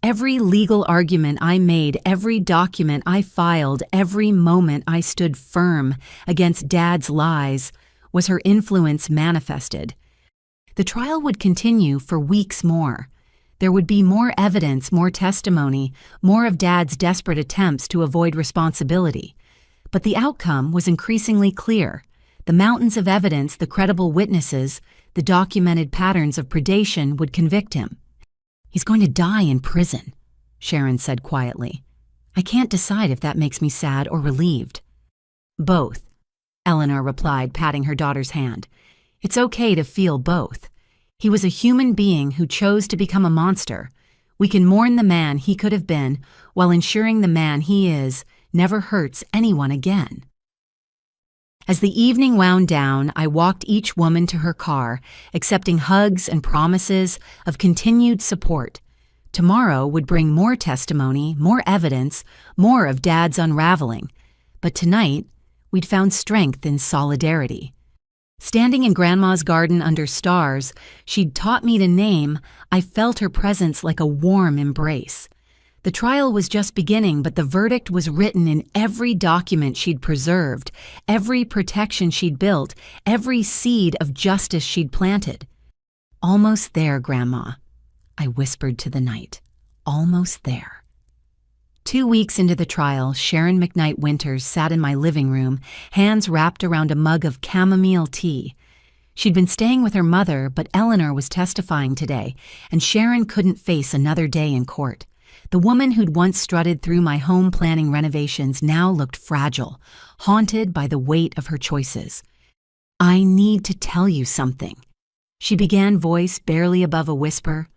Every legal argument I made, every document I filed, every moment I stood firm against Dad's lies was her influence manifested. The trial would continue for weeks more. There would be more evidence, more testimony, more of Dad's desperate attempts to avoid responsibility. But the outcome was increasingly clear. The mountains of evidence, the credible witnesses, the documented patterns of predation would convict him. "He's going to die in prison," Sharon said quietly. "I can't decide if that makes me sad or relieved." "Both," Eleanor replied, patting her daughter's hand. "It's okay to feel both. He was a human being who chose to become a monster. We can mourn the man he could have been while ensuring the man he is never hurts anyone again." As the evening wound down, I walked each woman to her car, accepting hugs and promises of continued support. Tomorrow would bring more testimony, more evidence, more of Dad's unraveling. But tonight, we'd found strength in solidarity. Standing in Grandma's garden under stars she'd taught me to name, I felt her presence like a warm embrace. The trial was just beginning, but the verdict was written in every document she'd preserved, every protection she'd built, every seed of justice she'd planted. "Almost there, Grandma," I whispered to the night. "Almost there." 2 weeks into the trial, Sharon McKnight Winters sat in my living room, hands wrapped around a mug of chamomile tea. She'd been staying with her mother, but Eleanor was testifying today, and Sharon couldn't face another day in court. The woman who'd once strutted through my home planning renovations now looked fragile, haunted by the weight of her choices. "I need to tell you something," she began, voice barely above a whisper.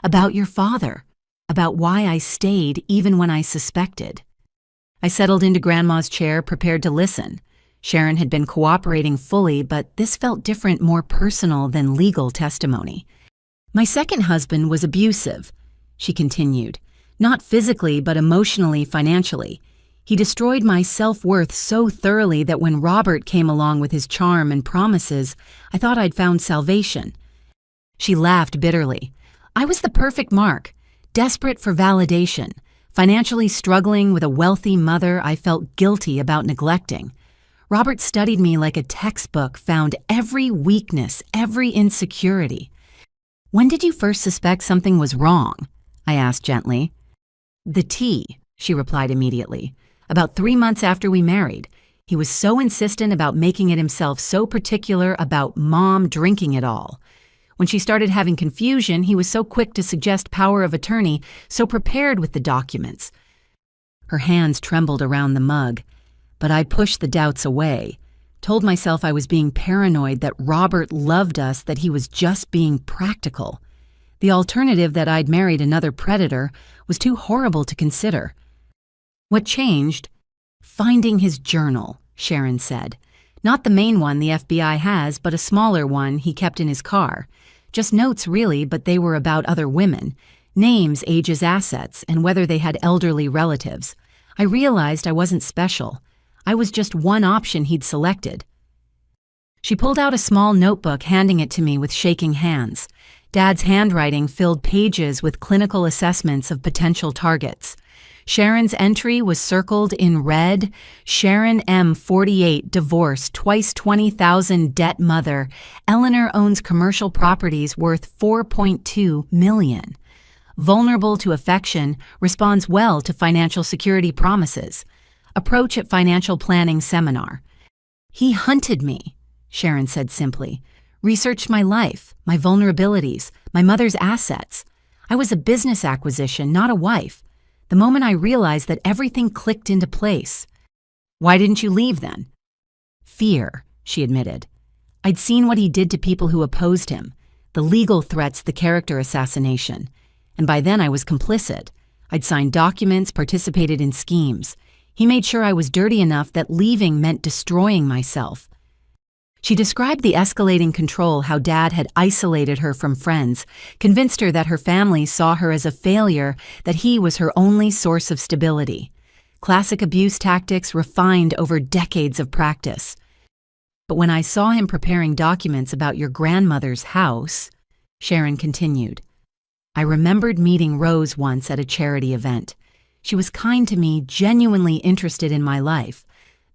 "About your father, about why I stayed even when I suspected." I settled into Grandma's chair, prepared to listen. Sharon had been cooperating fully, but this felt different, more personal than legal testimony. "My second husband was abusive," she continued. "Not physically, but emotionally, financially. He destroyed my self-worth so thoroughly that when Robert came along with his charm and promises, I thought I'd found salvation." She laughed bitterly. "I was the perfect mark, desperate for validation, financially struggling with a wealthy mother I felt guilty about neglecting. Robert studied me like a textbook, found every weakness, every insecurity." "When did you first suspect something was wrong?" I asked gently. "The tea," she replied immediately. "About 3 months after we married. He was so insistent about making it himself, so particular about Mom drinking it all. When she started having confusion, he was so quick to suggest power of attorney, so prepared with the documents." Her hands trembled around the mug, but I pushed the doubts away, told myself I was being paranoid, that Robert loved us, that he was just being practical. The alternative that I'd married another predator was too horrible to consider. What changed? Finding his journal, Sharon said. Not the main one the FBI has, but a smaller one he kept in his car. Just notes, really, but they were about other women. Names, ages, assets, and whether they had elderly relatives. I realized I wasn't special. I was just one option he'd selected. She pulled out a small notebook, handing it to me with shaking hands. Dad's handwriting filled pages with clinical assessments of potential targets. Sharon's entry was circled in red. Sharon M., 48, divorced, twice $20,000, debt mother. Eleanor owns commercial properties worth $4.2 million. Vulnerable to affection, responds well to financial security promises. Approach at financial planning seminar. He hunted me, Sharon said simply. Researched my life, my vulnerabilities, my mother's assets. I was a business acquisition, not a wife. The moment I realized that, everything clicked into place. Why didn't you leave then? Fear, she admitted. I'd seen what he did to people who opposed him, the legal threats, the character assassination. And by then I was complicit. I'd signed documents, participated in schemes. He made sure I was dirty enough that leaving meant destroying myself. She described the escalating control, how Dad had isolated her from friends, convinced her that her family saw her as a failure, that he was her only source of stability. Classic abuse tactics refined over decades of practice. But when I saw him preparing documents about your grandmother's house, Sharon continued, I remembered meeting Rose once at a charity event. She was kind to me, genuinely interested in my life.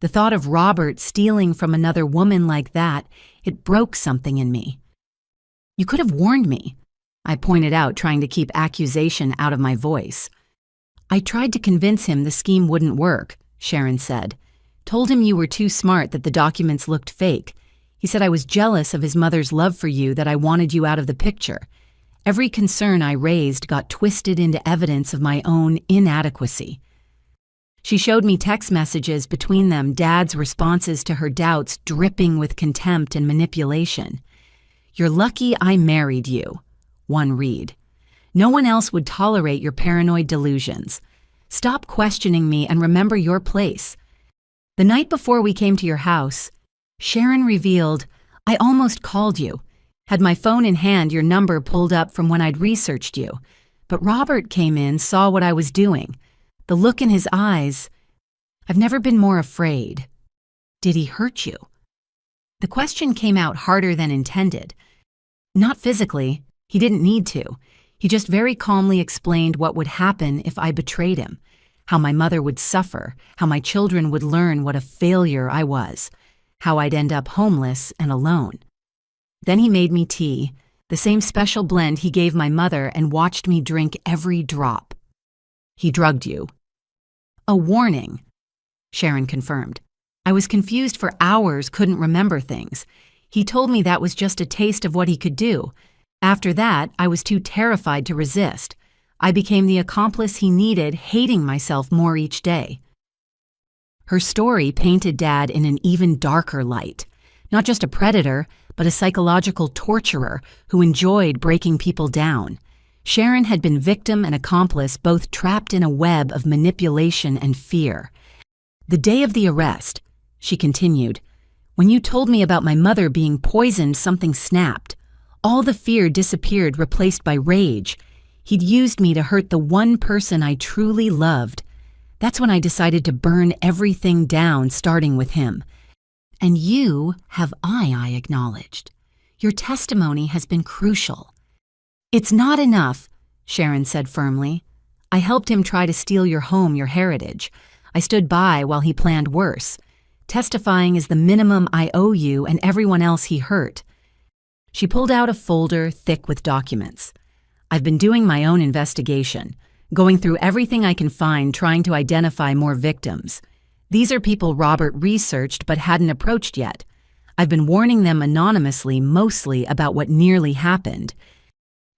The thought of Robert stealing from another woman like that, it broke something in me. You could have warned me, I pointed out, trying to keep accusation out of my voice. I tried to convince him the scheme wouldn't work, Sharon said. Told him you were too smart, that the documents looked fake. He said I was jealous of his mother's love for you, that I wanted you out of the picture. Every concern I raised got twisted into evidence of my own inadequacy. She showed me text messages between them, Dad's responses to her doubts dripping with contempt and manipulation. You're lucky I married you, one read. No one else would tolerate your paranoid delusions. Stop questioning me and remember your place. The night before we came to your house, Sharon revealed, I almost called you. Had my phone in hand, your number pulled up from when I'd researched you. But Robert came in, saw what I was doing. The look in his eyes. I've never been more afraid. Did he hurt you? The question came out harder than intended. Not physically. He didn't need to. He just very calmly explained what would happen if I betrayed him, how my mother would suffer, how my children would learn what a failure I was, how I'd end up homeless and alone. Then he made me tea, the same special blend he gave my mother, and watched me drink every drop. He drugged you. A warning, Sharon confirmed. I was confused for hours, couldn't remember things. He told me that was just a taste of what he could do. After that, I was too terrified to resist. I became the accomplice he needed, hating myself more each day. Her story painted Dad in an even darker light. Not just a predator, but a psychological torturer who enjoyed breaking people down. Sharon had been victim and accomplice, both trapped in a web of manipulation and fear. The day of the arrest, she continued, when you told me about my mother being poisoned, something snapped. All the fear disappeared, replaced by rage. He'd used me to hurt the one person I truly loved. That's when I decided to burn everything down, starting with him. And you have I acknowledged. Your testimony has been crucial. It's not enough, Sharon said firmly. I helped him try to steal your home, your heritage. I stood by while he planned worse. Testifying is the minimum I owe you and everyone else he hurt. She pulled out a folder thick with documents. I've been doing my own investigation, going through everything I can find, trying to identify more victims. These are people Robert researched but hadn't approached yet. I've been warning them anonymously, mostly about what nearly happened.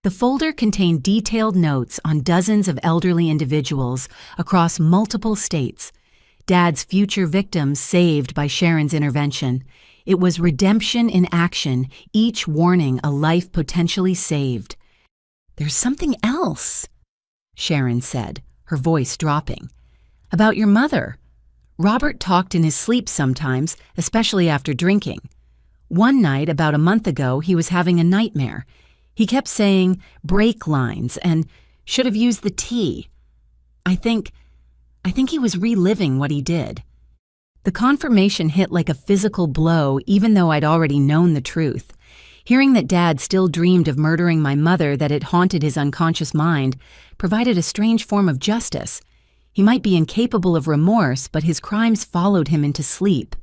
The folder contained detailed notes on dozens of elderly individuals across multiple states. Dad's future victims saved by Sharon's intervention. It was redemption in action, each warning a life potentially saved. "There's something else," Sharon said, her voice dropping. "About your mother. Robert talked in his sleep sometimes, especially after drinking. One night, about a month ago, he was having a nightmare. He kept saying break lines and should have used the T. I think he was reliving what he did." The confirmation hit like a physical blow, even though I'd already known the truth. Hearing that Dad still dreamed of murdering my mother, that it haunted his unconscious mind, provided a strange form of justice. He might be incapable of remorse, but his crimes followed him into sleep.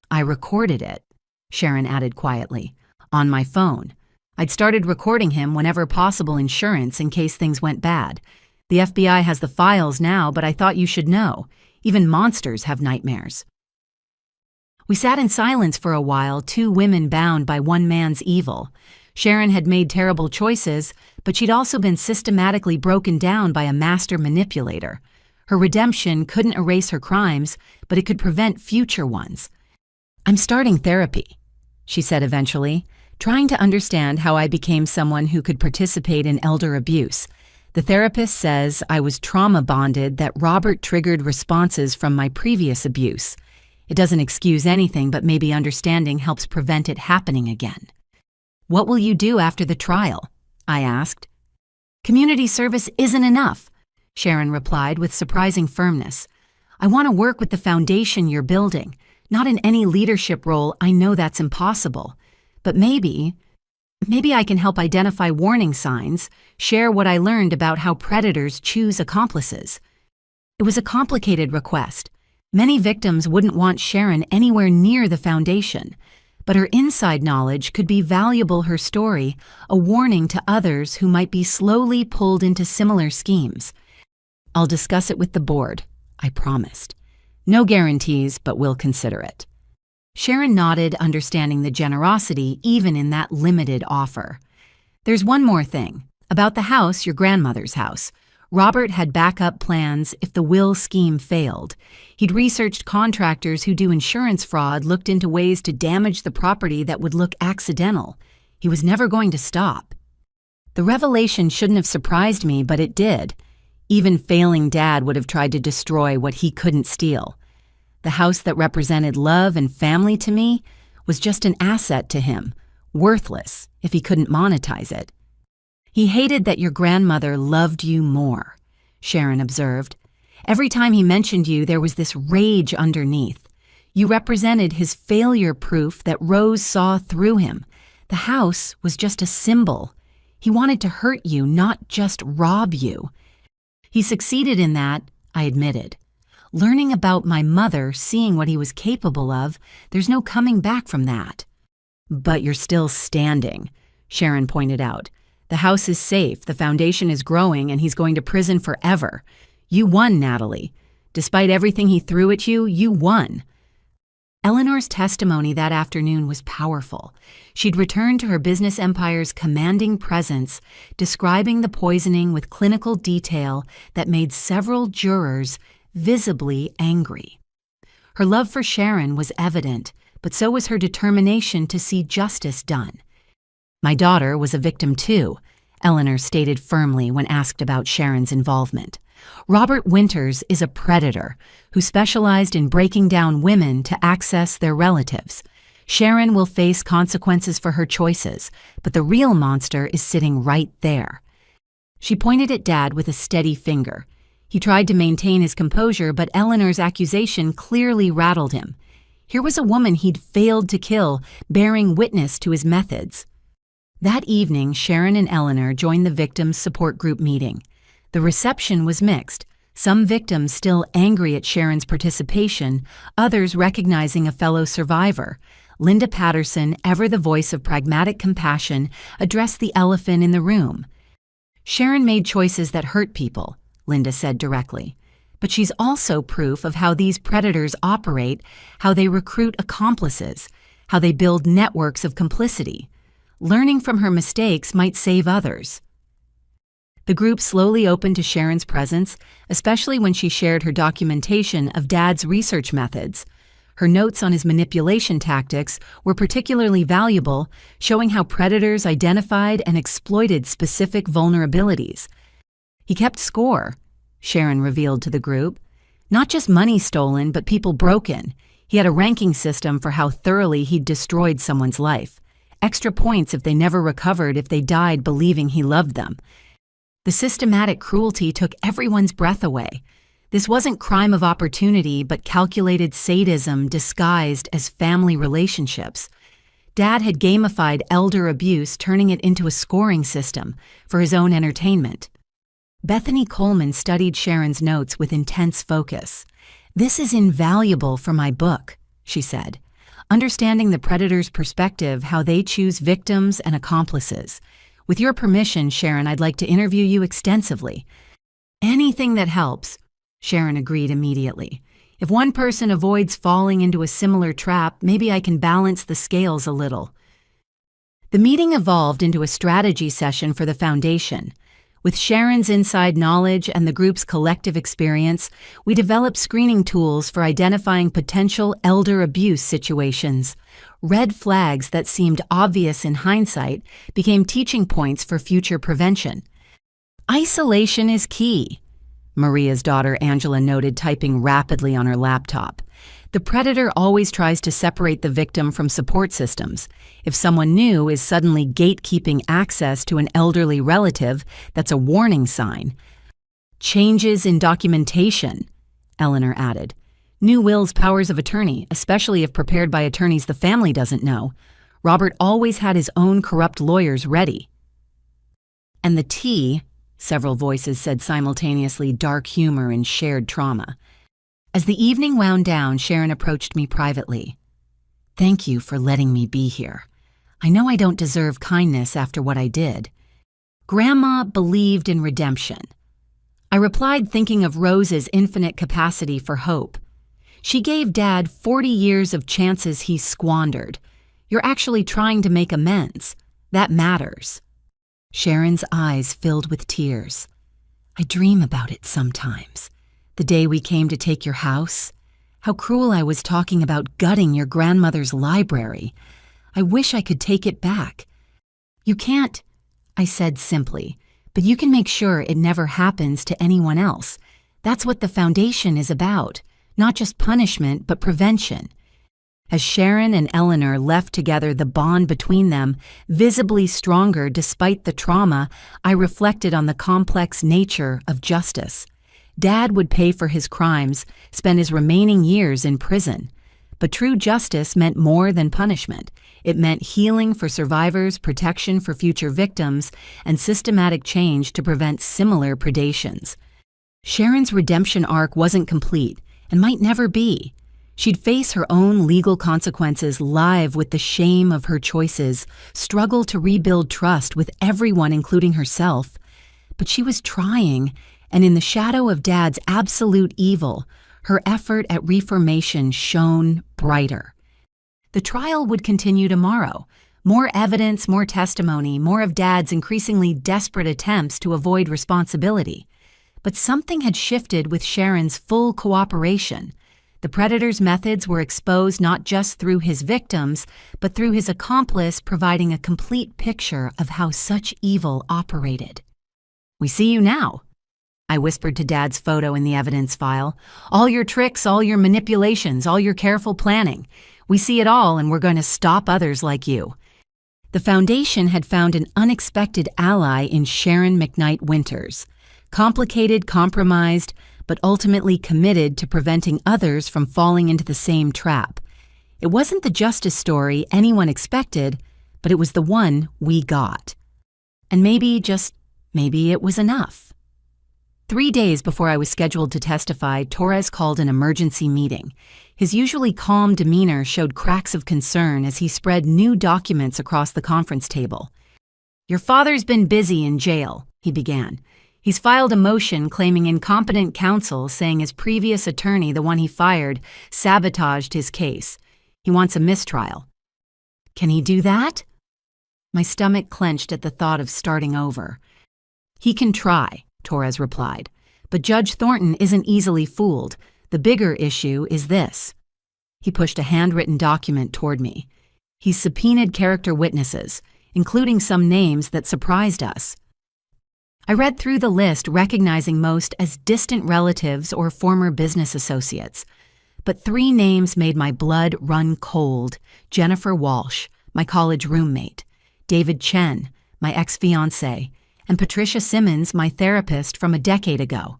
"I recorded it," Sharon added quietly, "on my phone. I'd started recording him whenever possible insurance in case things went bad. The FBI has the files now, but I thought you should know. Even monsters have nightmares." We sat in silence for a while, two women bound by one man's evil. Sharon had made terrible choices, but she'd also been systematically broken down by a master manipulator. Her redemption couldn't erase her crimes, but it could prevent future ones. "I'm starting therapy," she said eventually, "trying to understand how I became someone who could participate in elder abuse. The therapist says I was trauma bonded, that Robert triggered responses from my previous abuse. It doesn't excuse anything, but maybe understanding helps prevent it happening again." "What will you do after the trial?" I asked. "Community service isn't enough," Sharon replied with surprising firmness. "I want to work with the foundation you're building. Not in any leadership role, I know that's impossible. But maybe I can help identify warning signs, share what I learned about how predators choose accomplices." It was a complicated request. Many victims wouldn't want Sharon anywhere near the foundation, but her inside knowledge could be valuable. Her story, a warning to others who might be slowly pulled into similar schemes. "I'll discuss it with the board," I promised. "No guarantees, but we'll consider it." Sharon nodded, understanding the generosity even in that limited offer. "There's one more thing. About the house, your grandmother's house. Robert had backup plans if the will scheme failed. He'd researched contractors who do insurance fraud, looked into ways to damage the property that would look accidental. He was never going to stop." The revelation shouldn't have surprised me, but it did. Even failing Dad would have tried to destroy what he couldn't steal. The house that represented love and family to me was just an asset to him, worthless if he couldn't monetize it. "He hated that your grandmother loved you more," Sharon observed. "Every time he mentioned you, there was this rage underneath. You represented his failure proof that Rose saw through him. The house was just a symbol. He wanted to hurt you, not just rob you. He succeeded in that," I admitted. "Learning about my mother, seeing what he was capable of, there's no coming back from that." "But you're still standing," Sharon pointed out. "The house is safe, the foundation is growing, and he's going to prison forever. You won, Natalie. Despite everything he threw at you, you won." Eleanor's testimony that afternoon was powerful. She'd returned to her business empire's commanding presence, describing the poisoning with clinical detail that made several jurors visibly angry. Her love for Sharon was evident, but so was her determination to see justice done. "My daughter was a victim too," Eleanor stated firmly when asked about Sharon's involvement. "Robert Winters is a predator who specialized in breaking down women to access their relatives. Sharon will face consequences for her choices, but the real monster is sitting right there." She pointed at Dad with a steady finger. He tried to maintain his composure, but Eleanor's accusation clearly rattled him. Here was a woman he'd failed to kill, bearing witness to his methods. That evening, Sharon and Eleanor joined the victims' support group meeting. The reception was mixed, some victims still angry at Sharon's participation, others recognizing a fellow survivor. Linda Patterson, ever the voice of pragmatic compassion, addressed the elephant in the room. "Sharon made choices that hurt people," Linda said directly. "But she's also proof of how these predators operate, how they recruit accomplices, how they build networks of complicity. Learning from her mistakes might save others." The group slowly opened to Sharon's presence, especially when she shared her documentation of Dad's research methods. Her notes on his manipulation tactics were particularly valuable, showing how predators identified and exploited specific vulnerabilities. He kept score, Sharon revealed to the group. Not just money stolen, but people broken. He had a ranking system for how thoroughly he'd destroyed someone's life. Extra points if they never recovered if they died believing he loved them. The systematic cruelty took everyone's breath away. This wasn't crime of opportunity, but calculated sadism disguised as family relationships. Dad had gamified elder abuse, turning it into a scoring system for his own entertainment. Bethany Coleman studied Sharon's notes with intense focus. "This is invaluable for my book," she said. "Understanding the predator's perspective, how they choose victims and accomplices. With your permission, Sharon, I'd like to interview you extensively." "Anything that helps," Sharon agreed immediately. "If one person avoids falling into a similar trap, maybe I can balance the scales a little." The meeting evolved into a strategy session for the foundation. With Sharon's inside knowledge and the group's collective experience, we developed screening tools for identifying potential elder abuse situations. Red flags that seemed obvious in hindsight became teaching points for future prevention. "Isolation is key," Maria's daughter Angela noted, typing rapidly on her laptop. "The predator always tries to separate the victim from support systems. If someone new is suddenly gatekeeping access to an elderly relative, that's a warning sign." "Changes in documentation," Eleanor added. "New wills, powers of attorney, especially if prepared by attorneys the family doesn't know. Robert always had his own corrupt lawyers ready." "And the T," several voices said simultaneously, dark humor and shared trauma. As the evening wound down, Sharon approached me privately. "Thank you for letting me be here. I know I don't deserve kindness after what I did." "Grandma believed in redemption." I replied, thinking of Rose's infinite capacity for hope. "She gave Dad 40 years of chances he squandered. You're actually trying to make amends. That matters." Sharon's eyes filled with tears. "I dream about it sometimes. The day we came to take your house. How cruel I was talking about gutting your grandmother's library. I wish I could take it back." "You can't," I said simply, "but you can make sure it never happens to anyone else. That's what the foundation is about. Not just punishment, but prevention." As Sharon and Eleanor left together, the bond between them, visibly stronger despite the trauma, I reflected on the complex nature of justice. Dad would pay for his crimes, spend his remaining years in prison. But true justice meant more than punishment. It meant healing for survivors, protection for future victims, and systematic change to prevent similar predations. Sharon's redemption arc wasn't complete, and might never be. She'd face her own legal consequences, live with the shame of her choices, struggle to rebuild trust with everyone, including herself. But she was trying, and in the shadow of Dad's absolute evil, her effort at reformation shone brighter. The trial would continue tomorrow. More evidence, more testimony, more of Dad's increasingly desperate attempts to avoid responsibility. But something had shifted with Sharon's full cooperation. The predator's methods were exposed not just through his victims, but through his accomplice, providing a complete picture of how such evil operated. "We see you now," I whispered to Dad's photo in the evidence file. "All your tricks, all your manipulations, all your careful planning. We see it all, and we're going to stop others like you." The foundation had found an unexpected ally in Sharon McKnight Winters. Complicated, compromised, but ultimately committed to preventing others from falling into the same trap. It wasn't the justice story anyone expected, but it was the one we got. And maybe, just maybe, it was enough. 3 days before I was scheduled to testify, Torres called an emergency meeting. His usually calm demeanor showed cracks of concern as he spread new documents across the conference table. "Your father's been busy in jail," he began. "He's filed a motion claiming incompetent counsel, saying his previous attorney, the one he fired, sabotaged his case. He wants a mistrial." "Can he do that?" My stomach clenched at the thought of starting over. "He can try," Torres replied. "But Judge Thornton isn't easily fooled. The bigger issue is this." He pushed a handwritten document toward me. He's subpoenaed character witnesses, including some names that surprised us. I read through the list, recognizing most as distant relatives or former business associates. But 3 names made my blood run cold: Jennifer Walsh, my college roommate; David Chen, my ex-fiancé; and Patricia Simmons, my therapist from a decade ago.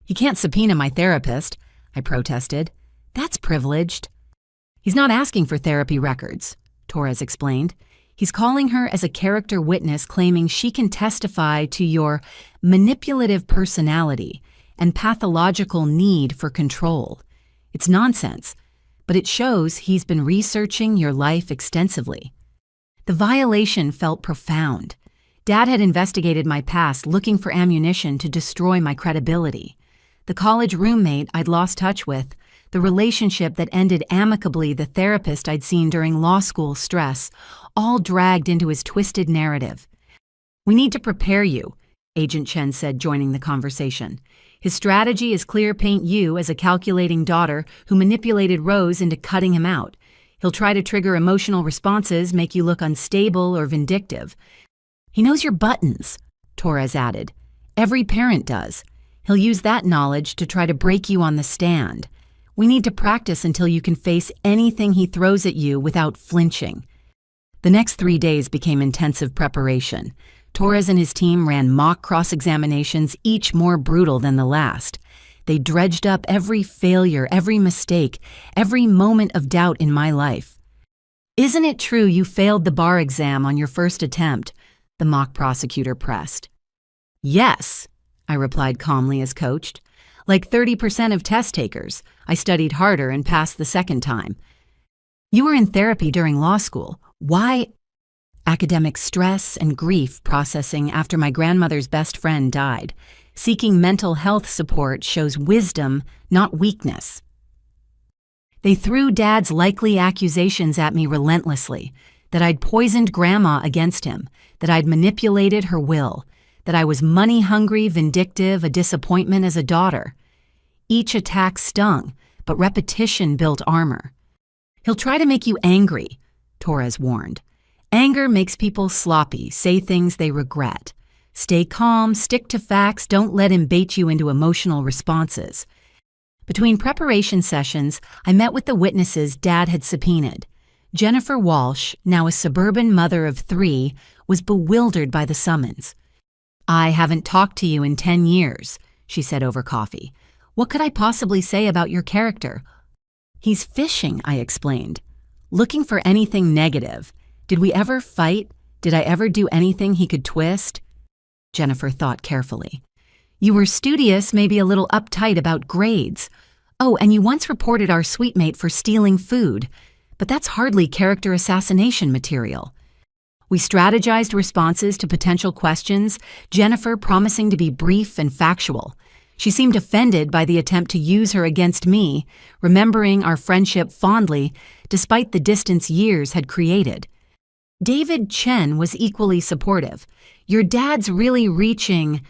"You can't subpoena my therapist," I protested. "That's privileged." "He's not asking for therapy records," Torres explained. "He's calling her as a character witness, claiming she can testify to your manipulative personality and pathological need for control. It's nonsense, but it shows he's been researching your life extensively." The violation felt profound. Dad had investigated my past, looking for ammunition to destroy my credibility. The college roommate I'd lost touch with, the relationship that ended amicably, the therapist I'd seen during law school stress, all dragged into his twisted narrative. "We need to prepare you," Agent Chen said, joining the conversation. "His strategy is clear: paint you as a calculating daughter who manipulated Rose into cutting him out. He'll try to trigger emotional responses, make you look unstable or vindictive. He knows your buttons," Torres added. "Every parent does. He'll use that knowledge to try to break you on the stand. We need to practice until you can face anything he throws at you without flinching." The next 3 days became intensive preparation. Torres and his team ran mock cross-examinations, each more brutal than the last. They dredged up every failure, every mistake, every moment of doubt in my life. "Isn't it true you failed the bar exam on your first attempt?" the mock prosecutor pressed. "Yes," I replied calmly as coached. "Like 30% of test takers. I studied harder and passed the second time." "You were in therapy during law school. Why?" "Academic stress and grief processing after my grandmother's best friend died. Seeking mental health support shows wisdom, not weakness." They threw Dad's likely accusations at me relentlessly: that I'd poisoned Grandma against him, that I'd manipulated her will, that I was money-hungry, vindictive, a disappointment as a daughter. Each attack stung, but repetition built armor. "He'll try to make you angry," Torres warned. "Anger makes people sloppy, say things they regret. Stay calm, stick to facts, don't let him bait you into emotional responses." Between preparation sessions, I met with the witnesses Dad had subpoenaed. Jennifer Walsh, now a suburban mother of 3, was bewildered by the summons. "I haven't talked to you in 10 years, she said over coffee. "What could I possibly say about your character?" "He's fishing," I explained. "Looking for anything negative. Did we ever fight? Did I ever do anything he could twist?" Jennifer thought carefully. "You were studious, maybe a little uptight about grades. Oh, and you once reported our suite-mate for stealing food. But that's hardly character assassination material." We strategized responses to potential questions, Jennifer promising to be brief and factual. She seemed offended by the attempt to use her against me, remembering our friendship fondly despite the distance years had created. David Chen was equally supportive. "Your dad's really reaching,"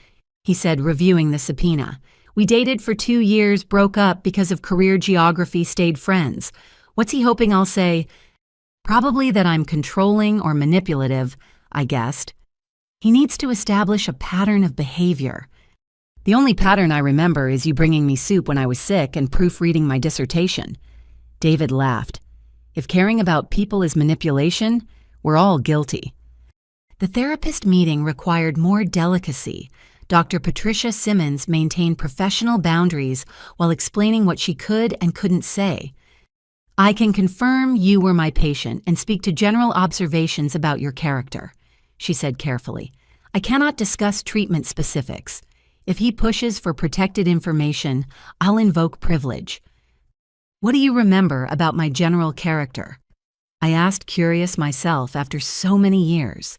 he said, reviewing the subpoena. "We dated for 2 years, broke up because of career geography, stayed friends. What's he hoping I'll say?" "Probably that I'm controlling or manipulative," I guessed. "He needs to establish a pattern of behavior." "The only pattern I remember is you bringing me soup when I was sick and proofreading my dissertation." David laughed. "If caring about people is manipulation, we're all guilty." The therapist meeting required more delicacy. Dr. Patricia Simmons maintained professional boundaries while explaining what she could and couldn't say. "I can confirm you were my patient and speak to general observations about your character," she said carefully. "I cannot discuss treatment specifics. If he pushes for protected information, I'll invoke privilege." "What do you remember about my general character?" I asked, curious myself after so many years.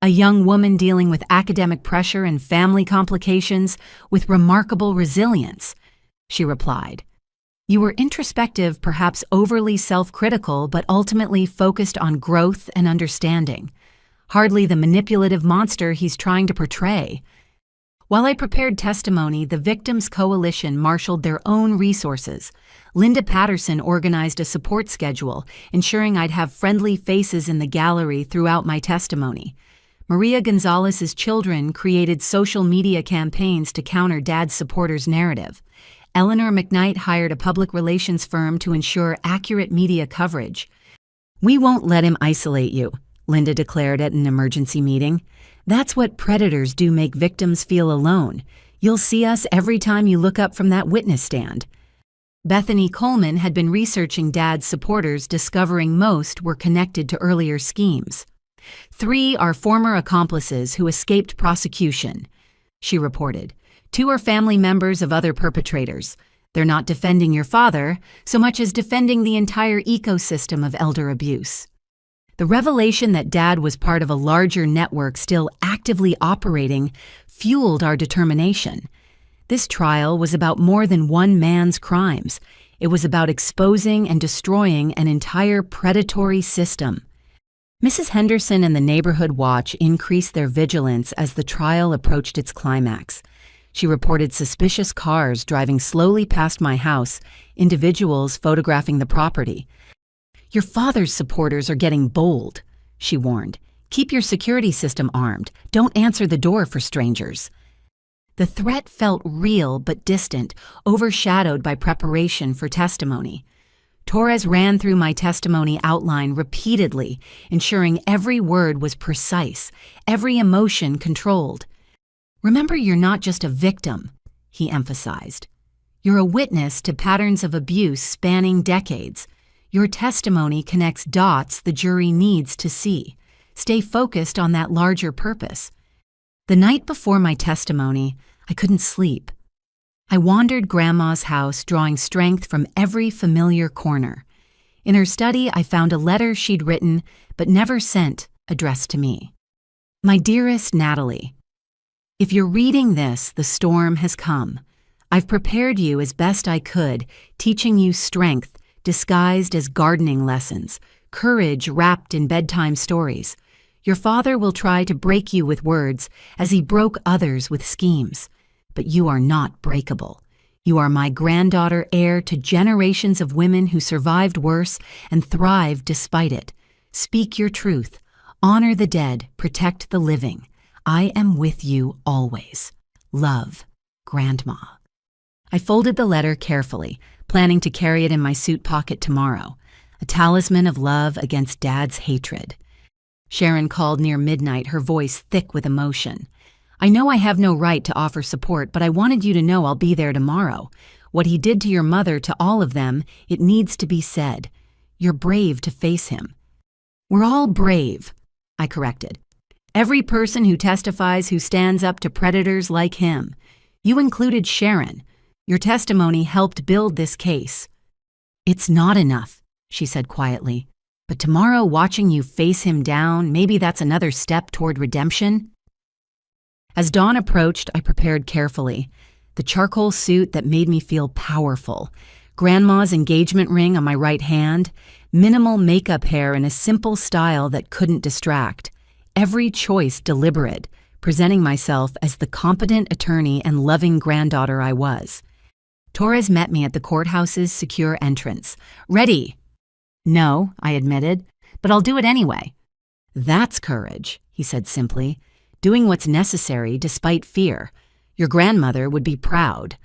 "A young woman dealing with academic pressure and family complications with remarkable resilience," she replied. "You were introspective, perhaps overly self-critical, but ultimately focused on growth and understanding. Hardly the manipulative monster he's trying to portray." While I prepared testimony, the Victims Coalition marshaled their own resources. Linda Patterson organized a support schedule, ensuring I'd have friendly faces in the gallery throughout my testimony. Maria Gonzalez's children created social media campaigns to counter Dad's supporters' narrative. Eleanor McKnight hired a public relations firm to ensure accurate media coverage. "We won't let him isolate you," Linda declared at an emergency meeting. "That's what predators do, make victims feel alone. You'll see us every time you look up from that witness stand." Bethany Coleman had been researching Dad's supporters, discovering most were connected to earlier schemes. "3 are former accomplices who escaped prosecution," she reported. "2 are family members of other perpetrators. They're not defending your father so much as defending the entire ecosystem of elder abuse." The revelation that Dad was part of a larger network still actively operating fueled our determination. This trial was about more than one man's crimes. It was about exposing and destroying an entire predatory system. Mrs. Henderson and the Neighborhood Watch increased their vigilance as the trial approached its climax. She reported suspicious cars driving slowly past my house, individuals photographing the property. "Your father's supporters are getting bold," she warned. "Keep your security system armed. Don't answer the door for strangers." The threat felt real but distant, overshadowed by preparation for testimony. Torres ran through my testimony outline repeatedly, ensuring every word was precise, every emotion controlled. "Remember, you're not just a victim," he emphasized. "You're a witness to patterns of abuse spanning decades. Your testimony connects dots the jury needs to see. Stay focused on that larger purpose." The night before my testimony, I couldn't sleep. I wandered Grandma's house, drawing strength from every familiar corner. In her study, I found a letter she'd written but never sent, addressed to me. "My dearest Natalie, if you're reading this, the storm has come. I've prepared you as best I could, teaching you strength disguised as gardening lessons, courage wrapped in bedtime stories. Your father will try to break you with words as he broke others with schemes. But you are not breakable. You are my granddaughter, heir to generations of women who survived worse and thrived despite it. Speak your truth. Honor the dead. Protect the living. I am with you always. Love, Grandma." I folded the letter carefully, planning to carry it in my suit pocket tomorrow, a talisman of love against Dad's hatred. Sharon called near midnight, her voice thick with emotion. "I know I have no right to offer support, but I wanted you to know I'll be there tomorrow. What he did to your mother, to all of them, it needs to be said. You're brave to face him." "We're all brave," I corrected. "Every person who testifies who stands up to predators like him. You included Sharon. Your testimony helped build this case." "It's not enough," she said quietly. "But tomorrow, watching you face him down, maybe that's another step toward redemption." As dawn approached, I prepared carefully. The charcoal suit that made me feel powerful, Grandma's engagement ring on my right hand, minimal makeup hair in a simple style that couldn't distract. Every choice deliberate, presenting myself as the competent attorney and loving granddaughter I was. Torres met me at the courthouse's secure entrance. "Ready?" "No," I admitted, "but I'll do it anyway." "That's courage," he said simply. "Doing what's necessary despite fear. Your grandmother would be proud."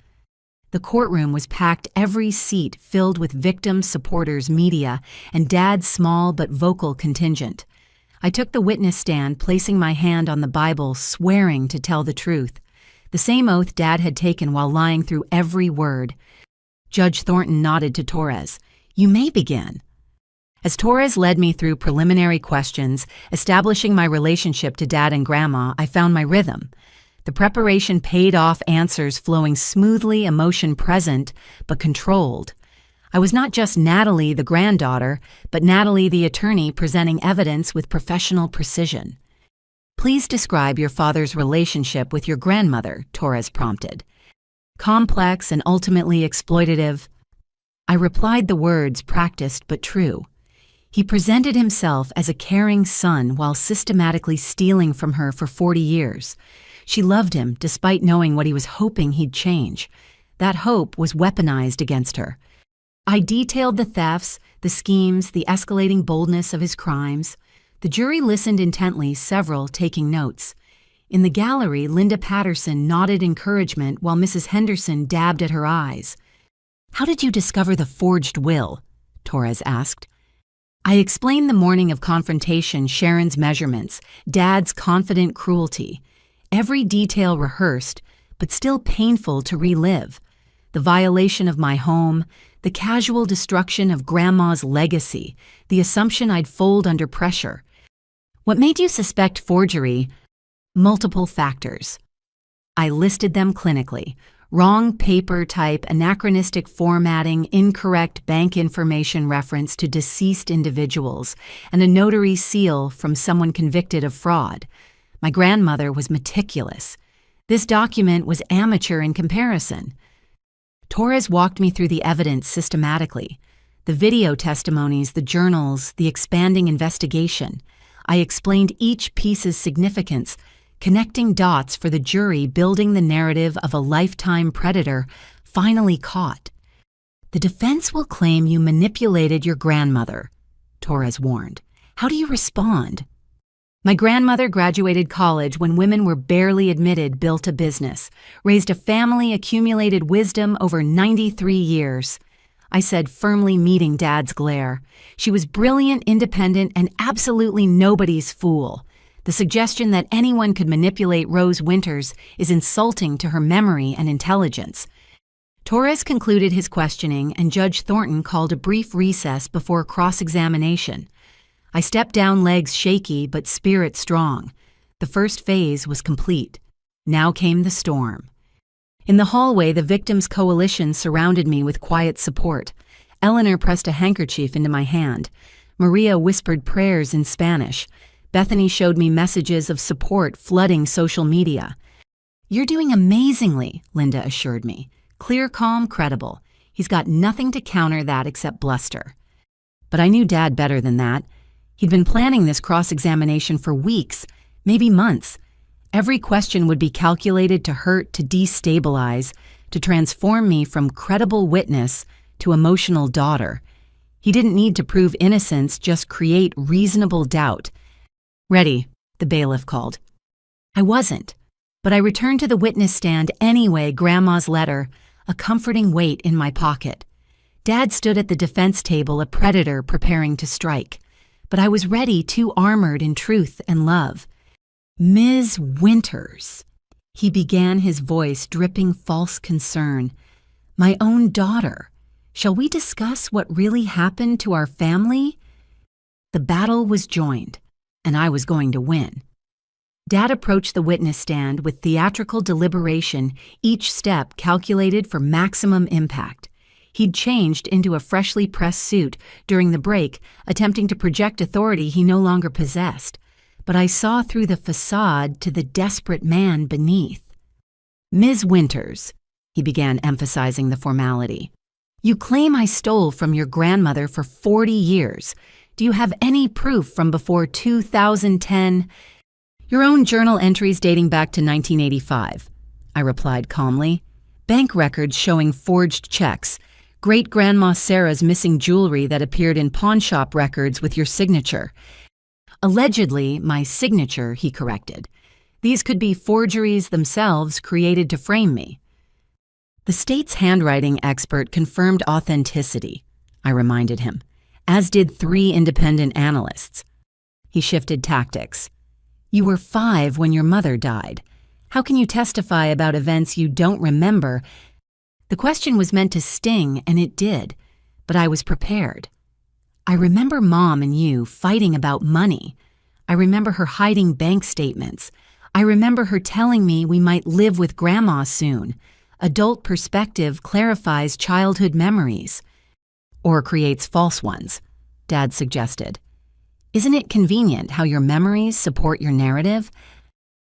The courtroom was packed, every seat filled with victims, supporters, media, and Dad's small but vocal contingent. I took the witness stand, placing my hand on the Bible, swearing to tell the truth. The same oath Dad had taken while lying through every word. Judge Thornton nodded to Torres. "You may begin." As Torres led me through preliminary questions, establishing my relationship to Dad and Grandma, I found my rhythm. The preparation paid off, answers flowing smoothly, emotion present, but controlled. I was not just Natalie, the granddaughter, but Natalie, the attorney, presenting evidence with professional precision. "Please describe your father's relationship with your grandmother," Torres prompted. "Complex and ultimately exploitative." I replied the words practiced but true. He presented himself as a caring son while systematically stealing from her for 40 years. She loved him despite knowing what he was hoping he'd change. That hope was weaponized against her. I detailed the thefts, the schemes, the escalating boldness of his crimes. The jury listened intently, several taking notes. In the gallery, Linda Patterson nodded encouragement while Mrs. Henderson dabbed at her eyes. "How did you discover the forged will?" Torres asked. I explained the morning of confrontation, Sharon's measurements, Dad's confident cruelty. Every detail rehearsed, but still painful to relive. The violation of my home, the casual destruction of Grandma's legacy, the assumption I'd fold under pressure. "What made you suspect forgery?" "Multiple factors." I listed them clinically. Wrong paper type, anachronistic formatting, incorrect bank information reference to deceased individuals, and a notary seal from someone convicted of fraud. My grandmother was meticulous. This document was amateur in comparison. Torres walked me through the evidence systematically. The video testimonies, the journals, the expanding investigation. I explained each piece's significance, connecting dots for the jury, building the narrative of a lifetime predator finally caught. "The defense will claim you manipulated your grandmother," Torres warned. "How do you respond?" "My grandmother graduated college when women were barely admitted, built a business, raised a family, accumulated wisdom over 93 years. I said, firmly meeting Dad's glare. "She was brilliant, independent, and absolutely nobody's fool. The suggestion that anyone could manipulate Rose Winters is insulting to her memory and intelligence." Torres concluded his questioning, and Judge Thornton called a brief recess before cross-examination. I stepped down, legs shaky but spirit strong. The first phase was complete. Now came the storm. In the hallway, the victims' coalition surrounded me with quiet support. Eleanor pressed a handkerchief into my hand. Maria whispered prayers in Spanish. Bethany showed me messages of support flooding social media. "You're doing amazingly," Linda assured me. "Clear, calm, credible. He's got nothing to counter that except bluster." But I knew Dad better than that. He'd been planning this cross-examination for weeks, maybe months. Every question would be calculated to hurt, to destabilize, to transform me from credible witness to emotional daughter. He didn't need to prove innocence, just create reasonable doubt. "Ready," the bailiff called. I wasn't, but I returned to the witness stand anyway, Grandma's letter, a comforting weight in my pocket. Dad stood at the defense table, a predator preparing to strike. But I was ready, too armored in truth and love. "Ms. Winters," he began, his voice dripping false concern. "My own daughter. Shall we discuss what really happened to our family?" The battle was joined, and I was going to win. Dad approached the witness stand with theatrical deliberation, each step calculated for maximum impact. He'd changed into a freshly pressed suit during the break, attempting to project authority he no longer possessed. But I saw through the facade to the desperate man beneath. "Ms. Winters," he began, emphasizing the formality, "you claim I stole from your grandmother for 40 years. Do you have any proof from before 2010? "Your own journal entries dating back to 1985, I replied calmly. "Bank records showing forged checks. Great-Grandma Sarah's missing jewelry that appeared in pawnshop records with your signature. Allegedly, my signature," he corrected. "These could be forgeries themselves created to frame me." "The state's handwriting expert confirmed authenticity," I reminded him, as did 3 independent analysts. He shifted tactics. "You were 5 when your mother died. How can you testify about events you don't remember?" The question was meant to sting, and it did, but I was prepared. "I remember Mom and you fighting about money. I remember her hiding bank statements. I remember her telling me we might live with Grandma soon. Adult perspective clarifies childhood memories." "Or creates false ones," Dad suggested. "Isn't it convenient how your memories support your narrative?"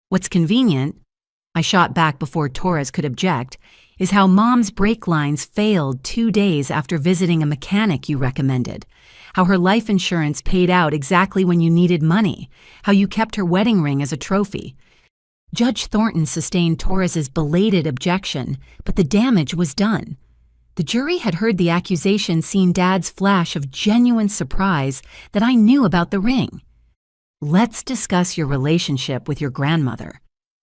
"What's convenient," I shot back before Torres could object, "is how Mom's brake lines failed 2 days after visiting a mechanic you recommended. How her life insurance paid out exactly when you needed money. How you kept her wedding ring as a trophy." Judge Thornton sustained Torres's belated objection, but the damage was done. The jury had heard the accusation, seen Dad's flash of genuine surprise that I knew about the ring. "Let's discuss your relationship with your grandmother."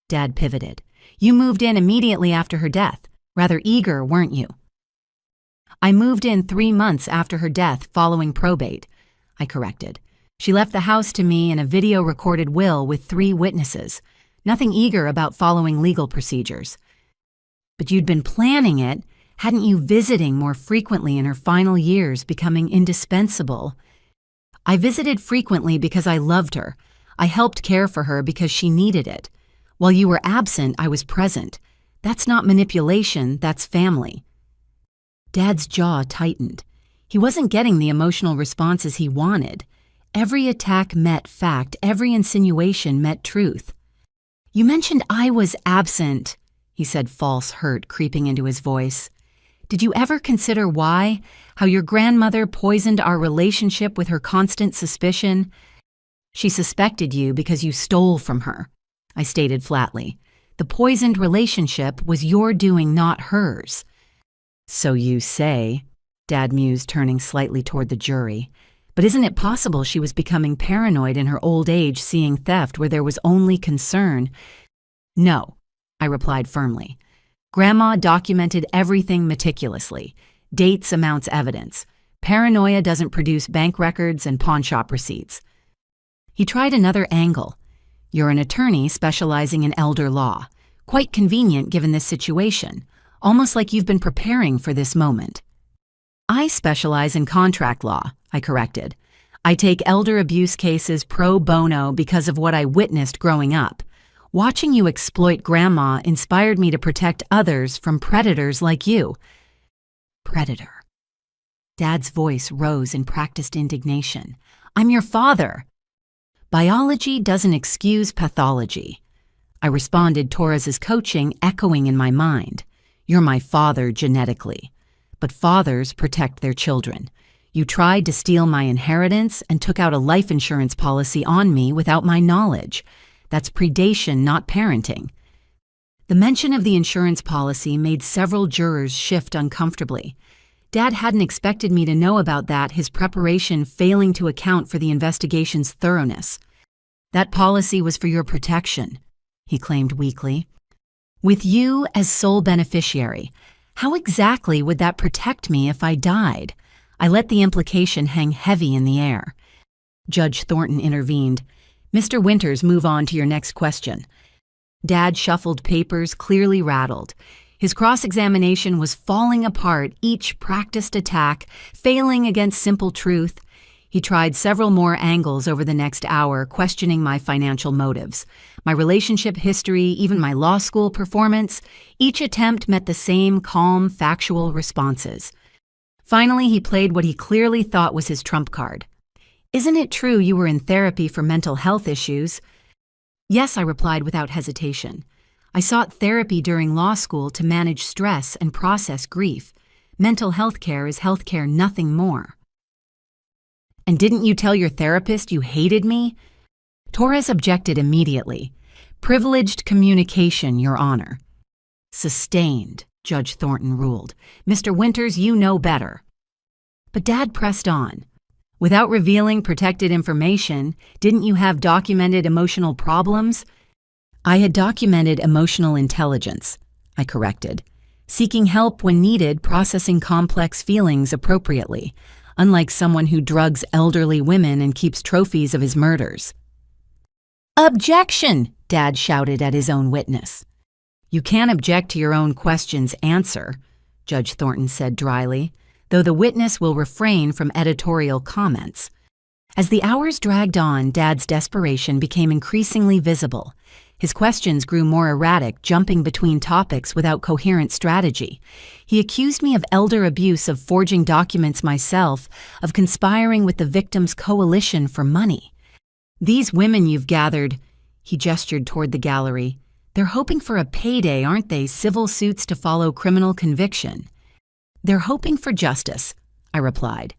Dad pivoted. "You moved in immediately after her death. Rather eager, weren't you?" "I moved in 3 months after her death following probate," I corrected. "She left the house to me in a video-recorded will with 3 witnesses. Nothing eager about following legal procedures." "But you'd been planning it. Hadn't you, visiting more frequently in her final years, becoming indispensable?" "I visited frequently because I loved her. I helped care for her because she needed it. While you were absent, I was present. That's not manipulation, that's family." Dad's jaw tightened. He wasn't getting the emotional responses he wanted. Every attack met fact, every insinuation met truth. "You mentioned I was absent," he said, false hurt creeping into his voice. "Did you ever consider why? How your grandmother poisoned our relationship with her constant suspicion?" "She suspected you because you stole from her," I stated flatly. "The poisoned relationship was your doing, not hers." "So you say," Dad mused, turning slightly toward the jury. "But isn't it possible she was becoming paranoid in her old age, seeing theft where there was only concern?" "No," I replied firmly. "Grandma documented everything meticulously. Dates, amounts, evidence. Paranoia doesn't produce bank records and pawnshop receipts." He tried another angle. "You're an attorney specializing in elder law. Quite convenient given this situation. Almost like you've been preparing for this moment." "I specialize in contract law," I corrected. "I take elder abuse cases pro bono because of what I witnessed growing up. Watching you exploit Grandma inspired me to protect others from predators like you." "Predator." Dad's voice rose in practiced indignation. "I'm your father." "Biology doesn't excuse pathology." I responded, Torres's coaching echoing in my mind. "You're my father genetically. But fathers protect their children. You tried to steal my inheritance and took out a life insurance policy on me without my knowledge. That's predation, not parenting." The mention of the insurance policy made several jurors shift uncomfortably. Dad hadn't expected me to know about that, his preparation failing to account for the investigation's thoroughness. "That policy was for your protection," he claimed weakly. "With you as sole beneficiary. How exactly would that protect me if I died?" I let the implication hang heavy in the air. Judge Thornton intervened. "Mr. Winters, move on to your next question." Dad shuffled papers, clearly rattled. His cross-examination was falling apart, each practiced attack failing against simple truth. He tried several more angles over the next hour, questioning my financial motives, my relationship history, even my law school performance. Each attempt met the same calm, factual responses. Finally, he played what he clearly thought was his trump card. "Isn't it true you were in therapy for mental health issues?" "Yes," I replied without hesitation. "I sought therapy during law school to manage stress and process grief. Mental health care is health care, nothing more." "And didn't you tell your therapist you hated me?" Torres objected immediately. "Privileged communication, Your Honor." "Sustained," Judge Thornton ruled. "Mr. Winters, you know better." But Dad pressed on. "Without revealing protected information, didn't you have documented emotional problems?" "I had documented emotional intelligence," I corrected. "Seeking help when needed, processing complex feelings appropriately, unlike someone who drugs elderly women and keeps trophies of his murders." "Objection!" Dad shouted at his own witness. "You can't object to your own question's answer," Judge Thornton said dryly, though the witness will refrain from editorial comments. As the hours dragged on, Dad's desperation became increasingly visible. His questions grew more erratic, jumping between topics without coherent strategy. He accused me of elder abuse, of forging documents myself, of conspiring with the victim's coalition for money. "These women you've gathered," he gestured toward the gallery, "they're hoping for a payday, aren't they? Civil suits to follow criminal conviction." "They're hoping for justice," I replied.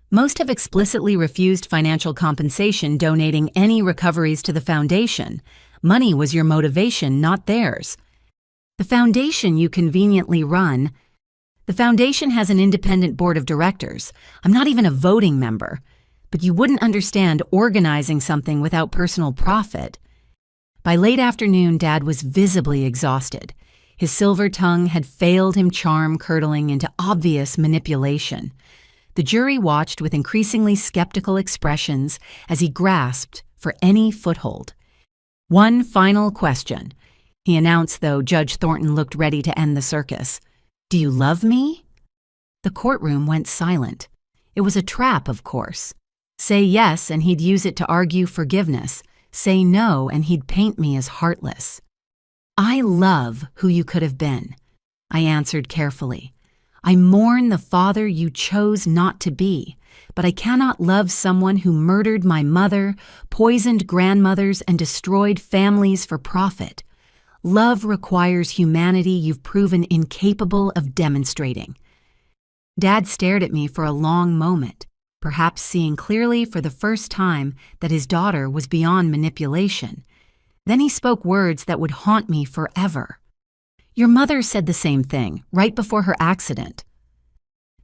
Most have explicitly refused financial compensation, donating any recoveries to the foundation. Money was your motivation, not theirs. The foundation you conveniently run. The foundation has an independent board of directors. I'm not even a voting member. But you wouldn't understand organizing something without personal profit. By late afternoon, Dad was visibly exhausted. His silver tongue had failed him, charm curdling into obvious manipulation. The jury watched with increasingly skeptical expressions as he grasped for any foothold. "One final question," he announced, though Judge Thornton looked ready to end the circus. "Do you love me?" The courtroom went silent. It was a trap, of course. Say yes, and he'd use it to argue forgiveness. Say no, and he'd paint me as heartless. "I love who you could have been," I answered carefully. "I mourn the father you chose not to be, but I cannot love someone who murdered my mother, poisoned grandmothers, and destroyed families for profit. Love requires humanity you've proven incapable of demonstrating." Dad stared at me for a long moment, perhaps seeing clearly for the first time that his daughter was beyond manipulation. Then he spoke words that would haunt me forever. "Your mother said the same thing, right before her accident."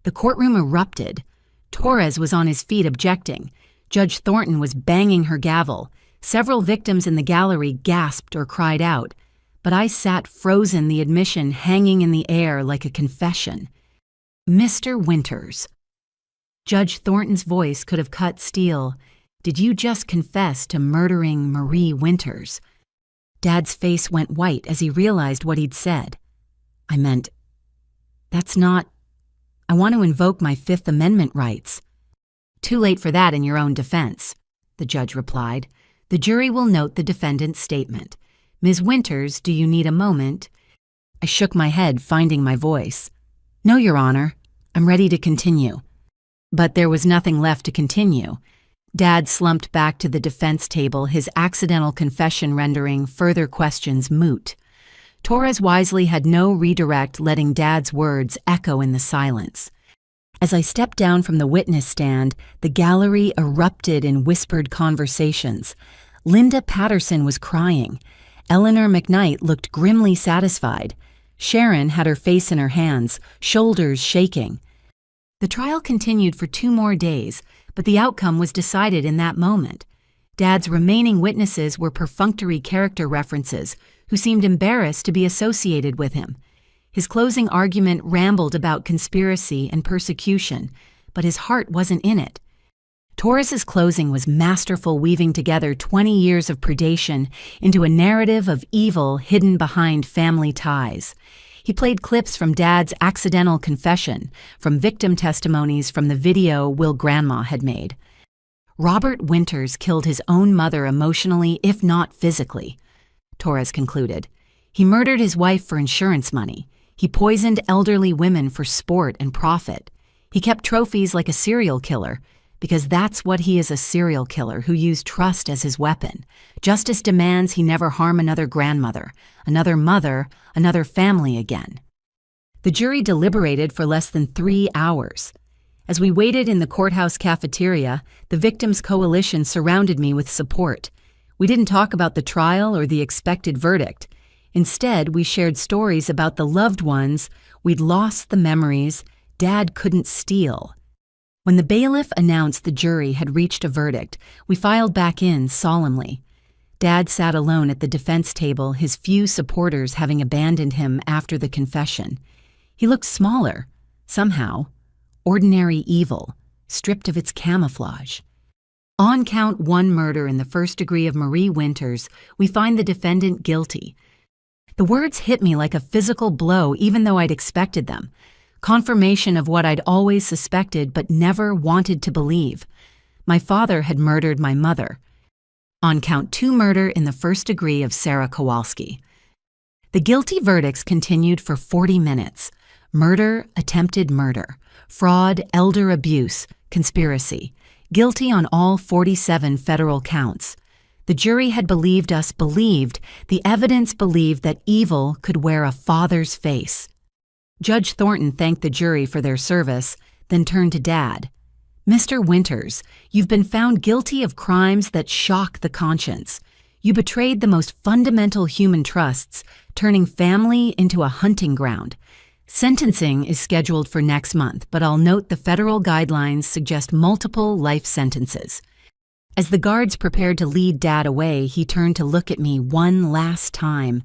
The courtroom erupted. Torres was on his feet objecting. Judge Thornton was banging her gavel. Several victims in the gallery gasped or cried out. But I sat frozen, the admission hanging in the air like a confession. "Mr. Winters." Judge Thornton's voice could have cut steel. "Did you just confess to murdering Marie Winters?" Dad's face went white as he realized what he'd said. "I meant, that's not... I want to invoke my Fifth Amendment rights." "Too late for that in your own defense," the judge replied. "The jury will note the defendant's statement. Ms. Winters, do you need a moment?" I shook my head, finding my voice. "No, Your Honor. I'm ready to continue." But there was nothing left to continue. Dad slumped back to the defense table, his accidental confession rendering further questions moot. Torres wisely had no redirect, letting Dad's words echo in the silence. As I stepped down from the witness stand, the gallery erupted in whispered conversations. Linda Patterson was crying. Eleanor McKnight looked grimly satisfied. Sharon had her face in her hands, shoulders shaking. The trial continued for 2 more days, but the outcome was decided in that moment. Dad's remaining witnesses were perfunctory character references who seemed embarrassed to be associated with him. His closing argument rambled about conspiracy and persecution, but his heart wasn't in it. Torres's closing was masterful, weaving together 20 years of predation into a narrative of evil hidden behind family ties. He played clips from Dad's accidental confession, from victim testimonies from the video Will Grandma had made. Robert Winters killed his own mother emotionally, if not physically, Torres concluded. He murdered his wife for insurance money. He poisoned elderly women for sport and profit. He kept trophies like a serial killer, because that's what he is, a serial killer who used trust as his weapon. Justice demands he never harm another grandmother, another mother, another family again. The jury deliberated for less than 3 hours. As we waited in the courthouse cafeteria, the Victims' Coalition surrounded me with support. We didn't talk about the trial or the expected verdict. Instead, we shared stories about the loved ones we'd lost, the memories Dad couldn't steal. When the bailiff announced the jury had reached a verdict, we filed back in solemnly. Dad sat alone at the defense table, his few supporters having abandoned him after the confession. He looked smaller, somehow. Ordinary evil, stripped of its camouflage. On count 1 murder in the first degree of Marie Winters, we find the defendant guilty. The words hit me like a physical blow, even though I'd expected them. Confirmation of what I'd always suspected but never wanted to believe. My father had murdered my mother. On count 2 murder in the first degree of Sarah Kowalski. The guilty verdicts continued for 40 minutes. Murder, attempted murder, fraud, elder abuse, conspiracy. Guilty on all 47 federal counts. The jury had believed us, the evidence believed that evil could wear a father's face. Judge Thornton thanked the jury for their service, then turned to Dad. Mr. Winters, you've been found guilty of crimes that shock the conscience. You betrayed the most fundamental human trusts, turning family into a hunting ground. Sentencing is scheduled for next month, but I'll note the federal guidelines suggest multiple life sentences. As the guards prepared to lead Dad away, he turned to look at me one last time.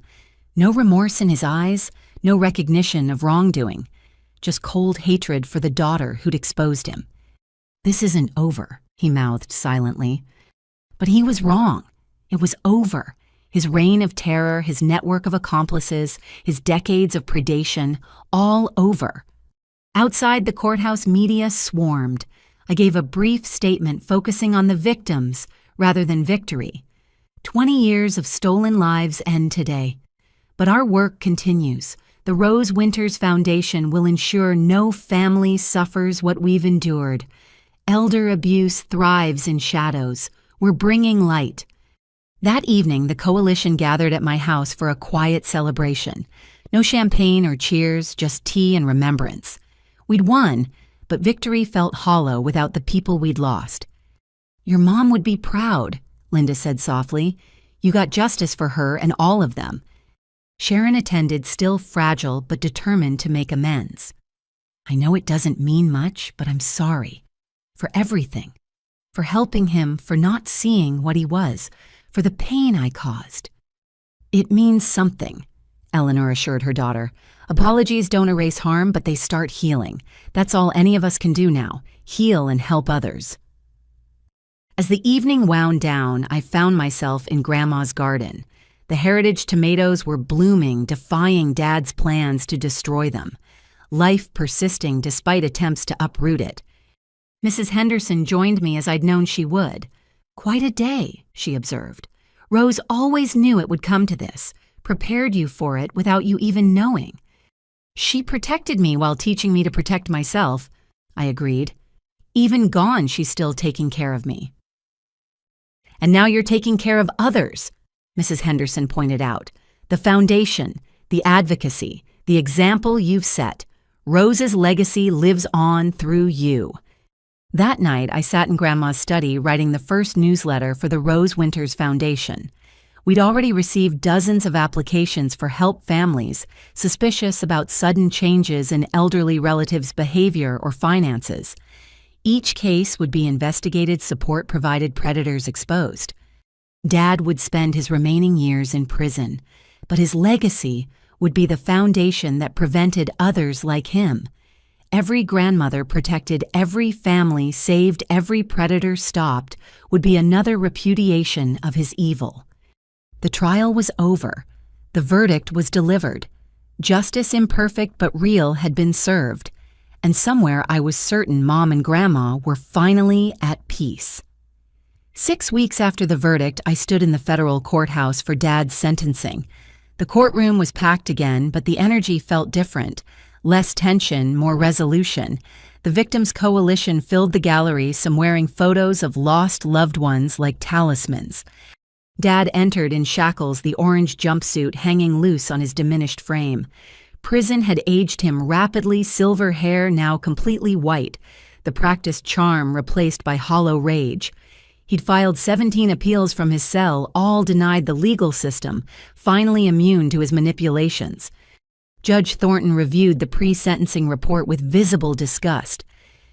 No remorse in his eyes, no recognition of wrongdoing, just cold hatred for the daughter who'd exposed him. "This isn't over," he mouthed silently. But he was wrong. It was over. His reign of terror, his network of accomplices, his decades of predation, all over. Outside the courthouse, media swarmed. I gave a brief statement focusing on the victims rather than victory. 20 years of stolen lives end today. But our work continues. The Rose Winters Foundation will ensure no family suffers what we've endured. Elder abuse thrives in shadows. We're bringing light. That evening, the coalition gathered at my house for a quiet celebration. No champagne or cheers, just tea and remembrance. We'd won, but victory felt hollow without the people we'd lost. "Your mom would be proud," Linda said softly. "You got justice for her and all of them." Sharon attended, still fragile but determined to make amends. "I know it doesn't mean much, but I'm sorry. For everything. For helping him, for not seeing what he was, for the pain I caused." "It means something," Eleanor assured her daughter. "Apologies don't erase harm, but they start healing. That's all any of us can do now, heal and help others." As the evening wound down, I found myself in Grandma's garden. The heritage tomatoes were blooming, defying Dad's plans to destroy them. Life persisting despite attempts to uproot it. Mrs. Henderson joined me as I'd known she would. "Quite a day," she observed. "Rose always knew it would come to this, prepared you for it without you even knowing." "She protected me while teaching me to protect myself," I agreed. "Even gone, she's still taking care of me." "And now you're taking care of others," Mrs. Henderson pointed out. "The foundation, the advocacy, the example you've set. Rose's legacy lives on through you." That night, I sat in Grandma's study writing the first newsletter for the Rose Winters Foundation. We'd already received dozens of applications for help families suspicious about sudden changes in elderly relatives' behavior or finances. Each case would be investigated, support provided, predators exposed. Dad would spend his remaining years in prison, but his legacy would be the foundation that prevented others like him. Every grandmother protected, every family saved, every predator stopped would be another repudiation of his evil. The trial was over. The verdict was delivered. Justice, imperfect but real, had been served. And somewhere I was certain Mom and Grandma were finally at peace. 6 weeks after the verdict, I stood in the federal courthouse for Dad's sentencing. The courtroom was packed again, but the energy felt different. Less tension, more resolution. The victims' coalition filled the gallery, some wearing photos of lost loved ones like talismans. Dad entered in shackles, the orange jumpsuit hanging loose on his diminished frame. Prison had aged him rapidly, silver hair now completely white, the practiced charm replaced by hollow rage. He'd filed 17 appeals from his cell, all denied the legal system, finally immune to his manipulations. Judge Thornton reviewed the pre-sentencing report with visible disgust.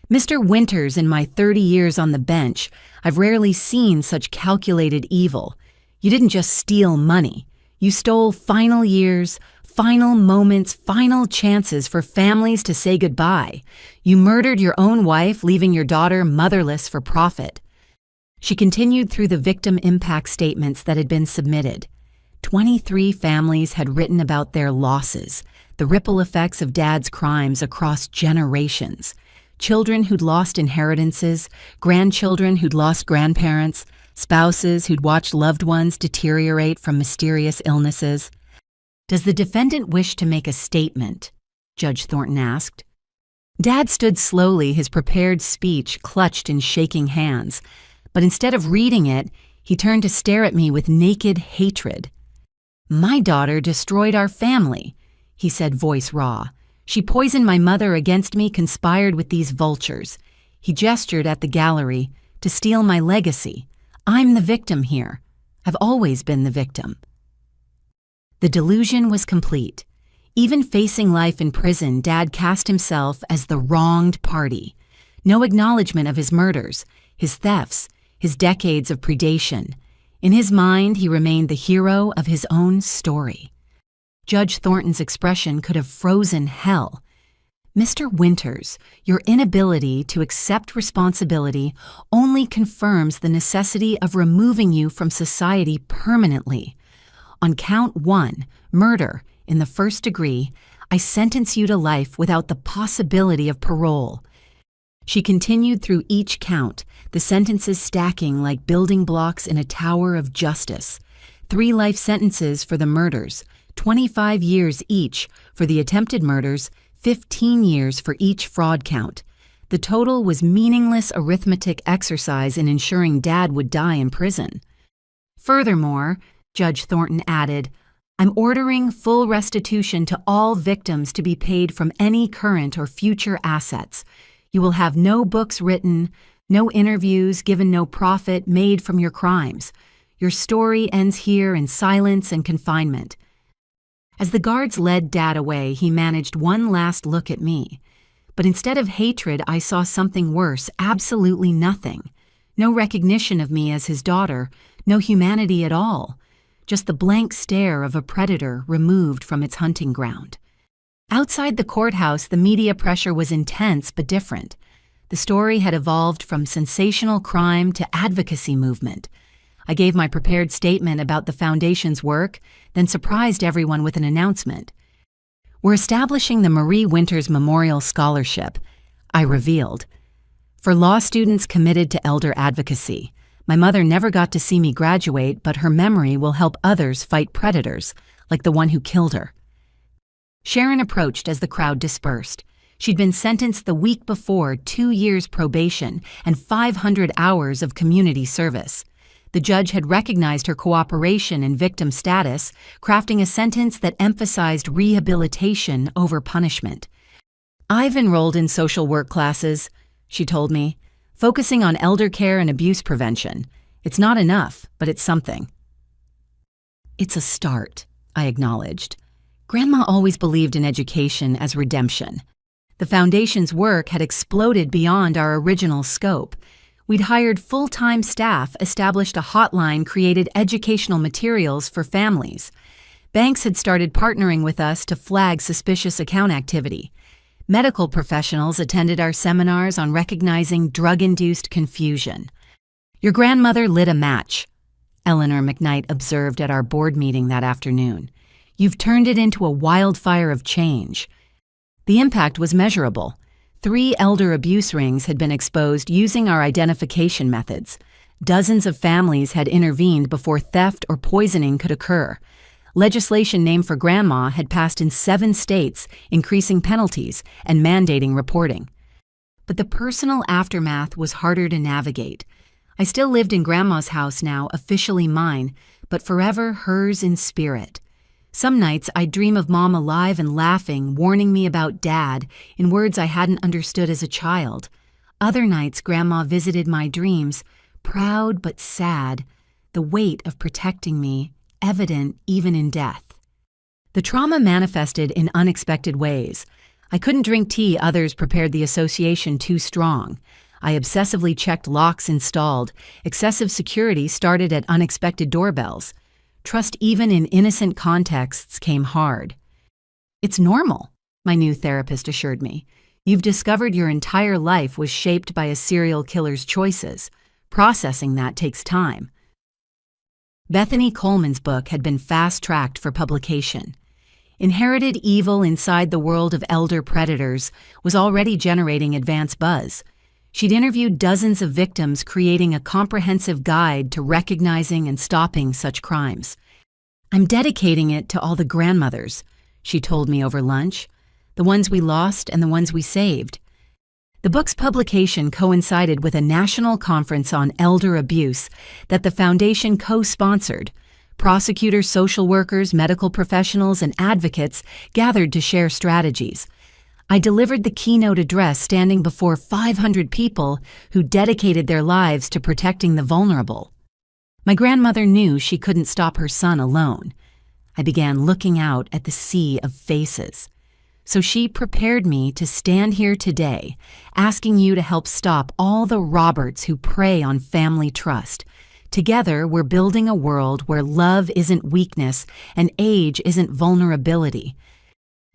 "Mr. Winters, in my 30 years on the bench, I've rarely seen such calculated evil. You didn't just steal money. You stole final years, final moments, final chances for families to say goodbye. You murdered your own wife, leaving your daughter motherless for profit." She continued through the victim impact statements that had been submitted. 23 families had written about their losses, the ripple effects of Dad's crimes across generations. Children who'd lost inheritances, grandchildren who'd lost grandparents, spouses who'd watched loved ones deteriorate from mysterious illnesses. "Does the defendant wish to make a statement?" Judge Thornton asked. Dad stood slowly, his prepared speech clutched in shaking hands. But instead of reading it, he turned to stare at me with naked hatred. "My daughter destroyed our family," he said, voice raw. "She poisoned my mother against me, conspired with these vultures." He gestured at the gallery. To steal my legacy. I'm the victim here. I've always been the victim. The delusion was complete. Even facing life in prison, Dad cast himself as the wronged party. No acknowledgement of his murders, his thefts, his decades of predation. In his mind, he remained the hero of his own story. Judge Thornton's expression could have frozen hell. Mr. Winters, your inability to accept responsibility only confirms the necessity of removing you from society permanently. On count 1, murder, in the first degree, I sentence you to life without the possibility of parole. She continued through each count, the sentences stacking like building blocks in a tower of justice. 3 life sentences for the murders, 25 years each for the attempted murders, 15 years for each fraud count. The total was meaningless arithmetic exercise in ensuring Dad would die in prison. Furthermore, Judge Thornton added, I'm ordering full restitution to all victims to be paid from any current or future assets. You will have no books written, no interviews given, no profit made from your crimes. Your story ends here in silence and confinement. As the guards led Dad away, he managed one last look at me. But instead of hatred, I saw something worse, absolutely nothing. No recognition of me as his daughter, no humanity at all. Just the blank stare of a predator removed from its hunting ground. Outside the courthouse, the media pressure was intense but different. The story had evolved from sensational crime to advocacy movement. I gave my prepared statement about the Foundation's work, then surprised everyone with an announcement. We're establishing the Marie Winters Memorial Scholarship, I revealed, for law students committed to elder advocacy. My mother never got to see me graduate, but her memory will help others fight predators, like the one who killed her. Sharon approached as the crowd dispersed. She'd been sentenced the week before 2 years probation and 500 hours of community service. The judge had recognized her cooperation and victim status, crafting a sentence that emphasized rehabilitation over punishment. I've enrolled in social work classes, she told me, focusing on elder care and abuse prevention. It's not enough, but it's something. It's a start, I acknowledged. Grandma always believed in education as redemption. The Foundation's work had exploded beyond our original scope. We'd hired full-time staff, established a hotline, created educational materials for families. Banks had started partnering with us to flag suspicious account activity. Medical professionals attended our seminars on recognizing drug-induced confusion. Your grandmother lit a match, Eleanor McKnight observed at our board meeting that afternoon. You've turned it into a wildfire of change. The impact was measurable. 3 elder abuse rings had been exposed using our identification methods. Dozens of families had intervened before theft or poisoning could occur. Legislation named for Grandma had passed in 7 states, increasing penalties and mandating reporting. But the personal aftermath was harder to navigate. I still lived in Grandma's house now, officially mine, but forever hers in spirit. Some nights I'd dream of Mom alive and laughing, warning me about Dad in words I hadn't understood as a child. Other nights Grandma visited my dreams, proud but sad, the weight of protecting me evident even in death. The trauma manifested in unexpected ways. I couldn't drink tea others prepared the association too strong. I obsessively checked locks installed. Excessive security started at unexpected doorbells. Trust even in innocent contexts came hard. It's normal, my new therapist assured me. You've discovered your entire life was shaped by a serial killer's choices. Processing that takes time. Bethany Coleman's book had been fast-tracked for publication. Inherited Evil Inside the World of Elder Predators was already generating advance buzz. She'd interviewed dozens of victims, creating a comprehensive guide to recognizing and stopping such crimes. I'm dedicating it to all the grandmothers, she told me over lunch, the ones we lost and the ones we saved. The book's publication coincided with a national conference on elder abuse that the Foundation co-sponsored. Prosecutors, social workers, medical professionals, and advocates gathered to share strategies. I delivered the keynote address standing before 500 people who dedicated their lives to protecting the vulnerable. My grandmother knew she couldn't stop her son alone. I began looking out at the sea of faces. So she prepared me to stand here today, asking you to help stop all the Roberts who prey on family trust. Together, we're building a world where love isn't weakness and age isn't vulnerability.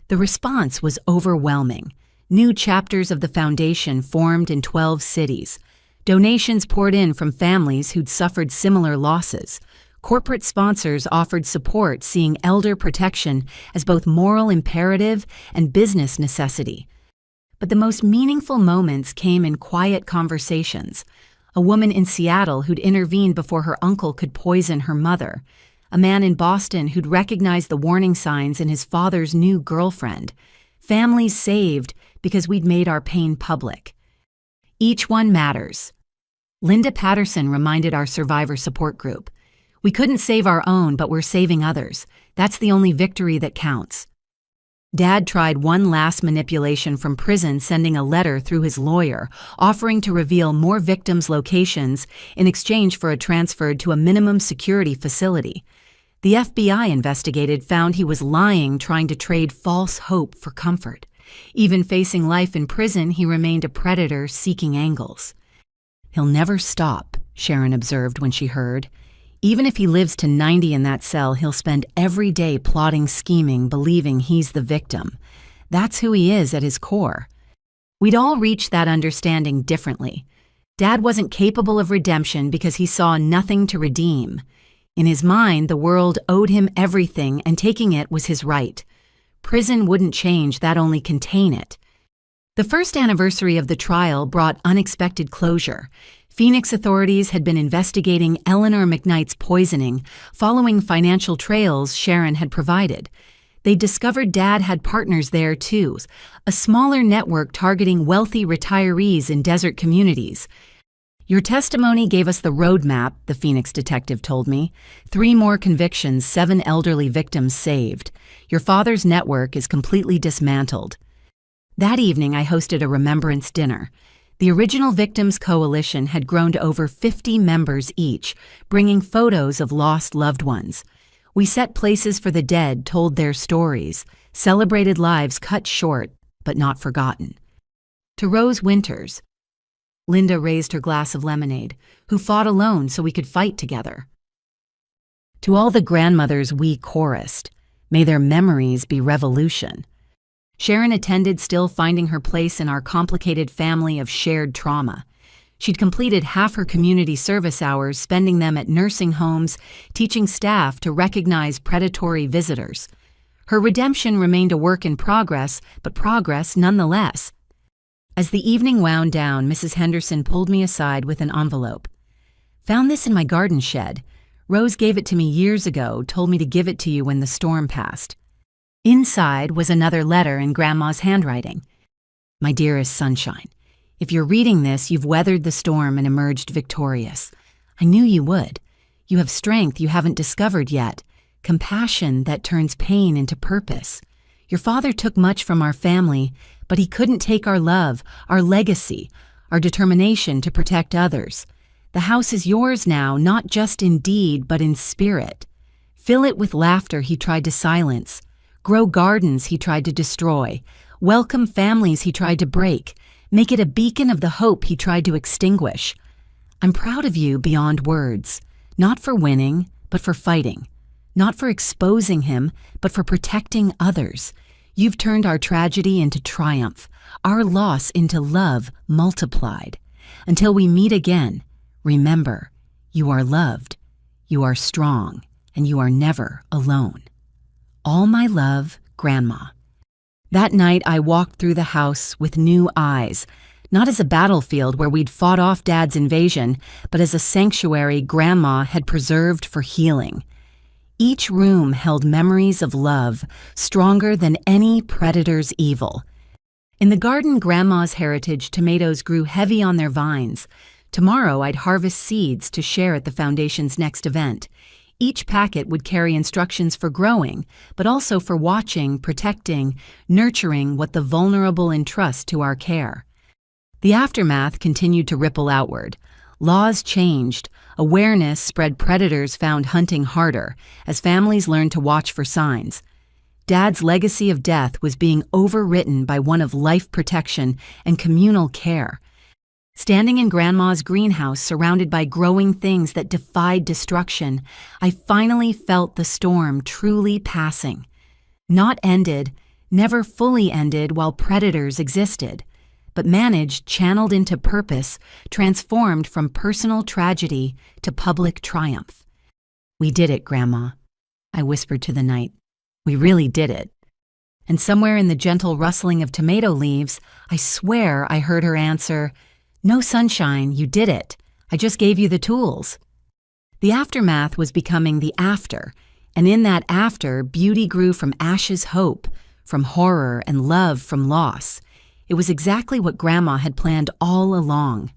The response was overwhelming. New chapters of the foundation formed in 12 cities. Donations poured in from families who'd suffered similar losses. Corporate sponsors offered support, seeing elder protection as both moral imperative and business necessity. But the most meaningful moments came in quiet conversations. A woman in Seattle who'd intervened before her uncle could poison her mother. A man in Boston who'd recognized the warning signs in his father's new girlfriend. Families saved because we'd made our pain public. Each one matters. Linda Patterson reminded our survivor support group. We couldn't save our own, but we're saving others. That's the only victory that counts. Dad tried one last manipulation from prison, sending a letter through his lawyer, offering to reveal more victims' locations in exchange for a transfer to a minimum security facility. The FBI investigated, found he was lying, trying to trade false hope for comfort. Even facing life in prison, he remained a predator seeking angles. "He'll never stop," Sharon observed when she heard. "Even if he lives to 90 in that cell, he'll spend every day plotting, scheming, believing he's the victim. That's who he is at his core." We'd all reached that understanding differently. Dad wasn't capable of redemption because he saw nothing to redeem. In his mind, the world owed him everything, and taking it was his right. Prison wouldn't change, that only contain it. The first anniversary of the trial brought unexpected closure. Phoenix authorities had been investigating Eleanor McKnight's poisoning, following financial trails Sharon had provided. They discovered Dad had partners there too, a smaller network targeting wealthy retirees in desert communities. "Your testimony gave us the roadmap," the Phoenix detective told me. 3 more convictions, 7 elderly victims saved. Your father's network is completely dismantled. That evening, I hosted a remembrance dinner. The Original Victims Coalition had grown to over 50 members each, bringing photos of lost loved ones. We set places for the dead, told their stories, celebrated lives cut short, but not forgotten. To Rose Winters, Linda raised her glass of lemonade, who fought alone so we could fight together. To all the grandmothers we chorused, may their memories be revolution. Sharon attended, still finding her place in our complicated family of shared trauma. She'd completed half her community service hours, spending them at nursing homes, teaching staff to recognize predatory visitors. Her redemption remained a work in progress, but progress nonetheless. As the evening wound down, Mrs. Henderson pulled me aside with an envelope. "Found this in my garden shed. Rose gave it to me years ago, told me to give it to you when the storm passed." Inside was another letter in Grandma's handwriting. "My dearest sunshine, if you're reading this, you've weathered the storm and emerged victorious. I knew you would. You have strength you haven't discovered yet, compassion that turns pain into purpose. Your father took much from our family, but he couldn't take our love, our legacy, our determination to protect others. The house is yours now, not just in deed, but in spirit. Fill it with laughter he tried to silence. Grow gardens he tried to destroy. Welcome families he tried to break. Make it a beacon of the hope he tried to extinguish. I'm proud of you beyond words, not for winning, but for fighting. Not for exposing him, but for protecting others. You've turned our tragedy into triumph, our loss into love multiplied. Until we meet again, remember, you are loved, you are strong, and you are never alone. All my love, Grandma." That night, I walked through the house with new eyes, not as a battlefield where we'd fought off Dad's invasion, but as a sanctuary Grandma had preserved for healing. Each room held memories of love, stronger than any predator's evil. In the garden, Grandma's heritage tomatoes grew heavy on their vines. Tomorrow, I'd harvest seeds to share at the foundation's next event. Each packet would carry instructions for growing, but also for watching, protecting, nurturing what the vulnerable entrust to our care. The aftermath continued to ripple outward. Laws changed. Awareness spread. Predators found hunting harder as families learned to watch for signs. Dad's legacy of death was being overwritten by one of life protection and communal care. Standing in Grandma's greenhouse surrounded by growing things that defied destruction, I finally felt the storm truly passing. Not ended, never fully ended while predators existed, but managed, channeled into purpose, transformed from personal tragedy to public triumph. "We did it, Grandma," I whispered to the night. "We really did it." And somewhere in the gentle rustling of tomato leaves, I swear I heard her answer, "No, sunshine, you did it. I just gave you the tools." The aftermath was becoming the after, and in that after, beauty grew from ashes hope, from horror and love from loss. It was exactly what Grandma had planned all along.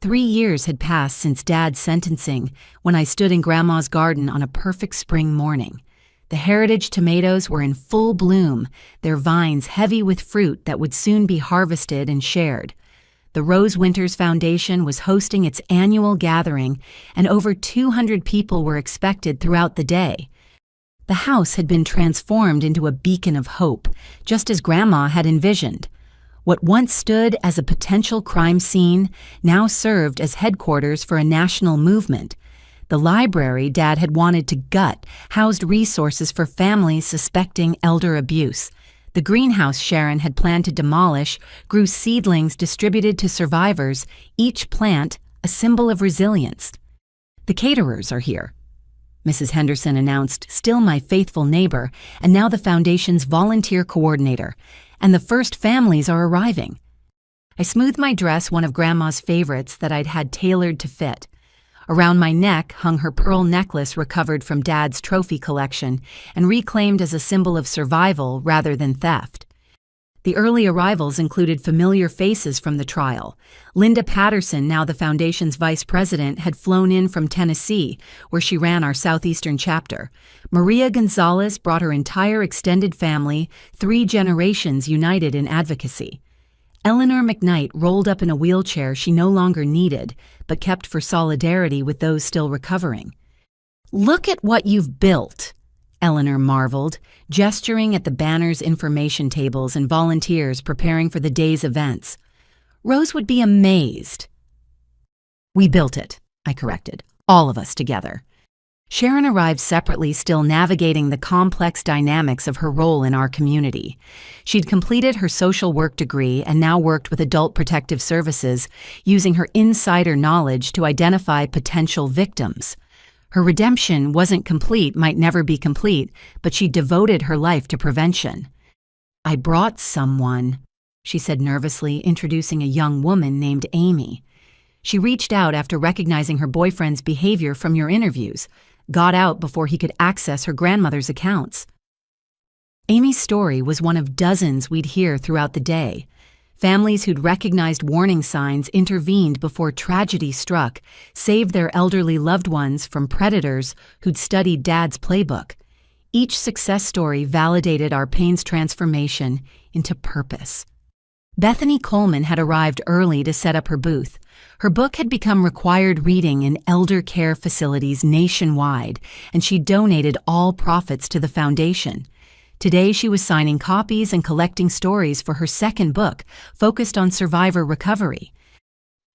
3 years had passed since Dad's sentencing when I stood in Grandma's garden on a perfect spring morning. The heritage tomatoes were in full bloom, their vines heavy with fruit that would soon be harvested and shared. The Rose Winters Foundation was hosting its annual gathering, and over 200 people were expected throughout the day. The house had been transformed into a beacon of hope, just as Grandma had envisioned. What once stood as a potential crime scene now served as headquarters for a national movement. The library Dad had wanted to gut housed resources for families suspecting elder abuse. The greenhouse Sharon had planned to demolish grew seedlings distributed to survivors, each plant a symbol of resilience. "The caterers are here," Mrs. Henderson announced, still my faithful neighbor, and now the foundation's volunteer coordinator, "and the first families are arriving." I smoothed my dress, one of Grandma's favorites that I'd had tailored to fit. Around my neck hung her pearl necklace recovered from Dad's trophy collection and reclaimed as a symbol of survival rather than theft. The early arrivals included familiar faces from the trial. Linda Patterson, now the foundation's vice president, had flown in from Tennessee, where she ran our southeastern chapter. Maria Gonzalez brought her entire extended family, 3 generations united in advocacy. Eleanor McKnight rolled up in a wheelchair she no longer needed, but kept for solidarity with those still recovering. "Look at what you've built," Eleanor marveled, gesturing at the banners, information tables, and volunteers preparing for the day's events. Rose would be amazed. "We built it," I corrected, "all of us together." Sharon arrived separately, still navigating the complex dynamics of her role in our community. She'd completed her social work degree and now worked with Adult Protective Services, using her insider knowledge to identify potential victims. Her redemption wasn't complete, might never be complete, but she devoted her life to prevention. "I brought someone," she said nervously, introducing a young woman named Amy. "She reached out after recognizing her boyfriend's behavior from your interviews. Got out before he could access her grandmother's accounts." Amy's story was one of dozens we'd hear throughout the day. Families who'd recognized warning signs intervened before tragedy struck, saved their elderly loved ones from predators who'd studied Dad's playbook. Each success story validated our pain's transformation into purpose. Bethany Coleman had arrived early to set up her booth. Her book had become required reading in elder care facilities nationwide, and she donated all profits to the foundation. Today she was signing copies and collecting stories for her second book, focused on survivor recovery.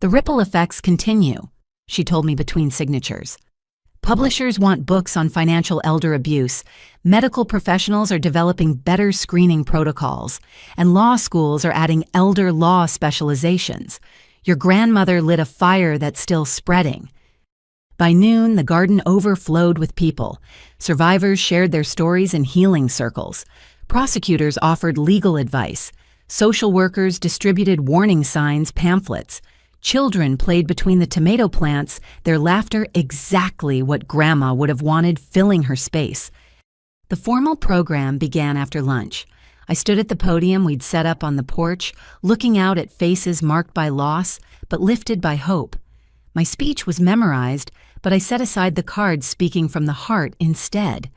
"The ripple effects continue," she told me between signatures. "Publishers want books on financial elder abuse, medical professionals are developing better screening protocols, and law schools are adding elder law specializations. Your grandmother lit a fire that's still spreading." By noon, the garden overflowed with people. Survivors shared their stories in healing circles. Prosecutors offered legal advice. Social workers distributed warning signs, pamphlets. Children played between the tomato plants, their laughter exactly what Grandma would have wanted filling her space. The formal program began after lunch. I stood at the podium we'd set up on the porch, looking out at faces marked by loss, but lifted by hope. My speech was memorized, but I set aside the cards speaking from the heart instead.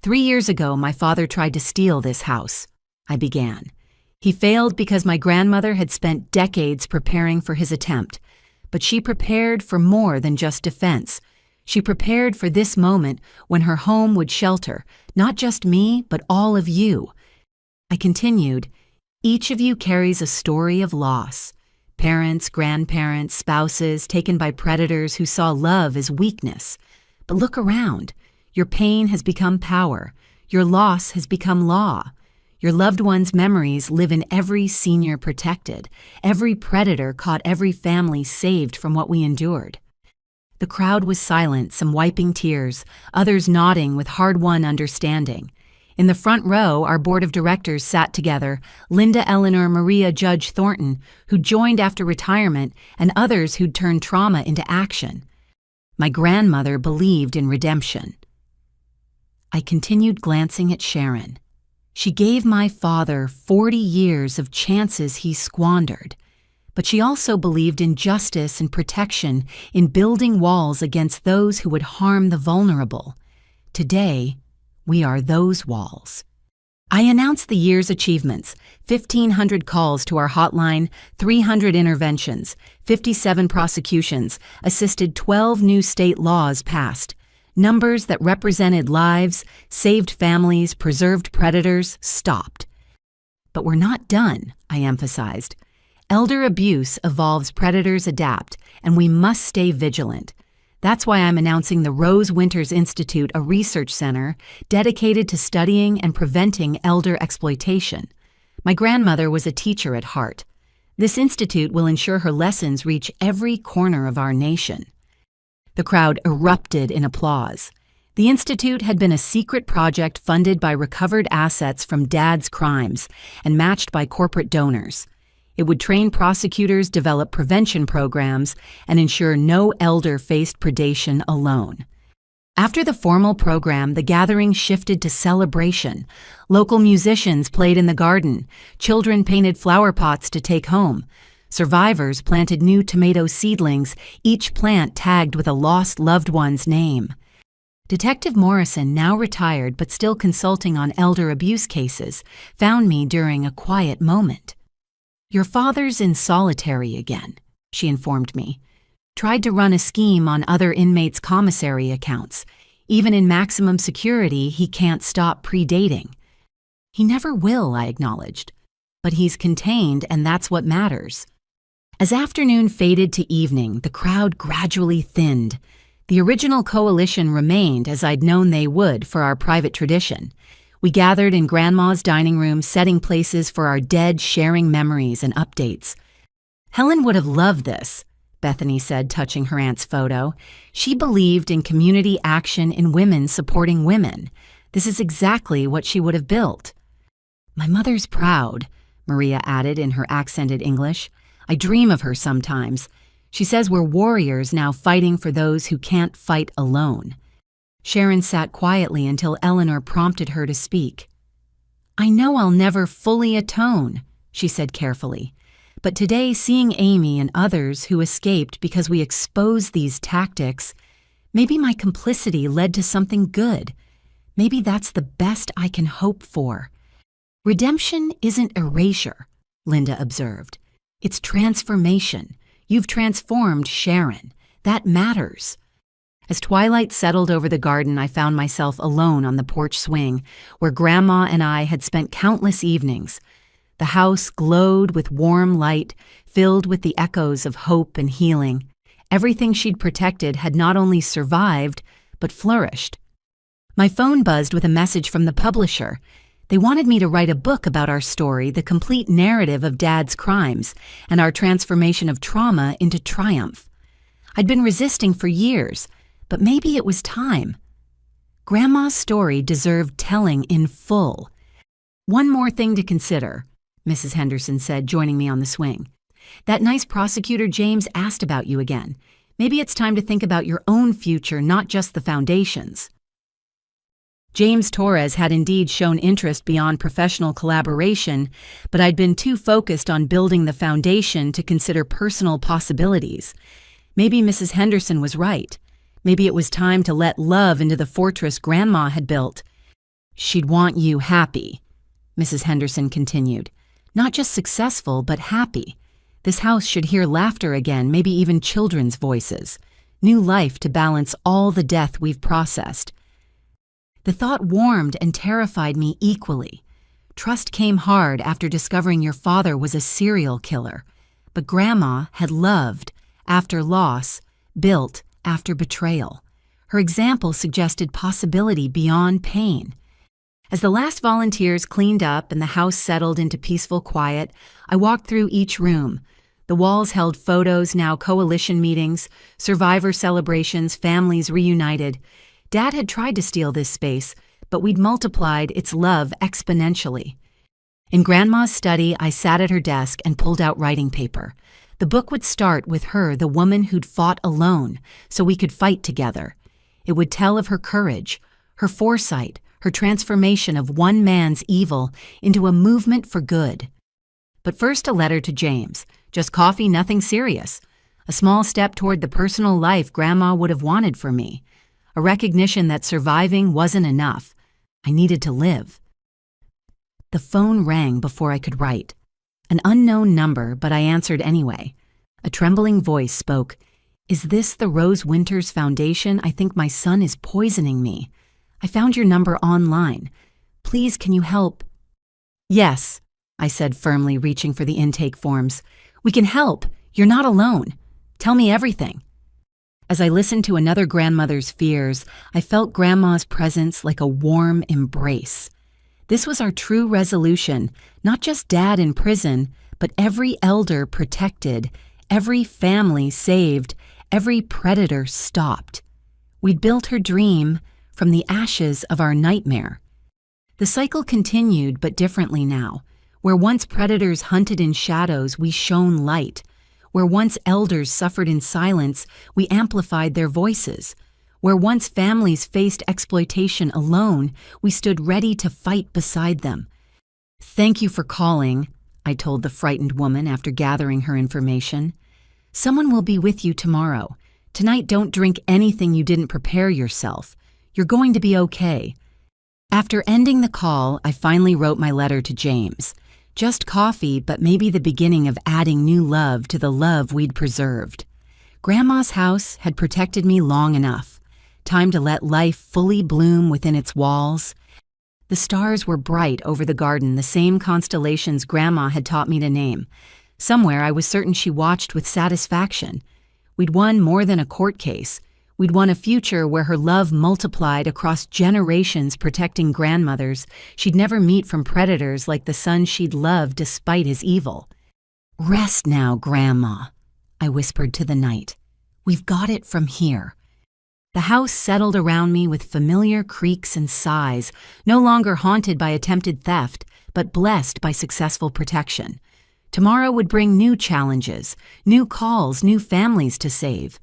3 years ago, my father tried to steal this house, I began. He failed because my grandmother had spent decades preparing for his attempt, but she prepared for more than just defense. She prepared for this moment when her home would shelter not just me, but all of you. I continued, each of you carries a story of loss. Parents, grandparents, spouses taken by predators who saw love as weakness. But look around. Your pain has become power. Your loss has become law. Your loved ones' memories live in every senior protected. Every predator caught, every family saved from what we endured. The crowd was silent, some wiping tears, others nodding with hard-won understanding. In the front row, our board of directors sat together, Linda Eleanor Maria Judge Thornton, who joined after retirement, and others who'd turned trauma into action. My grandmother believed in redemption. I continued glancing at Sharon. She gave my father 40 years of chances he squandered, but she also believed in justice and protection, in building walls against those who would harm the vulnerable. Today, we are those walls. I announced the year's achievements: 1,500 calls to our hotline, 300 interventions, 57 prosecutions, assisted 12 new state laws passed. Numbers that represented lives, saved families, preserved predators, stopped. But we're not done, I emphasized. Elder abuse evolves, predators adapt, and we must stay vigilant. That's why I'm announcing the Rose Winters Institute, a research center dedicated to studying and preventing elder exploitation. My grandmother was a teacher at heart. This institute will ensure her lessons reach every corner of our nation. The crowd erupted in applause. The institute had been a secret project funded by recovered assets from Dad's crimes and matched by corporate donors. It would train prosecutors, develop prevention programs, and ensure no elder faced predation alone. After the formal program, the gathering shifted to celebration. Local musicians played in the garden. Children painted flower pots to take home. Survivors planted new tomato seedlings, each plant tagged with a lost loved one's name. Detective Morrison, now retired but still consulting on elder abuse cases, found me during a quiet moment. "Your father's in solitary again," she informed me. "Tried to run a scheme on other inmates' commissary accounts. Even in maximum security, he can't stop predating." "He never will," I acknowledged. "But he's contained, and that's what matters." As afternoon faded to evening, the crowd gradually thinned. The original coalition remained, as I'd known they would, for our private tradition. We gathered in Grandma's dining room, setting places for our dead, sharing memories and updates. "Helen would have loved this," Bethany said, touching her aunt's photo. "She believed in community action, in women supporting women. This is exactly what she would have built." "My mother's proud," Maria added in her accented English. "I dream of her sometimes. She says we're warriors now, fighting for those who can't fight alone." Sharon sat quietly until Eleanor prompted her to speak. "I know I'll never fully atone," she said carefully. "But today, seeing Amy and others who escaped because we exposed these tactics, maybe my complicity led to something good. Maybe that's the best I can hope for." "Redemption isn't erasure," Linda observed. "It's transformation. You've transformed Sharon. That matters." As twilight settled over the garden, I found myself alone on the porch swing, where Grandma and I had spent countless evenings. The house glowed with warm light, filled with the echoes of hope and healing. Everything she'd protected had not only survived, but flourished. My phone buzzed with a message from the publisher. They wanted me to write a book about our story, the complete narrative of Dad's crimes, and our transformation of trauma into triumph. I'd been resisting for years, but maybe it was time. Grandma's story deserved telling in full. "One more thing to consider," Mrs. Henderson said, joining me on the swing. "That nice prosecutor James asked about you again. Maybe it's time to think about your own future, not just the foundation's." James Torres had indeed shown interest beyond professional collaboration, but I'd been too focused on building the foundation to consider personal possibilities. Maybe Mrs. Henderson was right. Maybe it was time to let love into the fortress Grandma had built. "She'd want you happy," Mrs. Henderson continued. "Not just successful, but happy. This house should hear laughter again, maybe even children's voices. New life to balance all the death we've processed." The thought warmed and terrified me equally. Trust came hard after discovering your father was a serial killer. But Grandma had loved after loss, built after betrayal. Her example suggested possibility beyond pain. As the last volunteers cleaned up and the house settled into peaceful quiet, I walked through each room. The walls held photos, now coalition meetings, survivor celebrations, families reunited. Dad had tried to steal this space, but we'd multiplied its love exponentially. In Grandma's study, I sat at her desk and pulled out writing paper. The book would start with her, the woman who'd fought alone, so we could fight together. It would tell of her courage, her foresight, her transformation of one man's evil into a movement for good. But first, a letter to James. Just coffee, nothing serious. A small step toward the personal life Grandma would have wanted for me. A recognition that surviving wasn't enough. I needed to live. The phone rang before I could write. An unknown number, but I answered anyway. A trembling voice spoke. "Is this the Rose Winters Foundation? I think my son is poisoning me. I found your number online. Please, can you help?" "Yes," I said firmly, reaching for the intake forms. "We can help. You're not alone. Tell me everything." As I listened to another grandmother's fears, I felt Grandma's presence like a warm embrace. This was our true resolution, not just Dad in prison, but every elder protected, every family saved, every predator stopped. We'd built her dream from the ashes of our nightmare. The cycle continued, but differently now. Where once predators hunted in shadows, we shone light. Where once elders suffered in silence, we amplified their voices. Where once families faced exploitation alone, we stood ready to fight beside them. "Thank you for calling," I told the frightened woman after gathering her information. "Someone will be with you tomorrow. Tonight, don't drink anything you didn't prepare yourself. You're going to be okay." After ending the call, I finally wrote my letter to James. Just coffee, but maybe the beginning of adding new love to the love we'd preserved. Grandma's house had protected me long enough. Time to let life fully bloom within its walls. The stars were bright over the garden, the same constellations Grandma had taught me to name. Somewhere I was certain she watched with satisfaction. We'd won more than a court case. We'd won a future where her love multiplied across generations, protecting grandmothers she'd never meet from predators like the son she'd loved despite his evil. "Rest now, Grandma," I whispered to the night. "We've got it from here." The house settled around me with familiar creaks and sighs, no longer haunted by attempted theft, but blessed by successful protection. Tomorrow would bring new challenges, new calls, new families to save.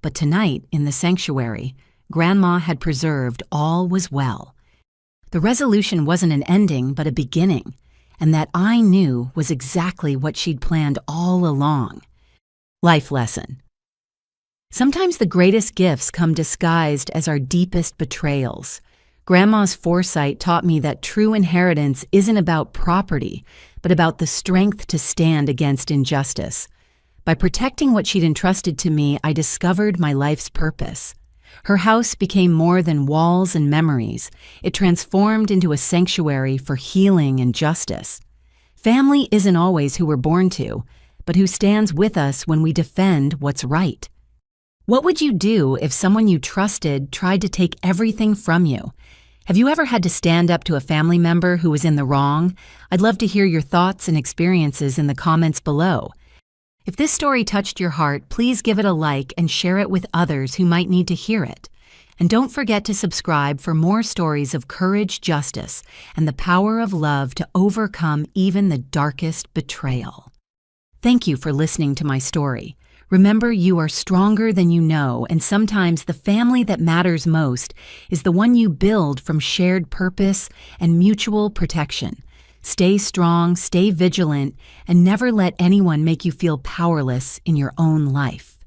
But tonight, in the sanctuary, Grandma had preserved all was well. The resolution wasn't an ending, but a beginning, and that I knew was exactly what she'd planned all along. Life lesson. Sometimes the greatest gifts come disguised as our deepest betrayals. Grandma's foresight taught me that true inheritance isn't about property, but about the strength to stand against injustice. By protecting what she'd entrusted to me, I discovered my life's purpose. Her house became more than walls and memories. It transformed into a sanctuary for healing and justice. Family isn't always who we're born to, but who stands with us when we defend what's right. What would you do if someone you trusted tried to take everything from you? Have you ever had to stand up to a family member who was in the wrong? I'd love to hear your thoughts and experiences in the comments below. If this story touched your heart, please give it a like and share it with others who might need to hear it. And don't forget to subscribe for more stories of courage, justice, and the power of love to overcome even the darkest betrayal. Thank you for listening to my story. Remember, you are stronger than you know, and sometimes the family that matters most is the one you build from shared purpose and mutual protection. Stay strong, stay vigilant, and never let anyone make you feel powerless in your own life.